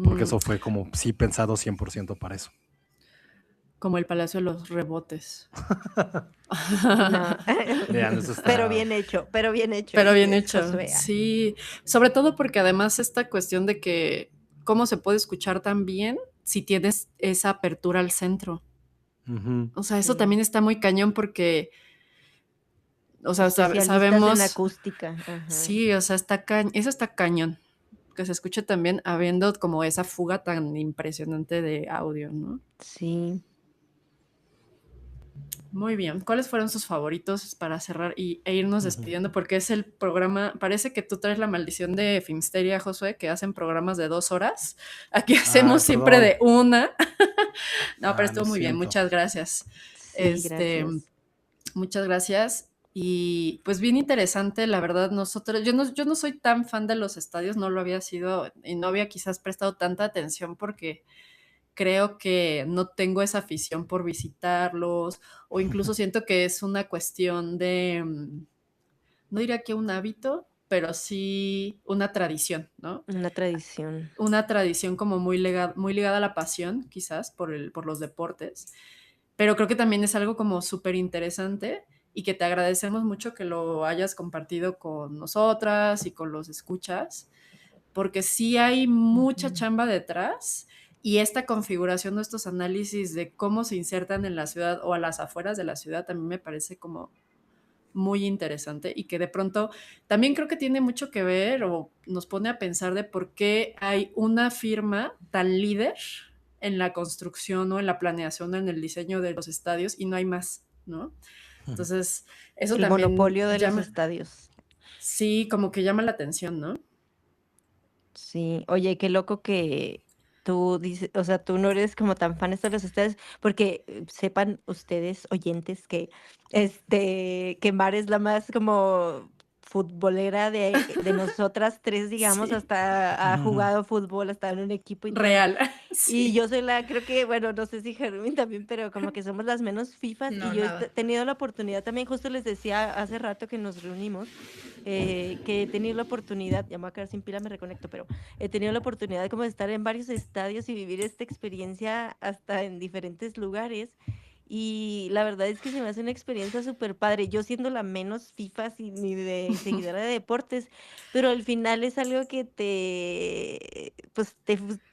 porque mm, eso fue como sí pensado 100% para eso. como el Palacio de los Rebotes. no, Vean, eso pero está... bien hecho, Pero bien dices, hecho, Josué. sí. Sobre todo porque además esta cuestión de que cómo se puede escuchar tan bien si tienes esa apertura al centro. Ujú. O sea, eso Sí, también está muy cañón porque, o sea, especialistas en sabemos, acústica, ajá. sí, o sea, eso está cañón, que se escuche también habiendo como esa fuga tan impresionante de audio, ¿no? Sí. Muy bien. ¿Cuáles fueron sus favoritos para cerrar e irnos Ujú. despidiendo? Porque es el programa, parece que tú traes la maldición de Filmsteria, Josué, que hacen programas de 2 horas. Aquí Ay, hacemos siempre perdón. de una. No, pero Ah, lo estuvo muy bien. siento. Muchas gracias. Sí, Este, gracias. muchas gracias. Y pues bien interesante, la verdad, yo no soy tan fan de los estadios, no lo había sido y no había quizás prestado tanta atención porque creo que no tengo esa afición por visitarlos o incluso siento que es una cuestión de, no diría que un hábito, pero sí una tradición, ¿no? Una tradición. Una tradición como muy ligada a la pasión, quizás, por los deportes, pero creo que también es algo como súper interesante y que te agradecemos mucho que lo hayas compartido con nosotras y con los escuchas, porque sí hay mucha chamba detrás y esta configuración de estos análisis de cómo se insertan en la ciudad o a las afueras de la ciudad también me parece como muy interesante y que de pronto también creo que tiene mucho que ver o nos pone a pensar de por qué hay una firma tan líder en la construcción o en la planeación, en el diseño de los estadios y no hay más, ¿no? Entonces, eso El también monopolio de los llama, estadios. sí, como que llama la atención, ¿no? Sí, oye, qué loco que tú dices, o sea, tú no eres como tan fan de los estadios, porque sepan ustedes, oyentes, que que Mar es la más como futbolera de nosotras tres, digamos, Sí, hasta ha jugado fútbol, hasta en un equipo y todo. real, Y yo sí, soy creo que, bueno, no sé si Jeremy también, pero como que somos las menos fifas y No, yo he nada. tenido la oportunidad también, justo les decía hace rato que nos reunimos, que he tenido la oportunidad, ya me voy a quedar sin pila, me reconecto, pero he tenido la oportunidad de como de estar en varios estadios y vivir esta experiencia hasta en diferentes lugares. Y la verdad es que se me hace una experiencia súper padre. Yo siendo la menos FIFA ni de seguidora de deportes, pero al final es algo que pues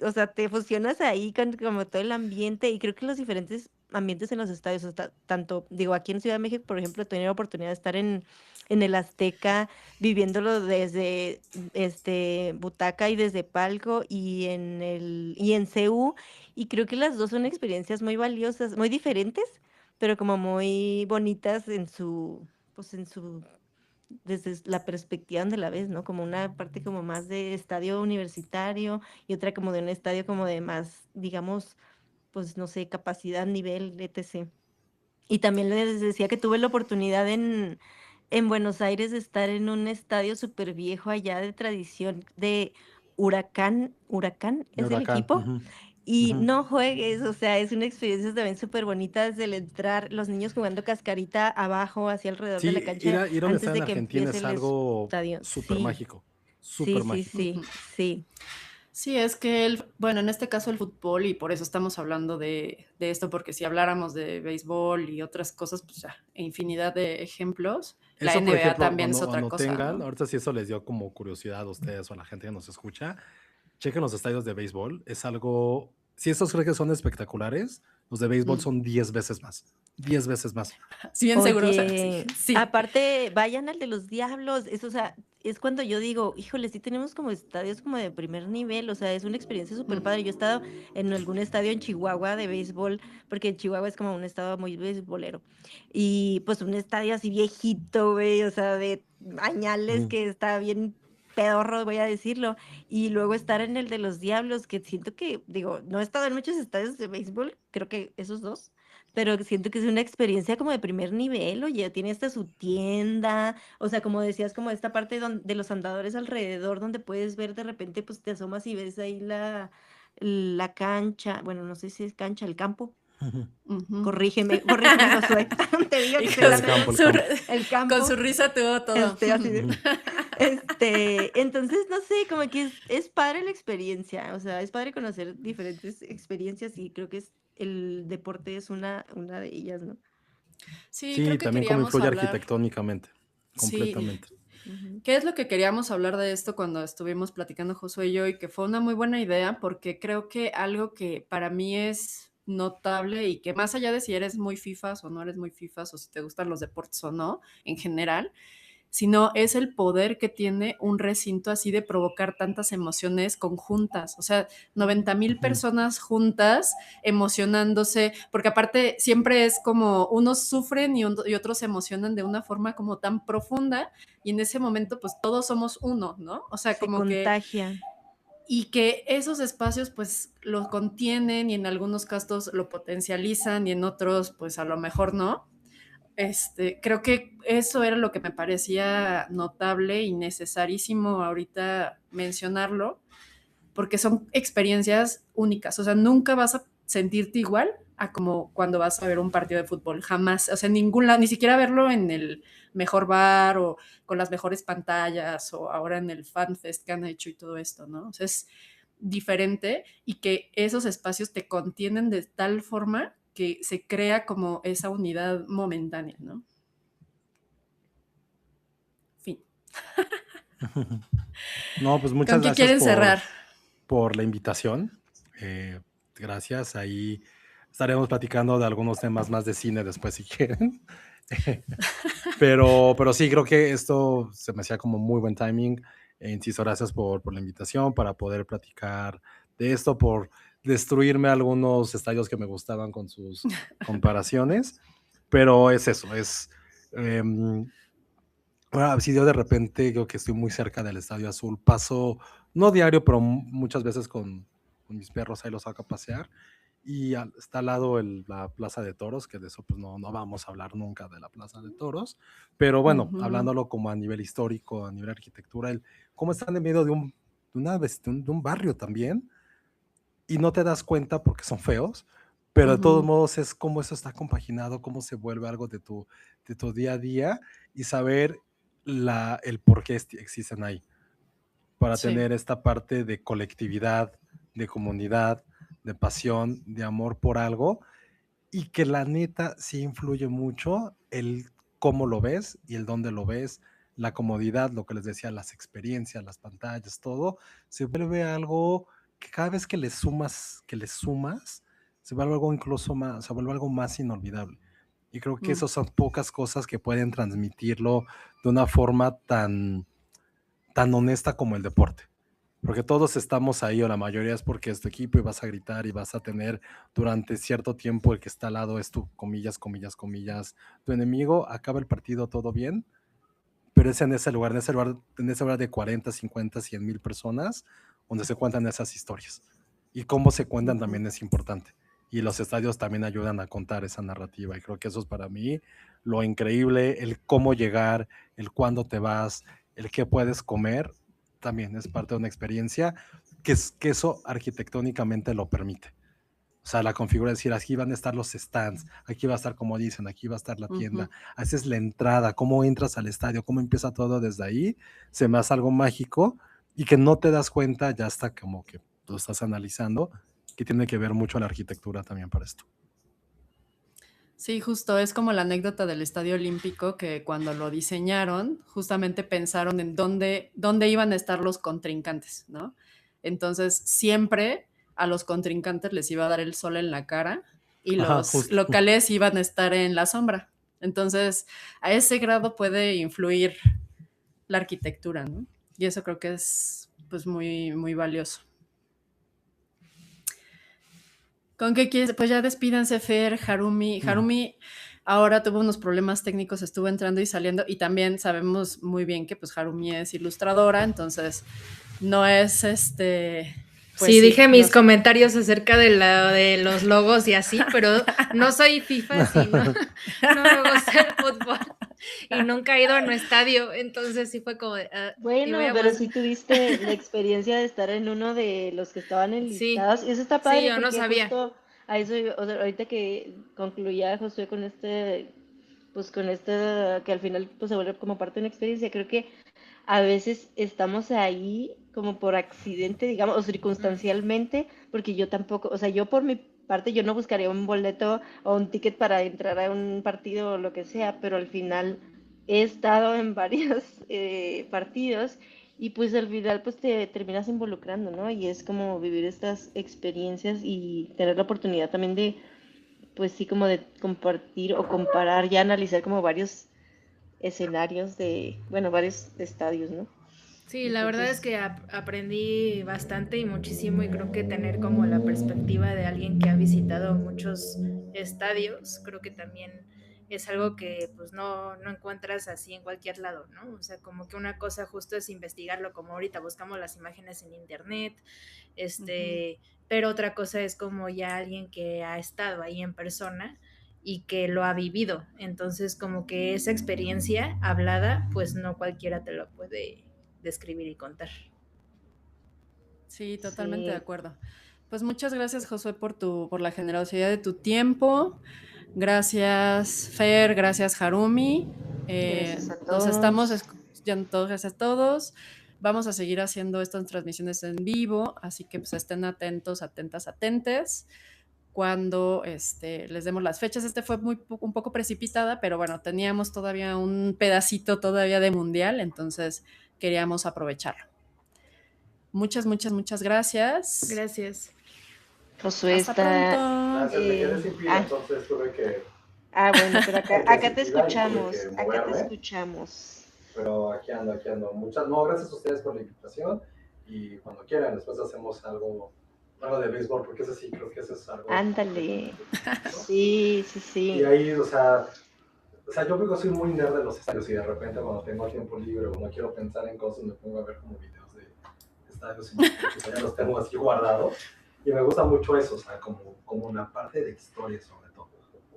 o sea, te fusionas ahí con como todo el ambiente y creo que los diferentes ambientes en los estadios, hasta, tanto, digo, aquí en Ciudad de México, por ejemplo, he tenido la oportunidad de estar en el Azteca, viviéndolo desde butaca y desde palco y en CU, y creo que las dos son experiencias muy valiosas, muy diferentes, pero como muy bonitas pues en su desde la perspectiva donde la ves, ¿no? Como una parte como más de estadio universitario y otra como de un estadio como de más, digamos, pues no sé, capacidad, nivel, etc. Y también les decía que tuve la oportunidad en Buenos Aires de estar en un estadio súper viejo allá de tradición de Huracán. Huracán De es el Huracán. equipo. Ujú, Y ujú. no juegues, o sea, es una experiencia también súper bonita desde el entrar, los niños jugando cascarita abajo, hacia alrededor de la Sí, cancha, ir a un antes estadio en de que Argentina empiece es el algo estadio. súper Sí, mágico. sí, Súper sí, mágico. sí, ujú. sí. Sí, es que bueno, en este caso el fútbol, y por eso estamos hablando de esto, porque si habláramos de béisbol y otras cosas, pues ya, infinidad de ejemplos. La Eso, por NBA ejemplo, también es otra cuando cosa, tengan, ¿no? ahorita si eso les dio como curiosidad a ustedes o a la gente que nos escucha, chequen los estadios de béisbol. Es algo, si estos creen que son espectaculares, los de béisbol Mm. son 10 veces más. 10 veces más. Sí, bien seguro, o sea, sí, Oye, sí. aparte, vayan al de los Diablos, o sea, es cuando yo digo, híjole, sí tenemos como estadios como de primer nivel, o sea, es una experiencia súper padre. Yo he Mm, estado en algún estadio en Chihuahua de béisbol, porque Chihuahua es como un estado muy béisbolero, y pues un estadio así viejito, güey, o sea, de añales Ujú. que está bien pedorro, voy a decirlo, y luego estar en el de los Diablos, que siento que, digo, no he estado en muchos estadios de béisbol, creo que esos dos, pero siento que es una experiencia como de primer nivel, oye, tiene hasta su tienda, o sea, como decías, como esta parte de los andadores alrededor, donde puedes ver de repente, pues te asomas y ves ahí la cancha, bueno, no sé si es cancha, el campo. Ujú. ujú. Corrígeme, Josué. Te digo Y que soy la El menos. campo, el campo. El con su campo, risa tuvo todo. así de. Ujú. Entonces, no sé, como que es padre la experiencia, o sea, es padre conocer diferentes experiencias y creo que el deporte es una de ellas, ¿no? Sí, Sí, creo que también como queríamos influye hablar, arquitectónicamente, sí, completamente. Ujú. ¿qué es lo que queríamos hablar de esto cuando estuvimos platicando Josué y yo? Y que fue una muy buena idea porque creo que algo que para mí es notable y que más allá de si eres muy fifas o no eres muy fifas o si te gustan los deportes o no, en general, sino es el poder que tiene un recinto así de provocar tantas emociones conjuntas, o sea, 90,000 Ujú. personas juntas emocionándose, porque aparte siempre es como unos sufren y otros se emocionan de una forma como tan profunda y en ese momento pues todos somos uno, ¿no? O sea, Se como que contagia. y que esos espacios pues lo contienen y en algunos casos lo potencializan y en otros pues a lo mejor no, Creo que eso era lo que me parecía notable y necesarísimo ahorita mencionarlo, porque son experiencias únicas. O sea, nunca vas a sentirte igual a como cuando vas a ver un partido de fútbol. Jamás. O sea, en ningún lado, ni siquiera verlo en el mejor bar o con las mejores pantallas o ahora en el FanFest que han hecho y todo esto, ¿no? O sea, es diferente y que esos espacios te contienen de tal forma que se crea como esa unidad momentánea, ¿no? Fin. No, pues muchas ¿Con qué gracias quieren cerrar? por la invitación. Gracias. Ahí estaremos platicando de algunos temas más de cine después si quieren. pero sí, creo que esto se me hacía como muy buen timing. Insisto, gracias por la invitación para poder platicar de esto, por destruirme algunos estadios que me gustaban con sus comparaciones. Pero es eso, es... Ahora, si yo de repente creo que estoy muy cerca del Estadio Azul, paso, no diario, pero muchas veces con mis perros, ahí los saco a pasear, y está al lado la Plaza de Toros, que de eso pues no vamos a hablar nunca de la Plaza de Toros, pero bueno, hablándolo como a nivel histórico, a nivel arquitectura, cómo están en medio de un barrio también, y no te das cuenta porque son feos, pero de todos modos es cómo eso está compaginado, cómo se vuelve algo de tu día a día, y saber el por qué existen ahí, para tener esta parte de colectividad, de comunidad, de pasión, de amor por algo, y que la neta sí influye mucho el cómo lo ves y el dónde lo ves, la comodidad, lo que les decía, las experiencias, las pantallas, todo, se vuelve algo que cada vez que le sumas, se vuelve algo incluso más, se vuelve algo más inolvidable. Y creo que esas son pocas cosas que pueden transmitirlo de una forma tan honesta como el deporte. Porque todos estamos ahí, o la mayoría es porque es tu equipo y vas a gritar y vas a tener durante cierto tiempo el que está al lado es tu, comillas, tu enemigo, acaba el partido todo bien, pero es en ese lugar de 40, 50, 100 mil personas donde se cuentan esas historias. Y cómo se cuentan también es importante. Y los estadios también ayudan a contar esa narrativa. Y creo que eso es para mí lo increíble, el cómo llegar, el cuándo te vas, el qué puedes comer, también es parte de una experiencia que eso arquitectónicamente lo permite. O sea, la configura, decir, aquí van a estar los stands, aquí va a estar, como dicen, aquí va a estar la tienda, esa es la entrada, cómo entras al estadio, cómo empieza todo desde ahí, se me hace algo mágico y que no te das cuenta, ya hasta como que lo estás analizando, que tiene que ver mucho la arquitectura también para esto. Sí, justo, es como la anécdota del Estadio Olímpico, que cuando lo diseñaron, justamente pensaron en dónde iban a estar los contrincantes, ¿no? Entonces, siempre a los contrincantes les iba a dar el sol en la cara y los locales iban a estar en la sombra. Entonces, a ese grado puede influir la arquitectura, ¿no? Y eso creo que es, pues, muy, muy valioso. ¿Con qué quieres? Pues ya despídanse, Fer, Harumi. Harumi ahora tuvo unos problemas técnicos, estuvo entrando y saliendo, y también sabemos muy bien que pues Harumi es ilustradora, entonces no es pues sí, dije mis comentarios acerca de los logos y así, pero no soy FIFA, sí, no me gusta el fútbol y nunca he ido a un estadio, entonces sí fue como de... bueno, pero sí tuviste la experiencia de estar en uno de los que estaban enlistados, y eso está padre, sí, yo porque no sabía. Justo a eso, o sea, ahorita que concluía Josué con que al final pues se vuelve como parte de una experiencia, creo que a veces estamos ahí como por accidente, digamos, o circunstancialmente, porque yo tampoco, o sea, yo por mi parte, yo no buscaría un boleto o un ticket para entrar a un partido o lo que sea, pero al final he estado en varios partidos y pues al final pues te terminas involucrando, ¿no? Y es como vivir estas experiencias y tener la oportunidad también de, pues sí, como de compartir o comparar, ya analizar como varios escenarios varios estadios, ¿no? Sí, la verdad es que aprendí bastante y muchísimo, y creo que tener como la perspectiva de alguien que ha visitado muchos estadios, creo que también es algo que pues no encuentras así en cualquier lado, ¿no? O sea, como que una cosa justo es investigarlo, como ahorita buscamos las imágenes en internet, pero otra cosa es como ya alguien que ha estado ahí en persona y que lo ha vivido. Entonces, como que esa experiencia hablada, pues no cualquiera te lo puede describir y contar. Sí, totalmente de Sí, acuerdo. Pues muchas gracias, Josué, por la generosidad de tu tiempo. Gracias, Fer, gracias, Harumi. gracias a Nos estamos todos. escuchando, gracias a todos. Vamos a seguir haciendo estas transmisiones en vivo, así que pues estén atentos, atentas, atentes cuando les demos las fechas. Fue un poco precipitada, pero bueno, teníamos todavía un pedacito todavía de mundial, entonces queríamos aprovecharlo. Muchas, muchas, muchas gracias. Gracias. Josué Hasta está... pronto. Gracias, me quedé sin pila, ah, entonces tuve que bueno, pero acá te sin pila y tuve escuchamos, que acá te moverme. escuchamos. Pero aquí ando. No, gracias a ustedes por la invitación y cuando quieran, después hacemos algo de béisbol, porque eso sí, creo que eso es algo. Ándale. ¿No? Sí. Y ahí, o sea, yo soy muy nerd de los estadios y de repente cuando tengo tiempo libre o no quiero pensar en cosas, me pongo a ver como videos de estadios y ya los tengo así guardados. Y me gusta mucho eso, o sea, como una parte de historia sobre todo.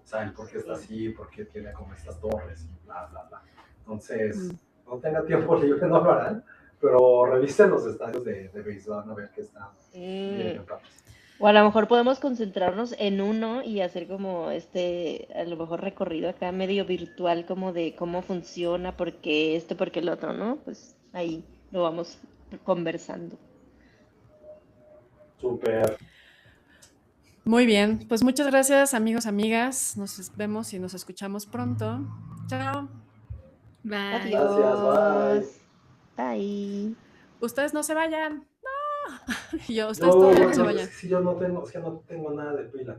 O sea, el por qué está así, por qué tiene como estas torres y bla, bla, bla. Entonces, no tenga tiempo libre, no lo harán, pero revisen los estadios de béisbol a ver qué están bien padres. O a lo mejor podemos concentrarnos en uno y hacer como a lo mejor recorrido acá medio virtual como de cómo funciona, por qué esto, por qué el otro, ¿no? Pues ahí lo vamos conversando. Súper. Muy bien, pues muchas gracias, amigos, amigas. Nos vemos y nos escuchamos pronto. Chao. Bye. Adiós. Gracias, Bye. Ustedes no se vayan. No. Ustedes todavía no se vayan. Sí, yo no tengo nada de pila.